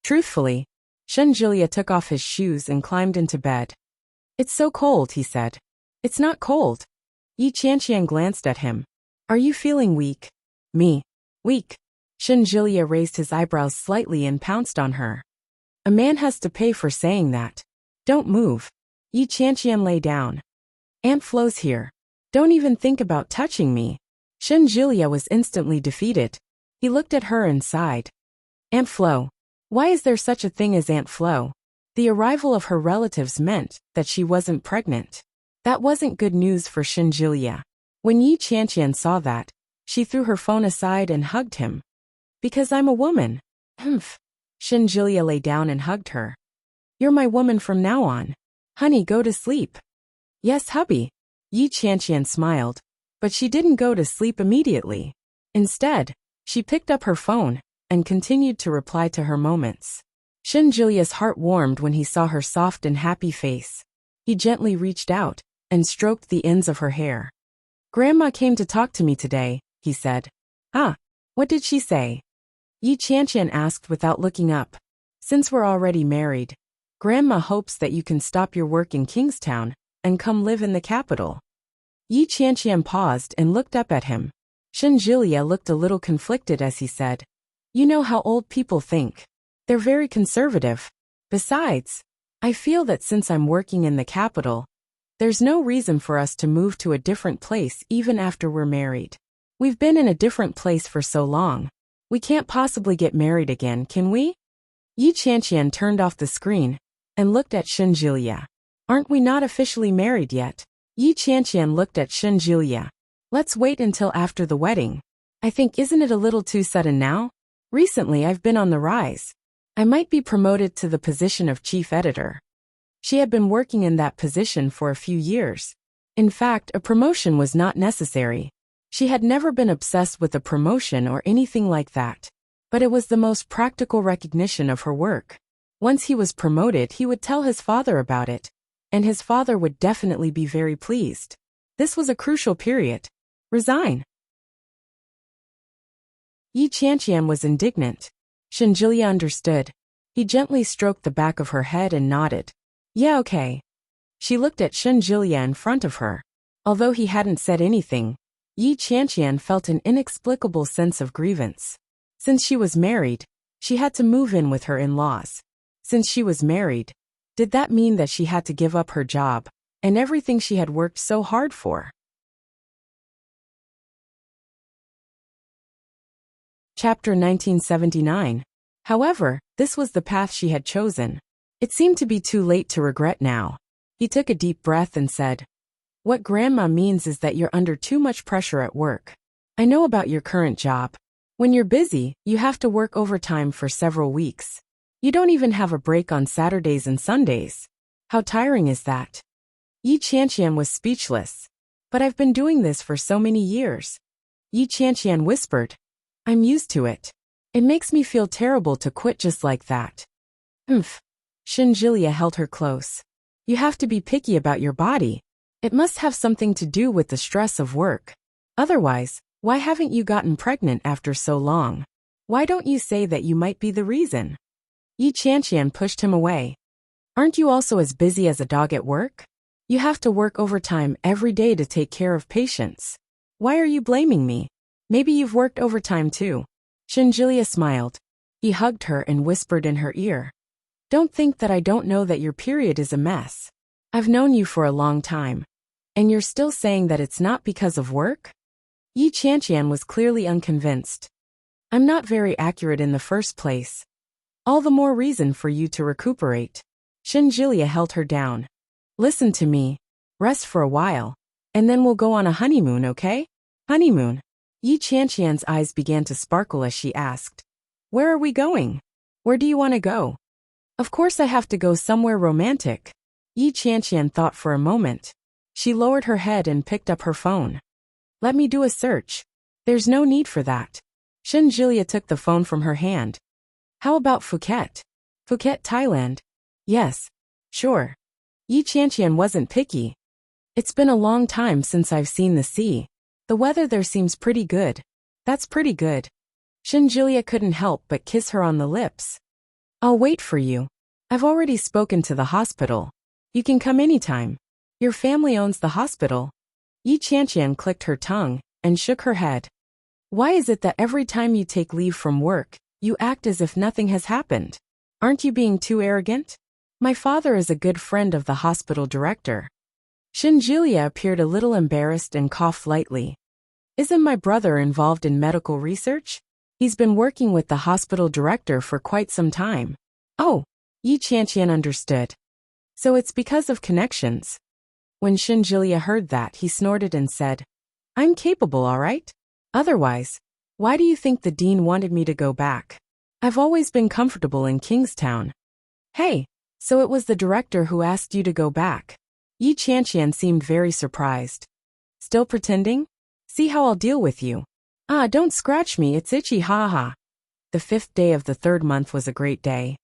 S1: Truthfully, Shin Jilia took off his shoes and climbed into bed. It's so cold, he said. It's not cold. Yi Qianqian glanced at him. Are you feeling weak? Me? Weak? Shin Jilia raised his eyebrows slightly and pounced on her. A man has to pay for saying that. Don't move. Yi Qianqian lay down. Aunt Flo's here. Don't even think about touching me. Shin Jilia was instantly defeated. He looked at her and sighed. Aunt Flo. Why is there such a thing as Aunt Flo? The arrival of her relatives meant that she wasn't pregnant. That wasn't good news for Shin Jilia. When Yi Qianqian saw that, she threw her phone aside and hugged him. Because I'm a woman. Humph. Shinjilia lay down and hugged her. You're my woman from now on. Honey, go to sleep. Yes, hubby. Yi Qianqian smiled, but she didn't go to sleep immediately. Instead, she picked up her phone and continued to reply to her moments. Shinjilia's heart warmed when he saw her soft and happy face. He gently reached out and stroked the ends of her hair. Grandma came to talk to me today, he said. Ah, what did she say? Yi Qianqian asked without looking up. Since we're already married, Grandma hopes that you can stop your work in Kingstown and come live in the capital. Yi Qianqian paused and looked up at him. Shinjilia looked a little conflicted as he said, You know how old people think. They're very conservative. Besides, I feel that since I'm working in the capital, there's no reason for us to move to a different place even after we're married. We've been in a different place for so long. We can't possibly get married again, can we? Yi Qianqian turned off the screen and looked at Shinjilia. Aren't we not officially married yet? Yi Qianqian looked at Shinjilia. Let's wait until after the wedding. I think isn't it a little too sudden now? Recently I've been on the rise. I might be promoted to the position of chief editor. She had been working in that position for a few years. In fact, a promotion was not necessary. She had never been obsessed with a promotion or anything like that. But it was the most practical recognition of her work. Once he was promoted, he would tell his father about it, and his father would definitely be very pleased. This was a crucial period. Resign. Yi Qianqian was indignant. Shinjilia understood. He gently stroked the back of her head and nodded. Yeah, okay. She looked at Shinjilia in front of her. Although he hadn't said anything, Yi Qianqian felt an inexplicable sense of grievance. Since she was married, she had to move in with her in-laws. Since she was married, did that mean that she had to give up her job and everything she had worked so hard for? Chapter 1979. However, this was the path she had chosen. It seemed to be too late to regret now. He took a deep breath and said, What Grandma means is that you're under too much pressure at work. I know about your current job. When you're busy, you have to work overtime for several weeks. You don't even have a break on Saturdays and Sundays. How tiring is that? Yi Qianqian was speechless. But I've been doing this for so many years. Yi Qianqian whispered, I'm used to it. It makes me feel terrible to quit just like that. Humph. Shinjilia held her close. You have to be picky about your body. It must have something to do with the stress of work. Otherwise, why haven't you gotten pregnant after so long? Why don't you say that you might be the reason? Yi Qianqian pushed him away. Aren't you also as busy as a dog at work? You have to work overtime every day to take care of patients. Why are you blaming me? Maybe you've worked overtime too. Shinjilia smiled. He hugged her and whispered in her ear. Don't think that I don't know that your period is a mess. I've known you for a long time. And you're still saying that it's not because of work? Yi Qianqian was clearly unconvinced. I'm not very accurate in the first place. All the more reason for you to recuperate. Shinjilia held her down. Listen to me. Rest for a while. And then we'll go on a honeymoon, okay? Honeymoon. Yi Qianqian's eyes began to sparkle as she asked. Where are we going? Where do you want to go? Of course I have to go somewhere romantic. Yi Qianqian thought for a moment. She lowered her head and picked up her phone. Let me do a search. There's no need for that. Shinjilia took the phone from her hand. How about Phuket? Phuket, Thailand. Yes. Sure. Yi Qianqian wasn't picky. It's been a long time since I've seen the sea. The weather there seems pretty good. That's pretty good. Shinjilia couldn't help but kiss her on the lips. I'll wait for you. I've already spoken to the hospital. You can come anytime. Your family owns the hospital. Yi Qianqian clicked her tongue and shook her head. Why is it that every time you take leave from work, you act as if nothing has happened? Aren't you being too arrogant? My father is a good friend of the hospital director. Shinjilia appeared a little embarrassed and coughed lightly. Isn't my brother involved in medical research? He's been working with the hospital director for quite some time. Oh, Yi Qianqian understood. So it's because of connections. When Shinjilia heard that, he snorted and said, I'm capable, all right? Otherwise, why do you think the dean wanted me to go back? I've always been comfortable in Kingstown. Hey, so it was the director who asked you to go back. Yi Qianqian seemed very surprised. Still pretending? See how I'll deal with you. Ah, don't scratch me, it's itchy, ha ha. The 5th day of the 3rd month was a great day.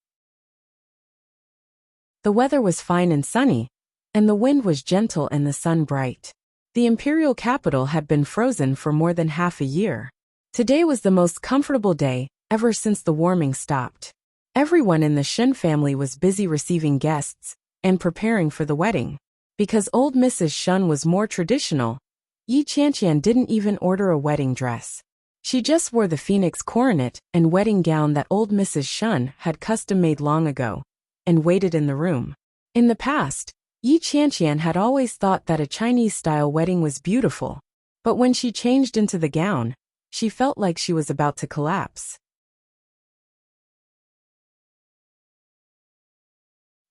S1: The weather was fine and sunny, and the wind was gentle and the sun bright. The imperial capital had been frozen for more than half a year. Today was the most comfortable day ever since the warming stopped. Everyone in the Shen family was busy receiving guests and preparing for the wedding. Because old Mrs. Shen was more traditional, Yi Qianqian didn't even order a wedding dress. She just wore the phoenix coronet and wedding gown that old Mrs. Shen had custom-made long ago, and waited in the room. In the past, Yi Qianqian had always thought that a Chinese-style wedding was beautiful, but when she changed into the gown, she felt like she was about to collapse.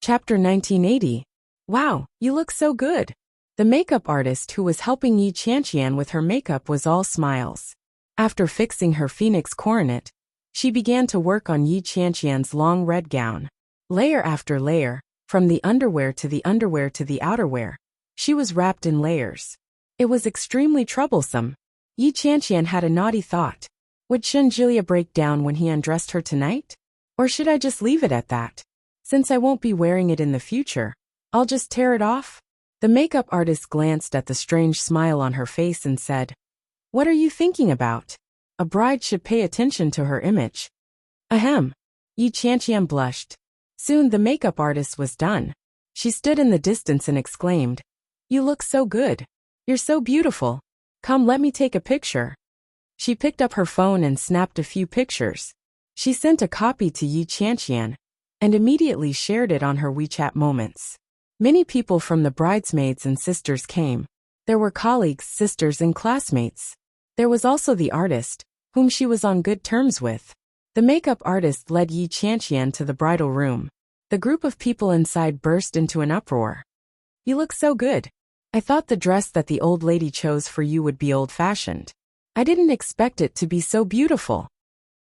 S1: Chapter 1980. Wow, you look so good. The makeup artist who was helping Yi Qianqian with her makeup was all smiles. After fixing her phoenix coronet, she began to work on Yi Qianqian's long red gown. Layer after layer, from the underwear to the underwear to the outerwear, she was wrapped in layers. It was extremely troublesome. Yi Qianqian had a naughty thought. Would Shen Jilia break down when he undressed her tonight? Or should I just leave it at that? Since I won't be wearing it in the future, I'll just tear it off? The makeup artist glanced at the strange smile on her face and said, "What are you thinking about? A bride should pay attention to her image." Ahem. Yi Qianqian blushed. Soon the makeup artist was done. She stood in the distance and exclaimed, "You look so good. You're so beautiful. Come, let me take a picture." She picked up her phone and snapped a few pictures. She sent a copy to Yi Qianqian and immediately shared it on her WeChat Moments. Many people from the bridesmaids and sisters came. There were colleagues, sisters, and classmates. There was also the artist, whom she was on good terms with. The makeup artist led Yi Qianqian to the bridal room. The group of people inside burst into an uproar. "You look so good. I thought the dress that the old lady chose for you would be old-fashioned. I didn't expect it to be so beautiful.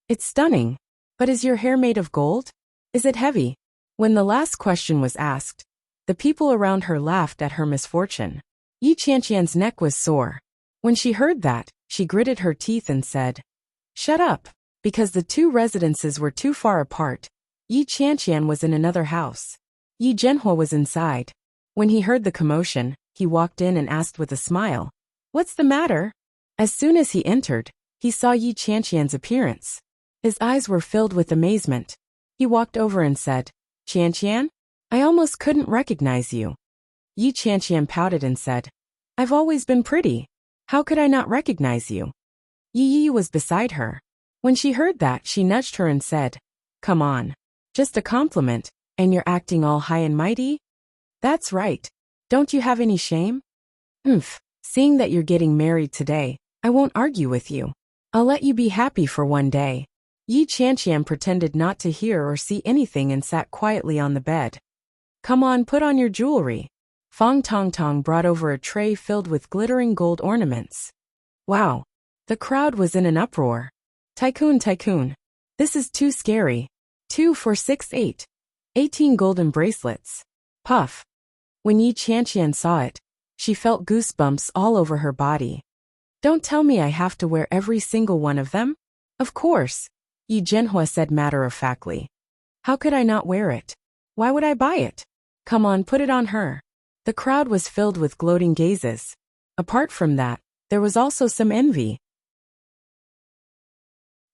S1: It's stunning. But is your hair made of gold? Is it heavy?" When the last question was asked, the people around her laughed at her misfortune. Yi Qianqian's neck was sore. When she heard that, she gritted her teeth and said, "Shut up." Because the two residences were too far apart, Yi Qianqian was in another house. Yi Zhenhua was inside. When he heard the commotion, he walked in and asked with a smile, "What's the matter?" As soon as he entered, he saw Yi Qianqian's appearance. His eyes were filled with amazement. He walked over and said, "Qianqian? I almost couldn't recognize you." Yi Qianqian pouted and said, "I've always been pretty. How could I not recognize you?" Yi was beside her. When she heard that, she nudged her and said, "Come on. Just a compliment, and you're acting all high and mighty? That's right. Don't you have any shame?" Seeing that you're getting married today, I won't argue with you. I'll let you be happy for one day." Yi Qianqian pretended not to hear or see anything and sat quietly on the bed. "Come on, put on your jewelry." Fang Tongtong brought over a tray filled with glittering gold ornaments. Wow! The crowd was in an uproar. Tycoon, this is too scary. 2 for 6 8. 18 golden bracelets. Puff. When Yi Qianqian saw it, she felt goosebumps all over her body. "Don't tell me I have to wear every single one of them?" "Of course," Yi Zhenhua said matter-of-factly. "How could I not wear it? Why would I buy it? Come on, put it on her." The crowd was filled with gloating gazes. Apart from that, there was also some envy.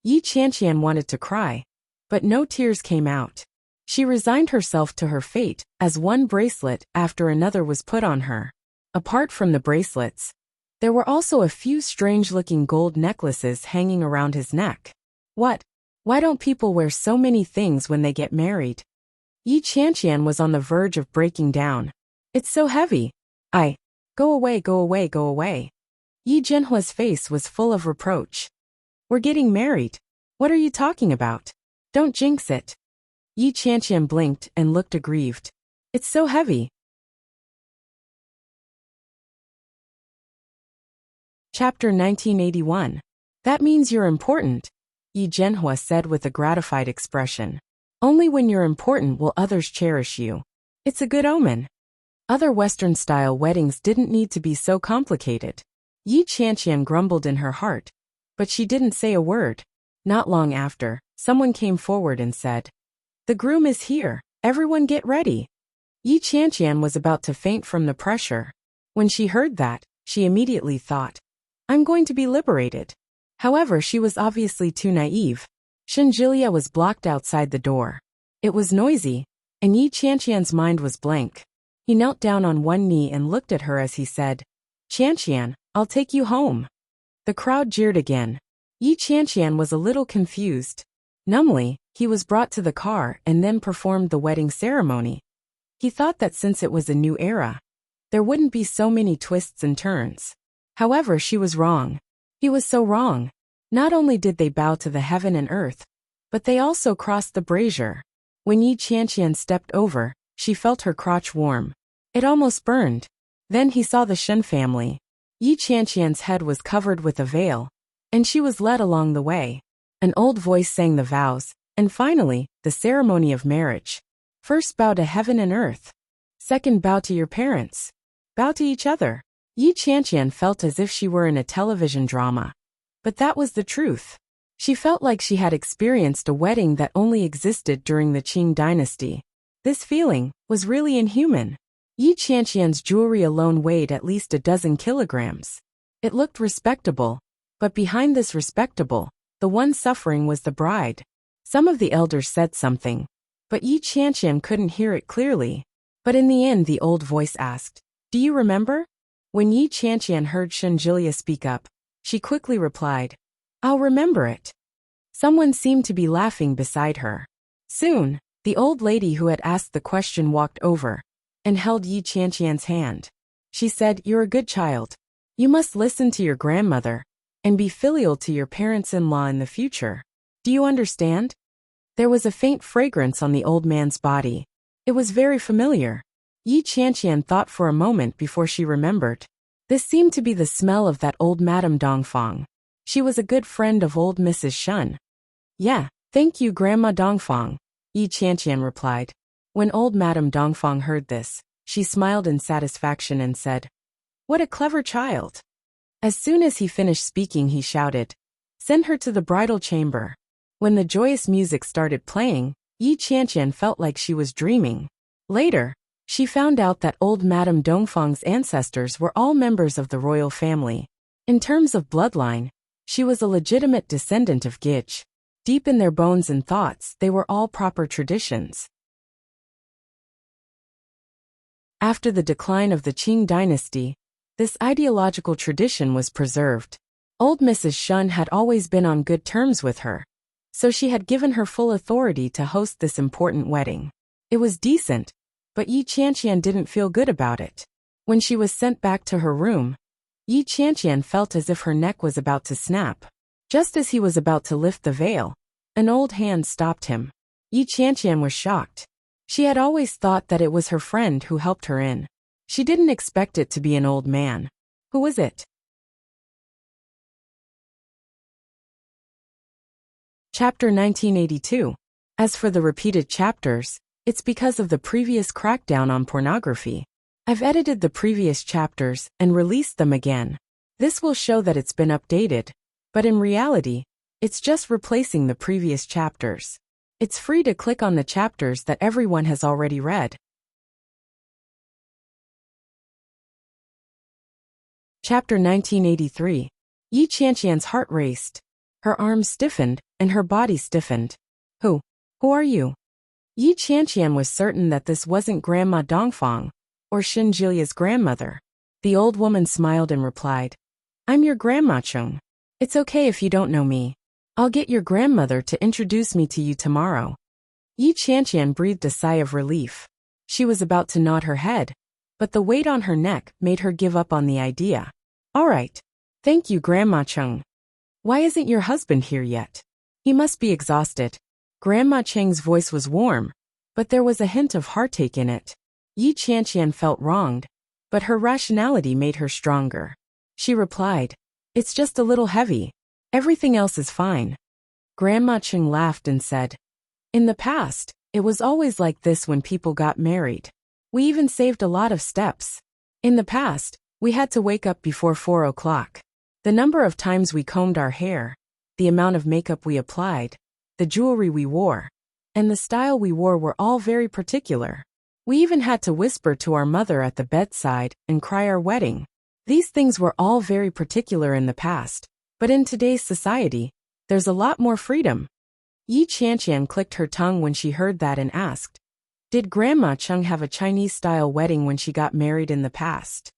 S1: Yi Qianqian wanted to cry, but no tears came out. She resigned herself to her fate as one bracelet after another was put on her. Apart from the bracelets, there were also a few strange-looking gold necklaces hanging around his neck. What? Why don't people wear so many things when they get married? Yi Qianqian was on the verge of breaking down. "It's so heavy. Go away, go away, go away." Yi Zhenhua's face was full of reproach. "We're getting married. What are you talking about? Don't jinx it." Yi Qianqian blinked and looked aggrieved. "It's so heavy." Chapter 1981. That means you're important, Yi Zhenhua said with a gratified expression. Only when you're important will others cherish you. It's a good omen. Other Western-style weddings didn't need to be so complicated. Yi Qianqian grumbled in her heart, but she didn't say a word. Not long after, someone came forward and said, "The groom is here, everyone get ready." Yi Qianqian was about to faint from the pressure. When she heard that, she immediately thought, "I'm going to be liberated." However, she was obviously too naive. Shinjilia was blocked outside the door. It was noisy, and Yi Qianqian's mind was blank. He knelt down on one knee and looked at her as he said, "Qianqian, I'll take you home." The crowd jeered again. Yi Qianqian was a little confused. Numbly, he was brought to the car and then performed the wedding ceremony. He thought that since it was a new era, there wouldn't be so many twists and turns. However, she was wrong. He was so wrong. Not only did they bow to the heaven and earth, but they also crossed the brazier. When Yi Qianqian stepped over, she felt her crotch warm. It almost burned. Then he saw the Shen family. Yi Qianqian's head was covered with a veil, and she was led along the way. An old voice sang the vows, and finally, the ceremony of marriage. First bow to heaven and earth. Second bow to your parents. Bow to each other. Yi Qianqian felt as if she were in a television drama. But that was the truth. She felt like she had experienced a wedding that only existed during the Qing dynasty. This feeling was really inhuman. Yi Qianqian's jewelry alone weighed at least a dozen kilograms. It looked respectable, but behind this respectable, the one suffering was the bride. Some of the elders said something, but Yi Qianqian couldn't hear it clearly. But in the end the old voice asked, "Do you remember?" When Yi Qianqian heard Shinjilia speak up, she quickly replied, "I'll remember it." Someone seemed to be laughing beside her. Soon, the old lady who had asked the question walked over and held Yi Qianqian's hand. She said, "You're a good child. You must listen to your grandmother and be filial to your parents-in-law in the future. Do you understand?" There was a faint fragrance on the old man's body. It was very familiar. Yi Qianqian thought for a moment before she remembered. This seemed to be the smell of that old Madame Dongfang. She was a good friend of old Mrs. Shun. "Yeah, thank you, Grandma Dongfang," Yi Qianqian replied. When old Madame Dongfang heard this, she smiled in satisfaction and said, "What a clever child." As soon as he finished speaking, he shouted, "Send her to the bridal chamber." When the joyous music started playing, Yi Qianqian felt like she was dreaming. Later, she found out that old Madame Dongfang's ancestors were all members of the royal family. In terms of bloodline, she was a legitimate descendant of Gij. Deep in their bones and thoughts, they were all proper traditions. After the decline of the Qing dynasty, this ideological tradition was preserved. Old Mrs. Shun had always been on good terms with her, so she had given her full authority to host this important wedding. It was decent, but Yi Qianqian didn't feel good about it. When she was sent back to her room, Yi Qianqian felt as if her neck was about to snap. Just as he was about to lift the veil, an old hand stopped him. Yi Qianqian was shocked. She had always thought that it was her friend who helped her in. She didn't expect it to be an old man. Who was it? Chapter 1982. As for the repeated chapters, it's because of the previous crackdown on pornography. I've edited the previous chapters and released them again. This will show that it's been updated, but in reality, it's just replacing the previous chapters. It's free to click on the chapters that everyone has already read. Chapter 1983. Yi Qianqian's heart raced. Her arms stiffened, and her body stiffened. Who are you? Yi Qianqian was certain that this wasn't Grandma Dongfang, or Shinjilia's grandmother. The old woman smiled and replied, "I'm your Grandma Chung. It's okay if you don't know me. I'll get your grandmother to introduce me to you tomorrow." Yi Qianqian breathed a sigh of relief. She was about to nod her head, but the weight on her neck made her give up on the idea. "All right. Thank you, Grandma Chung. Why isn't your husband here yet? He must be exhausted." Grandma Cheng's voice was warm, but there was a hint of heartache in it. Yi Qianqian felt wronged, but her rationality made her stronger. She replied, It's just a little heavy. Everything else is fine. Grandma Chung laughed and said, in the past, it was always like this when people got married. We even saved a lot of steps. In the past, we had to wake up before 4 o'clock. The number of times we combed our hair, the amount of makeup we applied, the jewelry we wore, and the style we wore were all very particular. We even had to whisper to our mother at the bedside and cry our wedding. These things were all very particular in the past, but in today's society, there's a lot more freedom. Yi Qianqian clicked her tongue when she heard that and asked, did Grandma Chung have a Chinese-style wedding when she got married in the past?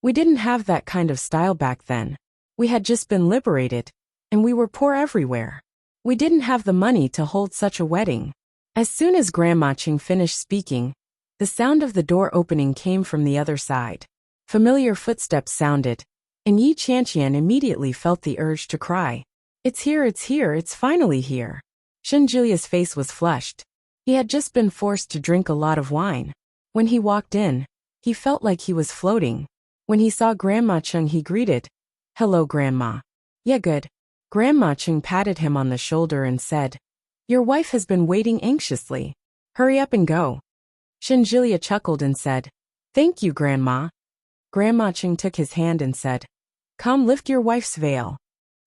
S1: We didn't have that kind of style back then. We had just been liberated, and we were poor everywhere. We didn't have the money to hold such a wedding. As soon as Grandma Chung finished speaking, the sound of the door opening came from the other side. Familiar footsteps sounded, and Yi Qianqian immediately felt the urge to cry. It's here, it's finally here. Shen Julia's face was flushed. He had just been forced to drink a lot of wine. When he walked in, he felt like he was floating. When he saw Grandma Chung, he greeted, hello, Grandma. Yeah, good. Grandma Chung patted him on the shoulder and said, your wife has been waiting anxiously. Hurry up and go. Shen Julia chuckled and said, thank you, Grandma. Grandma Chung took his hand and said, come lift your wife's veil.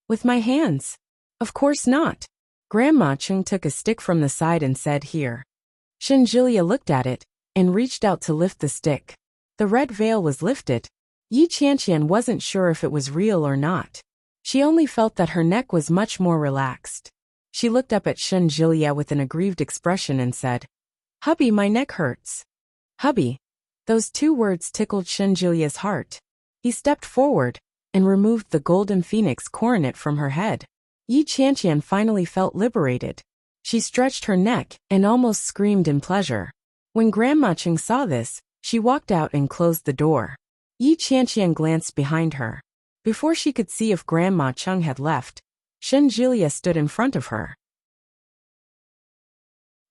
S1: With my hands? Of course not. Grandma Chung took a stick from the side and said, here. Shen Julia looked at it and reached out to lift the stick. The red veil was lifted. Yi Qianqian wasn't sure if it was real or not. She only felt that her neck was much more relaxed. She looked up at Shen Julia with an aggrieved expression and said, hubby, my neck hurts. Hubby. Those 2 words tickled Shen Julia's heart. He stepped forward and removed the golden phoenix coronet from her head. Yi Qianqian finally felt liberated. She stretched her neck and almost screamed in pleasure. When Grandma Chung saw this, she walked out and closed the door. Yi Qianqian glanced behind her. Before she could see if Grandma Chung had left, Shen Julia stood in front of her.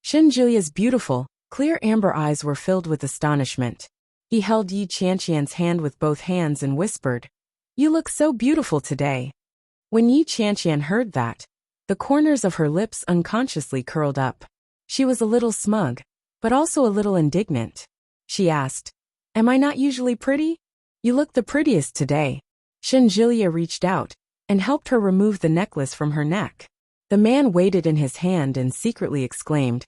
S1: Shen Julia's beautiful, clear amber eyes were filled with astonishment. He held Yi Qianqian's hand with both hands and whispered, you look so beautiful today. When Yi Qianqian heard that, the corners of her lips unconsciously curled up. She was a little smug, but also a little indignant. She asked, am I not usually pretty? You look the prettiest today. Shen Julia reached out and helped her remove the necklace from her neck. The man weighed it in his hand and secretly exclaimed,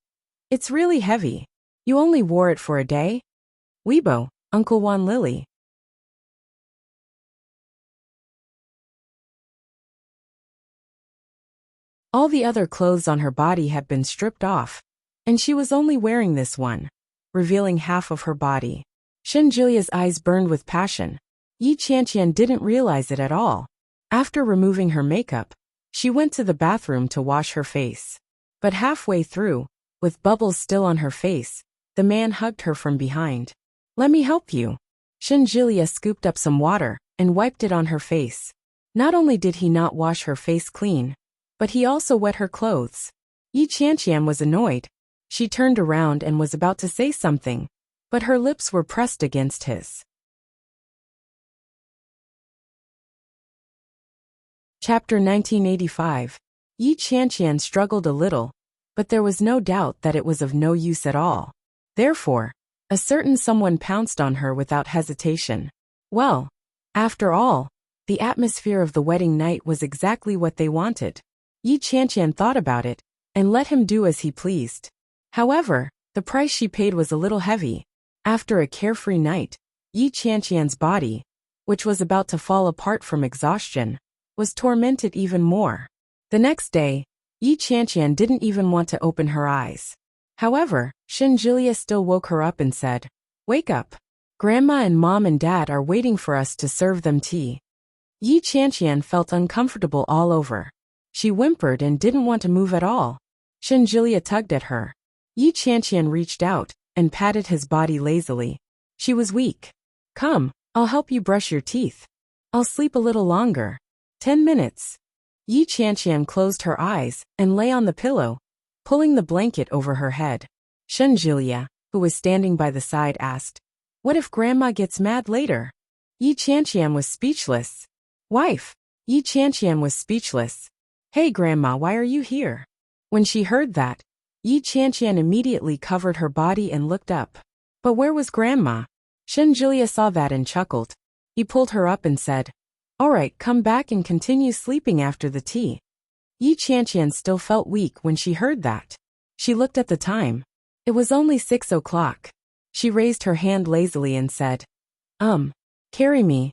S1: it's really heavy. You only wore it for a day? Weibo, Uncle Wan Lily. All the other clothes on her body had been stripped off, and she was only wearing this one, revealing half of her body. Shen Julia's eyes burned with passion. Yi Qianqian didn't realize it at all. After removing her makeup, she went to the bathroom to wash her face. But halfway through, with bubbles still on her face, the man hugged her from behind. Let me help you. Shen Julia scooped up some water and wiped it on her face. Not only did he not wash her face clean, but he also wet her clothes. Yi Qianqian was annoyed. She turned around and was about to say something, but her lips were pressed against his. Chapter 1985. Yi Qianqian struggled a little, but there was no doubt that it was of no use at all. Therefore, a certain someone pounced on her without hesitation. Well, after all, the atmosphere of the wedding night was exactly what they wanted. Yi Qianqian thought about it, and let him do as he pleased. However, the price she paid was a little heavy. After a carefree night, Yi Qianqian's body, which was about to fall apart from exhaustion, was tormented even more. The next day, Yi Qianqian didn't even want to open her eyes. However, Shen Julia still woke her up and said, wake up. Grandma and Mom and Dad are waiting for us to serve them tea. Yi Qianqian felt uncomfortable all over. She whimpered and didn't want to move at all. Shen Julia tugged at her. Yi Qianqian reached out and patted his body lazily. She was weak. Come, I'll help you brush your teeth. I'll sleep a little longer. 10 minutes. Yi Qianqian closed her eyes and lay on the pillow, pulling the blanket over her head. Shen Julia, who was standing by the side, asked, what if Grandma gets mad later? Yi Qianqian was speechless. Wife, Yi Qianqian was speechless. Hey Grandma, why are you here? When she heard that, Yi Qianqian immediately covered her body and looked up. But where was Grandma? Shen Julia saw that and chuckled. He pulled her up and said, "All right, come back and continue sleeping after the tea." Yi Qianqian still felt weak when she heard that. She looked at the time. It was only 6 o'clock. She raised her hand lazily and said, Carry me."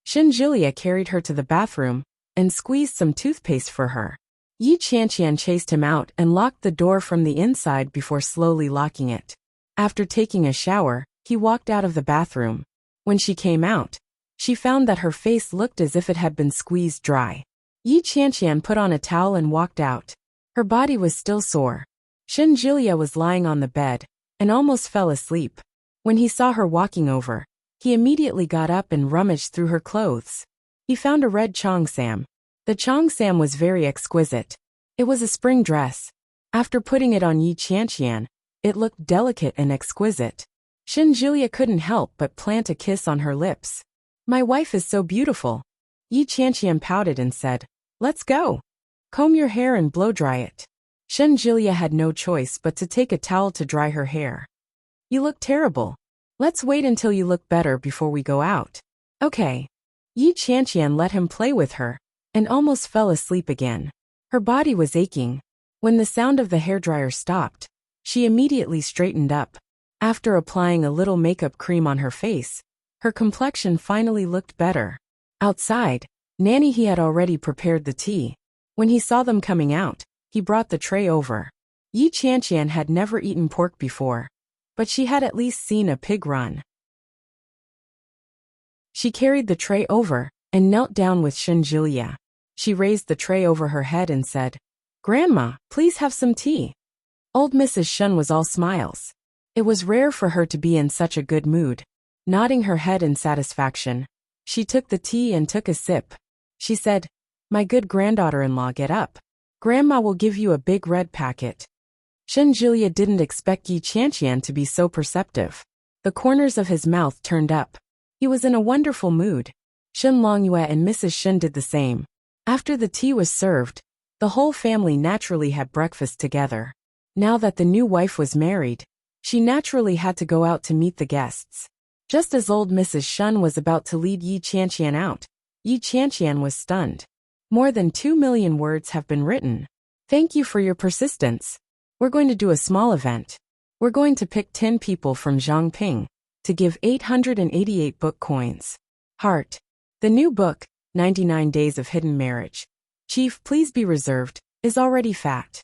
S1: Shen Julia carried her to the bathroom and squeezed some toothpaste for her. Yi Qianqian chased him out and locked the door from the inside before slowly locking it. After taking a shower, he walked out of the bathroom. When she came out, she found that her face looked as if it had been squeezed dry. Yi Qianqian put on a towel and walked out. Her body was still sore. Shen Julia was lying on the bed and almost fell asleep. When he saw her walking over, he immediately got up and rummaged through her clothes. He found a red cheongsam. The cheongsam was very exquisite. It was a spring dress. After putting it on Yi Qianqian, it looked delicate and exquisite. Shen Julia couldn't help but plant a kiss on her lips. "My wife is so beautiful." Yi Qianqian pouted and said, "Let's go. Comb your hair and blow-dry it." Shen Julia had no choice but to take a towel to dry her hair. "You look terrible. Let's wait until you look better before we go out." "Okay." Yi Qianqian let him play with her and almost fell asleep again. Her body was aching. When the sound of the hairdryer stopped, she immediately straightened up. After applying a little makeup cream on her face, her complexion finally looked better. Outside, Nanny he had already prepared the tea. When he saw them coming out, he brought the tray over. Yi Qianqian had never eaten pork before, but she had at least seen a pig run. She carried the tray over and knelt down with Shen Julia. She raised the tray over her head and said, "Grandma, please have some tea." Old Mrs. Shen was all smiles. It was rare for her to be in such a good mood. Nodding her head in satisfaction, she took the tea and took a sip. She said, "My good granddaughter-in-law, get up. Grandma will give you a big red packet." Shen Julia didn't expect Yi Qianqian to be so perceptive. The corners of his mouth turned up. He was in a wonderful mood. Shen Longyue and Mrs. Shen did the same. After the tea was served, the whole family naturally had breakfast together. Now that the new wife was married, she naturally had to go out to meet the guests. Just as old Mrs. Shen was about to lead Yi Qianqian out, Yi Qianqian was stunned. More than 2 million words have been written. Thank you for your persistence. We're going to do a small event. We're going to pick 10 people from Zhangping to give 888 book coins. Heart. The new book, 99 Days of Hidden Marriage. Chief, please be reserved, is already fat.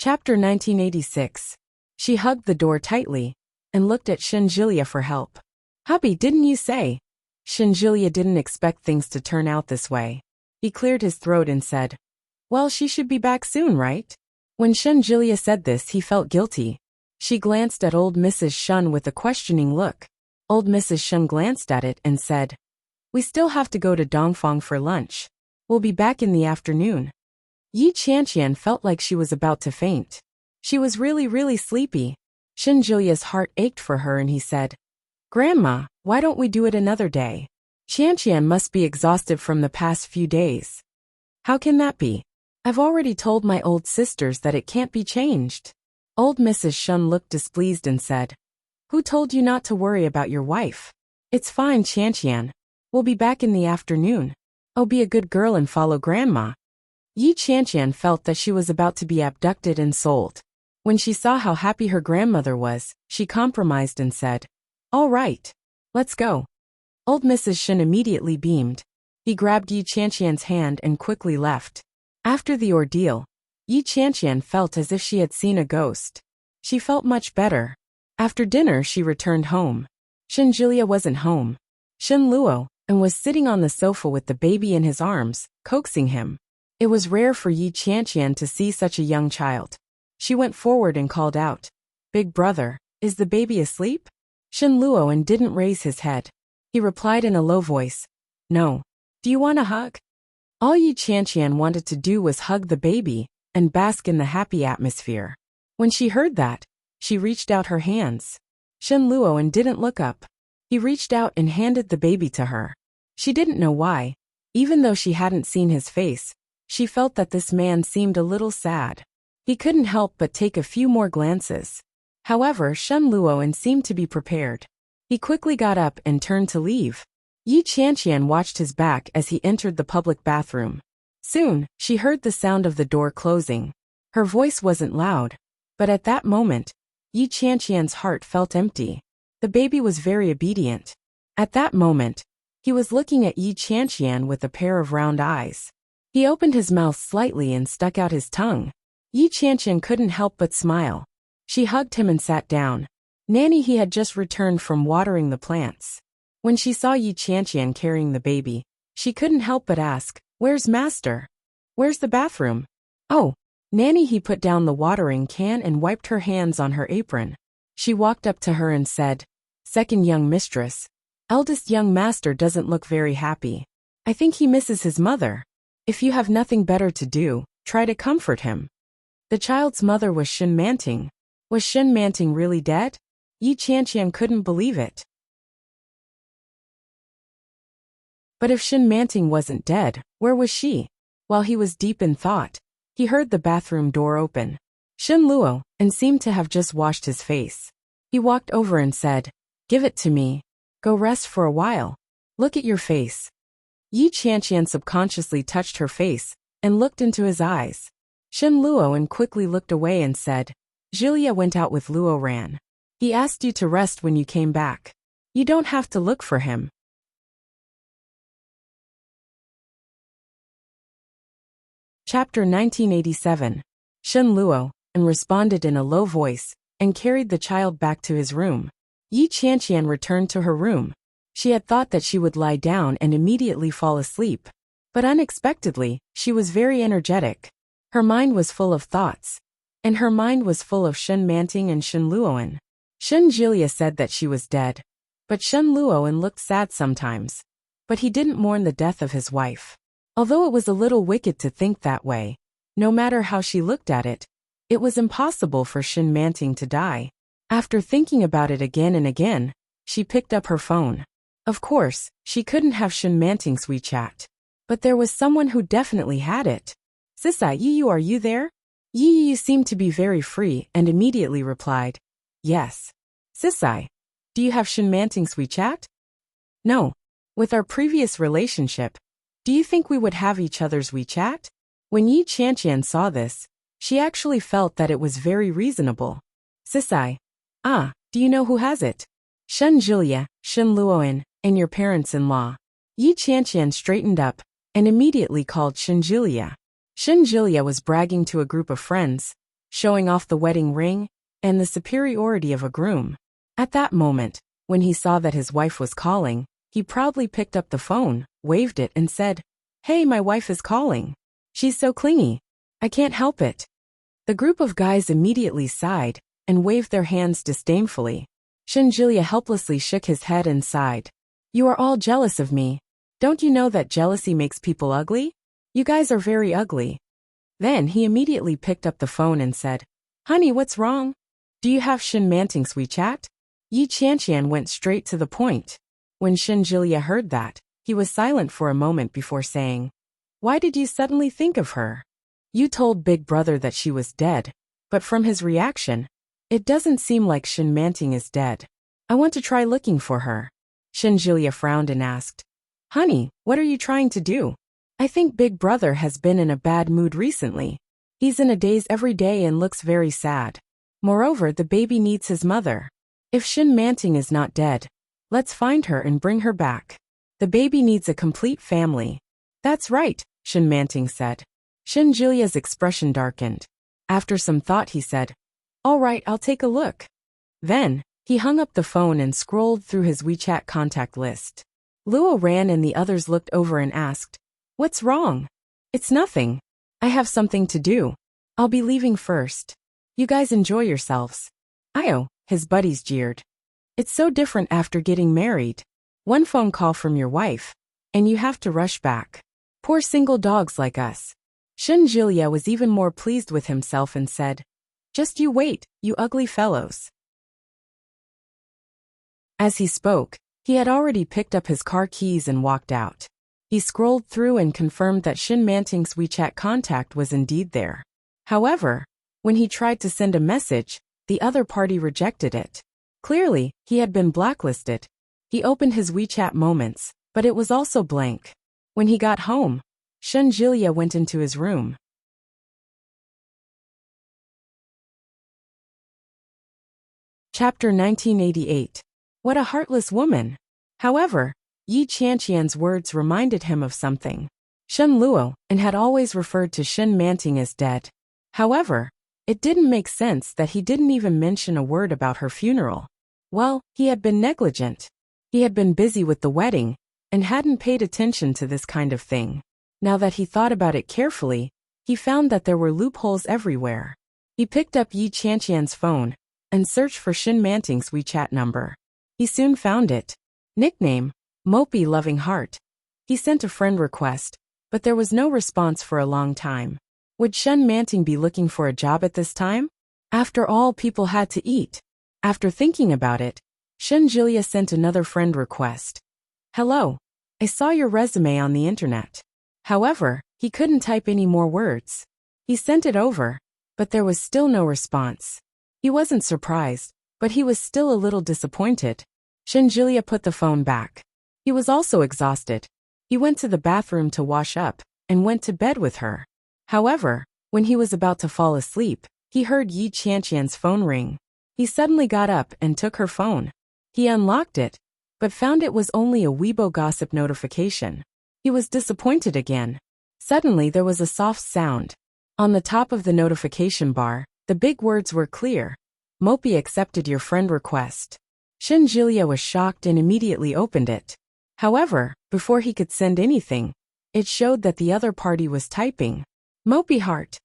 S1: Chapter 1986. She hugged the door tightly and looked at Shen Julia for help. "Hubby, didn't you say?" Shen Julia didn't expect things to turn out this way. He cleared his throat and said, "Well, she should be back soon, right?" When Shen Julia said this, he felt guilty. She glanced at old Mrs. Shen with a questioning look. Old Mrs. Shen glanced at it and said, "We still have to go to Dongfang for lunch. We'll be back in the afternoon." Yi Qianqian felt like she was about to faint. She was really sleepy. Shen Julia's heart ached for her and he said, "Grandma, why don't we do it another day? Qianqian must be exhausted from the past few days." "How can that be? I've already told my old sisters that it can't be changed." Old Mrs. Shen looked displeased and said, "Who told you not to worry about your wife? It's fine, Qianqian. We'll be back in the afternoon. Oh, be a good girl and follow Grandma." Yi Qianqian felt that she was about to be abducted and sold. When she saw how happy her grandmother was, she compromised and said, "All right. Let's go." Old Mrs. Shen immediately beamed. He grabbed Yi Qianqian's hand and quickly left. After the ordeal, Yi Qianqian felt as if she had seen a ghost. She felt much better. After dinner she returned home. Shen Julia wasn't home. Shen Luo and was sitting on the sofa with the baby in his arms, coaxing him. It was rare for Yi Qianqian to see such a young child. She went forward and called out, "Big brother, is the baby asleep?" Shen Luo didn't raise his head. He replied in a low voice, "No. Do you want a hug?" All Yi Qianqian wanted to do was hug the baby and bask in the happy atmosphere. When she heard that, she reached out her hands. Shen Luo didn't look up. He reached out and handed the baby to her. She didn't know why. Even though she hadn't seen his face, she felt that this man seemed a little sad. He couldn't help but take a few more glances. However, Shen Luoan seemed to be prepared. He quickly got up and turned to leave. Yi Qianqian watched his back as he entered the public bathroom. Soon, she heard the sound of the door closing. Her voice wasn't loud, but at that moment, Yi Qianqian's heart felt empty. The baby was very obedient. At that moment, he was looking at Yi Qianqian with a pair of round eyes. He opened his mouth slightly and stuck out his tongue. Yi Qianqian couldn't help but smile. She hugged him and sat down. Nanny he had just returned from watering the plants. When she saw Yi Qianqian carrying the baby, she couldn't help but ask, "Where's master? Where's the bathroom?" "Oh." Nanny he put down the watering can and wiped her hands on her apron. She walked up to her and said, "Second young mistress. Eldest young master doesn't look very happy. I think he misses his mother. If you have nothing better to do, try to comfort him." The child's mother was Shen Manting. Was Shen Manting really dead? Yi Qianqian couldn't believe it. But if Shen Manting wasn't dead, where was she? While he was deep in thought, he heard the bathroom door open. Shen Luo, and seemed to have just washed his face. He walked over and said, "Give it to me. Go rest for a while. Look at your face." Yi Qianqian subconsciously touched her face and looked into his eyes. Shen Luoan quickly looked away and said, "Julia went out with Luo Ran. He asked you to rest when you came back. You don't have to look for him." Chapter 1987. Shen Luo, and responded in a low voice, and carried the child back to his room. Yi Qianqian returned to her room. She had thought that she would lie down and immediately fall asleep. But unexpectedly, she was very energetic. Her mind was full of thoughts. And her mind was full of Shen Manting and Shen Luoan. Shen Jilia said that she was dead. But Shen Luoan looked sad sometimes. But he didn't mourn the death of his wife. Although it was a little wicked to think that way, no matter how she looked at it, it was impossible for Shen Manting to die. After thinking about it again and again, she picked up her phone. Of course, she couldn't have Shen Manting's WeChat. But there was someone who definitely had it. "Sisai Yiyu, are you there?" Yiyu seemed to be very free and immediately replied, "Yes." "Sisai, do you have Shen Manting's WeChat?" "No. With our previous relationship, do you think we would have each other's WeChat?" When Yi Qianqian saw this, she actually felt that it was very reasonable. "Sisai, do you know who has it?" "Shen Jilia, Shen Luoan, and your parents-in-law." Yi Qianqian straightened up and immediately called Shen Jilia. Shen Jilia was bragging to a group of friends, showing off the wedding ring and the superiority of a groom. At that moment, when he saw that his wife was calling, he proudly picked up the phone, waved it and said, "Hey, my wife is calling. She's so clingy. I can't help it." The group of guys immediately sighed and waved their hands disdainfully. Shen Jilia helplessly shook his head and sighed. "You are all jealous of me. Don't you know that jealousy makes people ugly? You guys are very ugly." Then he immediately picked up the phone and said, "Honey, what's wrong? Do you have Shen Manting's WeChat?" Yi Qianqian went straight to the point. When Shen Jilia heard that, he was silent for a moment before saying, "Why did you suddenly think of her? You told Big Brother that she was dead, but from his reaction, it doesn't seem like Shen Manting is dead. I want to try looking for her." Shen Jilia frowned and asked, "Honey, what are you trying to do? I think Big Brother has been in a bad mood recently. He's in a daze every day and looks very sad. Moreover, the baby needs his mother. If Shen Manting is not dead, let's find her and bring her back. The baby needs a complete family." "That's right," Shen Manting said. Shen Jilia's expression darkened. After some thought he said, "All right, I'll take a look." Then, he hung up the phone and scrolled through his WeChat contact list. Luo Ran and the others looked over and asked, "What's wrong?" "It's nothing. I have something to do. I'll be leaving first. You guys enjoy yourselves." "Io," his buddies jeered. "It's so different after getting married. One phone call from your wife, and you have to rush back. Poor single dogs like us." Shen Jilia was even more pleased with himself and said, "Just you wait, you ugly fellows." As he spoke, He had already picked up his car keys and walked out. He scrolled through and confirmed that Shin Manting's WeChat contact was indeed there. However, when he tried to send a message, the other party rejected it. Clearly, he had been blacklisted. He opened his WeChat moments, but it was also blank. When he got home, Shen Jilia went into his room. Chapter 1988. What a heartless woman! However, Yi Qianqian's words reminded him of something. Shen Luo and had always referred to Shen Manting as dead. However, it didn't make sense that he didn't even mention a word about her funeral. Well, he had been negligent. He had been busy with the wedding and hadn't paid attention to this kind of thing. Now that he thought about it carefully, he found that there were loopholes everywhere. He picked up Yi Qianqian's phone and searched for Shin Manting's WeChat number. He soon found it. Nickname, Mopey Loving Heart. He sent a friend request, but there was no response for a long time. Would Shen Manting be looking for a job at this time? After all, people had to eat. After thinking about it, Shen Jilia sent another friend request. Hello. I saw your resume on the internet. However, he couldn't type any more words. He sent it over, but there was still no response. He wasn't surprised, but he was still a little disappointed. Shen Jilia put the phone back. He was also exhausted. He went to the bathroom to wash up and went to bed with her. However, when he was about to fall asleep, he heard Yi Qianqian's phone ring. He suddenly got up and took her phone. He unlocked it, but found it was only a Weibo gossip notification. He was disappointed again. Suddenly there was a soft sound. On the top of the notification bar, the big words were clear. Mopey accepted your friend request. Shen Jilia was shocked and immediately opened it. However, before he could send anything, it showed that the other party was typing. Mopey Heart.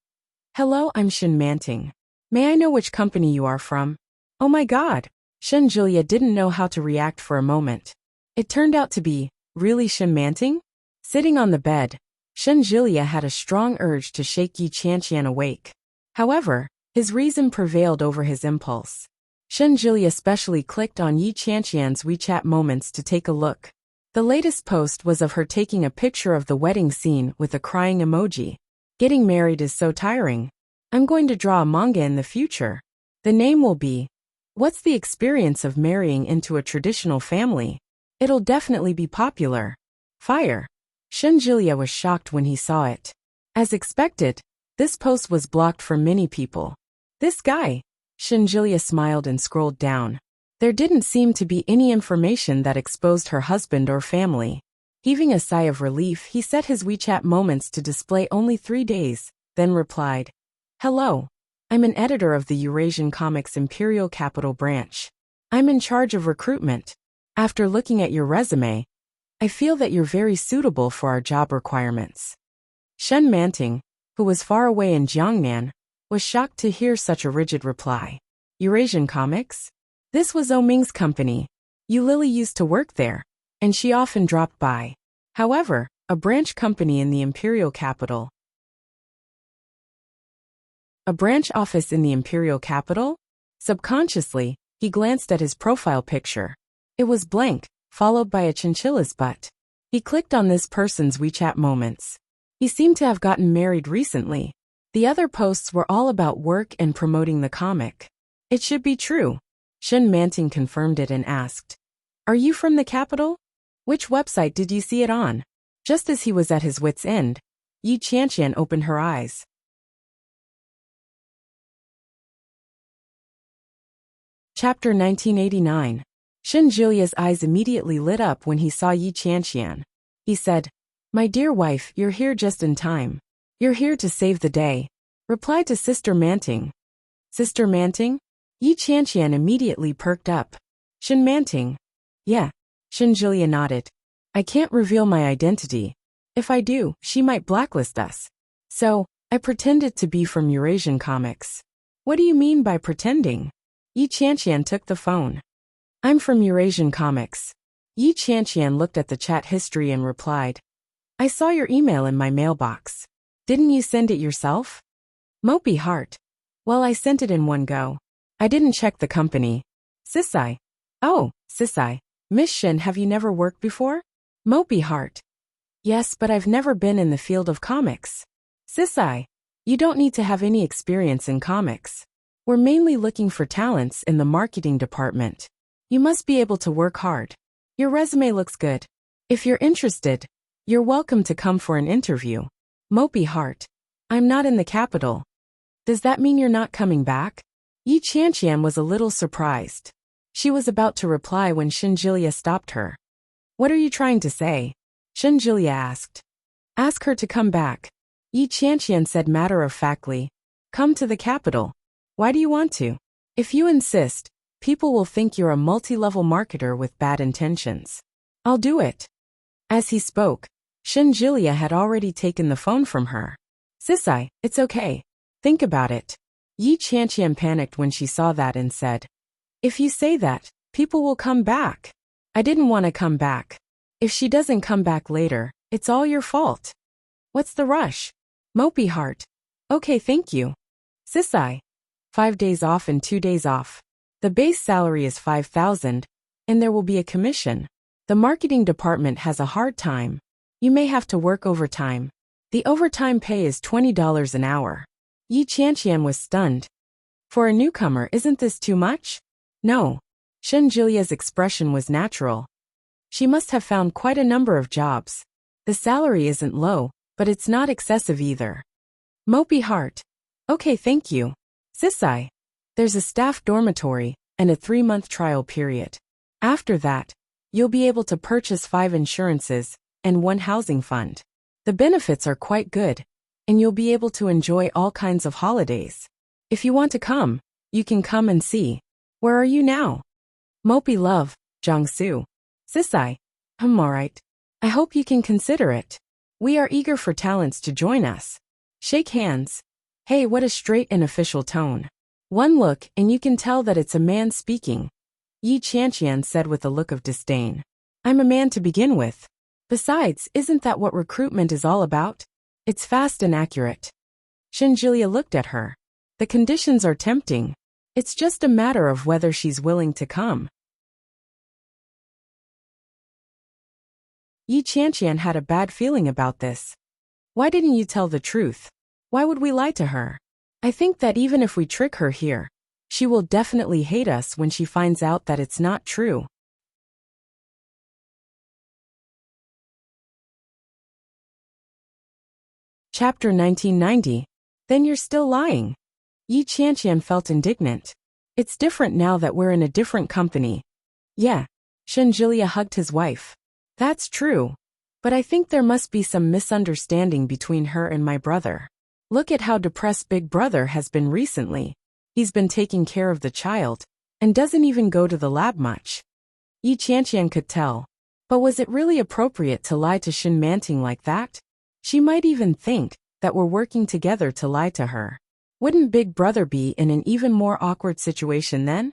S1: Hello, I'm Shin Manting. May I know which company you are from? Oh my god. Shen Jilia didn't know how to react for a moment. It turned out to be, really Shin Manting? Sitting on the bed, Shen Jilia had a strong urge to shake Yi Qianqian awake. However, his reason prevailed over his impulse. Shen Jilia specially clicked on Yi Qianqian's WeChat moments to take a look. The latest post was of her taking a picture of the wedding scene with a crying emoji. Getting married is so tiring. I'm going to draw a manga in the future. The name will be, What's the Experience of Marrying into a Traditional Family? It'll definitely be popular. Fire. Shen Jilia was shocked when he saw it. As expected, this post was blocked from many people. This guy. Shen Jilia smiled and scrolled down. There didn't seem to be any information that exposed her husband or family. Heaving a sigh of relief, he set his WeChat moments to display only 3 days, then replied, Hello. I'm an editor of the Eurasian Comics Imperial Capital branch. I'm in charge of recruitment. After looking at your resume, I feel that you're very suitable for our job requirements. Shen Manting, who was far away in Jiangnan, was shocked to hear such a rigid reply. Eurasian Comics? This was Ming's company. Yu Lily used to work there, and she often dropped by. However, a branch company in the imperial capital. A branch office in the imperial capital? Subconsciously, he glanced at his profile picture. It was blank, followed by a chinchilla's butt. He clicked on this person's WeChat moments. He seemed to have gotten married recently. The other posts were all about work and promoting the comic. It should be true. Shen Manting confirmed it and asked, Are you from the capital? Which website did you see it on? Just as he was at his wit's end, Yi Qianqian opened her eyes. Chapter 1989. Shen Jilia's eyes immediately lit up when he saw Yi Qianqian. He said, My dear wife, you're here just in time. You're here to save the day. Reply to Sister Manting. Sister Manting? Yi Qianqian immediately perked up. Shen Manting. Yeah. Shen Jilia nodded. I can't reveal my identity. If I do, she might blacklist us. So, I pretended to be from Eurasian Comics. What do you mean by pretending? Yi Qianqian took the phone. I'm from Eurasian Comics. Yi Qianqian looked at the chat history and replied, I saw your email in my mailbox. Didn't you send it yourself? Mopey Heart. Well, I sent it in one go. I didn't check the company. Sisai. Oh, Sisai. Miss Shin, have you never worked before? Mopey heart. Yes, but I've never been in the field of comics. Sisai. You don't need to have any experience in comics. We're mainly looking for talents in the marketing department. You must be able to work hard. Your resume looks good. If you're interested, you're welcome to come for an interview. Mopey heart. I'm not in the capital. Does that mean you're not coming back? Yi Qianqian was a little surprised. She was about to reply when Shinjilia stopped her. What are you trying to say? Shinjilia asked. Ask her to come back. Yi Qianqian said matter-of-factly. Come to the capital. Why do you want to? If you insist, people will think you're a multi-level marketer with bad intentions. I'll do it. As he spoke, Shinjilia had already taken the phone from her. Sisai, it's okay. Think about it. Yi Qianqian panicked when she saw that and said, if you say that, people will come back. I didn't want to come back. If she doesn't come back later, it's all your fault. What's the rush? Mopey heart. Okay, thank you. Sisai. 5 days off and 2 days off. The base salary is 5,000, and there will be a commission. The marketing department has a hard time. You may have to work overtime. The overtime pay is $20 an hour. Yi Qianqian was stunned. For a newcomer, isn't this too much? No. Shinjilia's expression was natural. She must have found quite a number of jobs. The salary isn't low, but it's not excessive either. Mopey heart. Okay, thank you. Sisai. There's a staff dormitory and a 3-month trial period. After that, you'll be able to purchase 5 insurances and 1 housing fund. The benefits are quite good, and you'll be able to enjoy all kinds of holidays. If you want to come, you can come and see. Where are you now? Mopey love, Jiangsu. Sisai. Alright. I hope you can consider it. We are eager for talents to join us. Shake hands. Hey, what a straight and official tone. One look and you can tell that it's a man speaking. Yi Qianqian said with a look of disdain. I'm a man to begin with. Besides, isn't that what recruitment is all about? It's fast and accurate. Shinjilia looked at her. The conditions are tempting. It's just a matter of whether she's willing to come. Yi Qianqian had a bad feeling about this. Why didn't you tell the truth? Why would we lie to her? I think that even if we trick her here, she will definitely hate us when she finds out that it's not true. Chapter 1990. Then you're still lying. Yi Qianqian felt indignant. It's different now that we're in a different company. Yeah. Shinjilia hugged his wife. That's true. But I think there must be some misunderstanding between her and my brother. Look at how depressed Big Brother has been recently. He's been taking care of the child, and doesn't even go to the lab much. Yi Qianqian could tell. But was it really appropriate to lie to Shin Manting like that? She might even think that we're working together to lie to her. Wouldn't Big Brother be in an even more awkward situation then?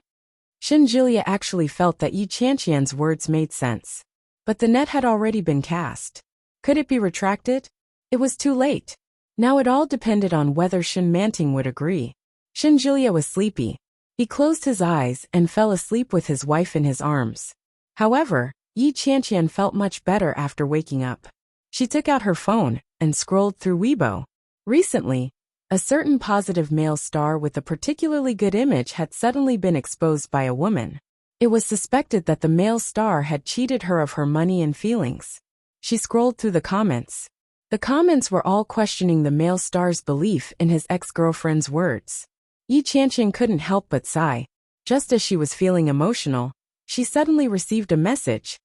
S1: Shinjilia actually felt that Yi Qianqian's words made sense. But the net had already been cast. Could it be retracted? It was too late. Now it all depended on whether Shin Manting would agree. Shinjilia was sleepy. He closed his eyes and fell asleep with his wife in his arms. However, Yi Qianqian felt much better after waking up. She took out her phone and scrolled through Weibo. Recently, a certain positive male star with a particularly good image had suddenly been exposed by a woman. It was suspected that the male star had cheated her of her money and feelings. She scrolled through the comments. The comments were all questioning the male star's belief in his ex-girlfriend's words. Yi Qianqian couldn't help but sigh. Just as she was feeling emotional, she suddenly received a message.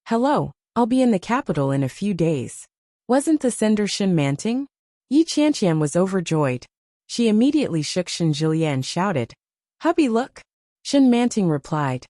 S1: Hello, I'll be in the capital in a few days. Wasn't the sender Shin Manting? Yi Qianqian was overjoyed. She immediately shook Shinjilia and shouted, Hubby, look. Shin Manting replied.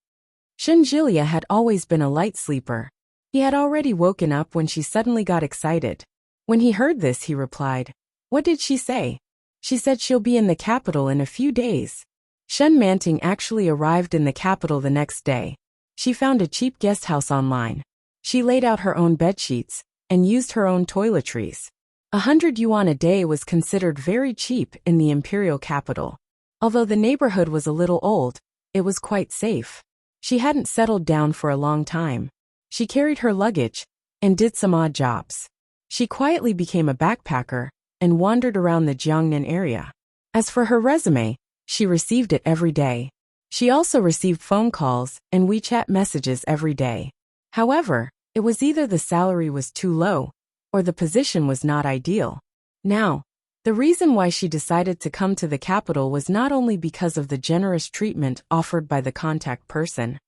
S1: Shinjilia had always been a light sleeper. He had already woken up when she suddenly got excited. When he heard this, he replied, What did she say? She said she'll be in the capital in a few days. Shin Manting actually arrived in the capital the next day. She found a cheap guest house online. She laid out her own bedsheets and used her own toiletries. 100 yuan a day was considered very cheap in the imperial capital. Although the neighborhood was a little old, it was quite safe. She hadn't settled down for a long time. She carried her luggage and did some odd jobs. She quietly became a backpacker and wandered around the Jiangnan area. As for her resume, she received it every day. She also received phone calls and WeChat messages every day. However, it was either the salary was too low or the position was not ideal. Now, the reason why she decided to come to the capital was not only because of the generous treatment offered by the contact person,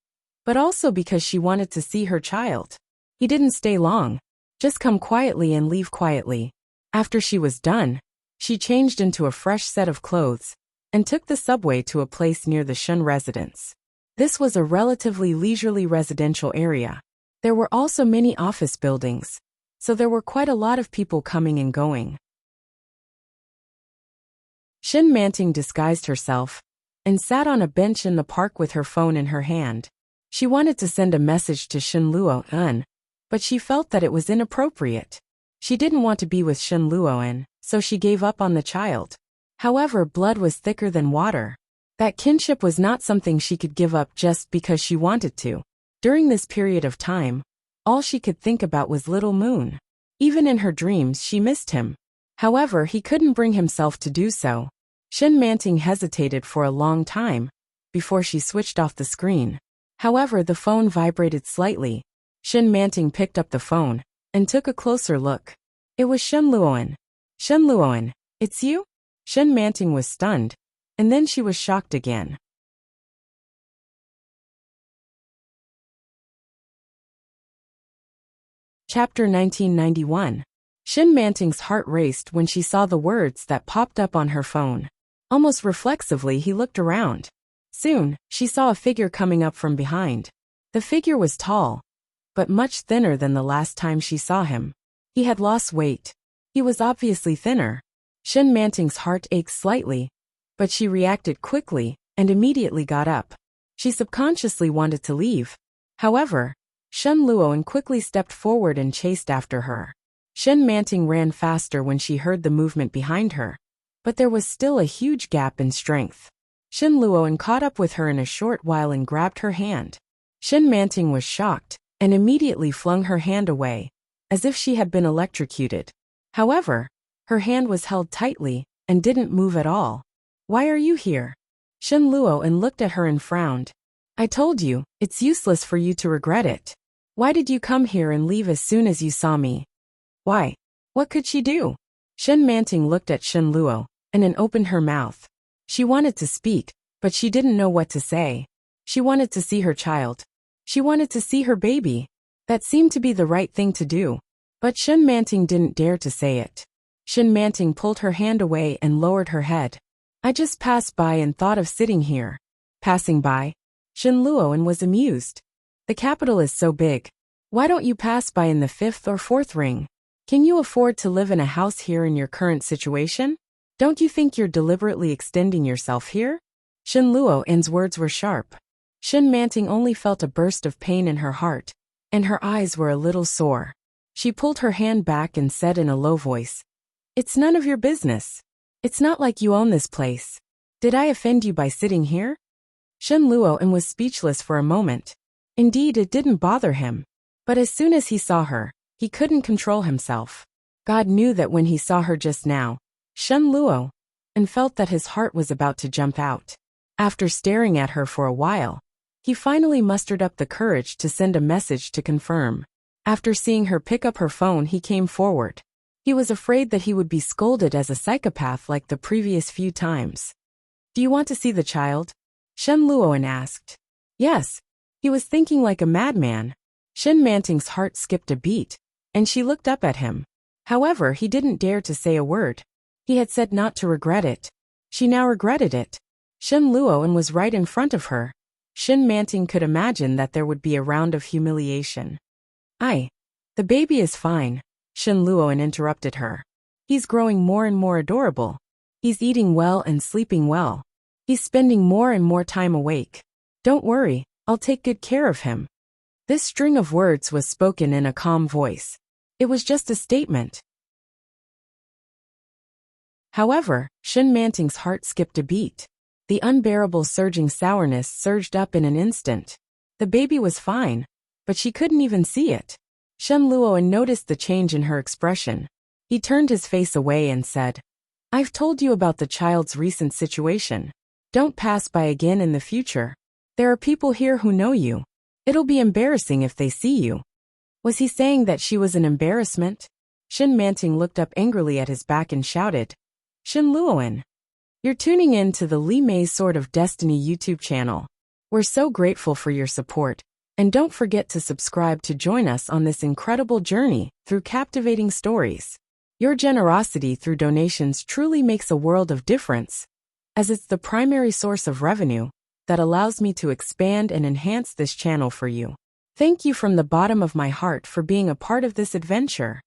S1: but also because she wanted to see her child. He didn't stay long. Just come quietly and leave quietly. After she was done, she changed into a fresh set of clothes and took the subway to a place near the Shun residence. This was a relatively leisurely residential area. There were also many office buildings, so there were quite a lot of people coming and going. Shin Manting disguised herself and sat on a bench in the park with her phone in her hand. She wanted to send a message to Shin Luo'an, but she felt that it was inappropriate. She didn't want to be with Shin Luo'an, so she gave up on the child. However, blood was thicker than water. That kinship was not something she could give up just because she wanted to. During this period of time, all she could think about was Little Moon. Even in her dreams she missed him. However, he couldn't bring himself to do so. Shin Manting hesitated for a long time before she switched off the screen. However, the phone vibrated slightly. Shin Manting picked up the phone and took a closer look. It was Shin Luo'an. Shin Luo'an, it's you? Shin Manting was stunned, and then she was shocked again. Chapter 1991. Shin Manting's heart raced when she saw the words that popped up on her phone. Almost reflexively, he looked around. Soon, she saw a figure coming up from behind. The figure was tall, but much thinner than the last time she saw him. He had lost weight. He was obviously thinner. Shin Manting's heart ached slightly, but she reacted quickly and immediately got up. She subconsciously wanted to leave. However, Shin Luo'an quickly stepped forward and chased after her. Shin Manting ran faster when she heard the movement behind her, but there was still a huge gap in strength. Shin Luo'an caught up with her in a short while and grabbed her hand. Shin Manting was shocked and immediately flung her hand away, as if she had been electrocuted. However, her hand was held tightly and didn't move at all. Why are you here? Shin Luo'an looked at her and frowned. I told you, it's useless for you to regret it. Why did you come here and leave as soon as you saw me? Why? What could she do? Shin Manting looked at Shin Luo and opened her mouth. She wanted to speak, but she didn't know what to say. She wanted to see her child. She wanted to see her baby. That seemed to be the right thing to do. But Shin Manting didn't dare to say it. Shin Manting pulled her hand away and lowered her head. I just passed by and thought of sitting here. Passing by? Shin Luo'an was amused. The capital is so big. Why don't you pass by in the 5th or 4th ring? Can you afford to live in a house here in your current situation? Don't you think you're deliberately extending yourself here? Shin Luo'an's words were sharp. Shin Manting only felt a burst of pain in her heart, and her eyes were a little sore. She pulled her hand back and said in a low voice, It's none of your business. It's not like you own this place. Did I offend you by sitting here? Shin Luo'an was speechless for a moment. Indeed, it didn't bother him. But as soon as he saw her, he couldn't control himself. God knew that when he saw her just now, Shin Luo'an felt that his heart was about to jump out. After staring at her for a while, he finally mustered up the courage to send a message to confirm. After seeing her pick up her phone, he came forward. He was afraid that he would be scolded as a psychopath like the previous few times. Do you want to see the child? Shin Luo'an asked. Yes. He was thinking like a madman. Shin Manting's heart skipped a beat, and she looked up at him. However, he didn't dare to say a word. He had said not to regret it. She now regretted it. Shin Luo'an was right in front of her. Shin Manting could imagine that there would be a round of humiliation. The baby is fine, Shin Luo'an interrupted her. He's growing more and more adorable. He's eating well and sleeping well. He's spending more and more time awake. Don't worry, I'll take good care of him. This string of words was spoken in a calm voice. It was just a statement. However, Shin Manting's heart skipped a beat. The unbearable surging sourness surged up in an instant. The baby was fine, but she couldn't even see it. Shen Luoan noticed the change in her expression. He turned his face away and said, I've told you about the child's recent situation. Don't pass by again in the future. There are people here who know you. It'll be embarrassing if they see you. Was he saying that she was an embarrassment? Shin Manting looked up angrily at his back and shouted, Shen Luoan. You're tuning in to the Li Mei's Sword of Destiny YouTube channel. We're so grateful for your support, and don't forget to subscribe to join us on this incredible journey through captivating stories. Your generosity through donations truly makes a world of difference, as it's the primary source of revenue that allows me to expand and enhance this channel for you. Thank you from the bottom of my heart for being a part of this adventure.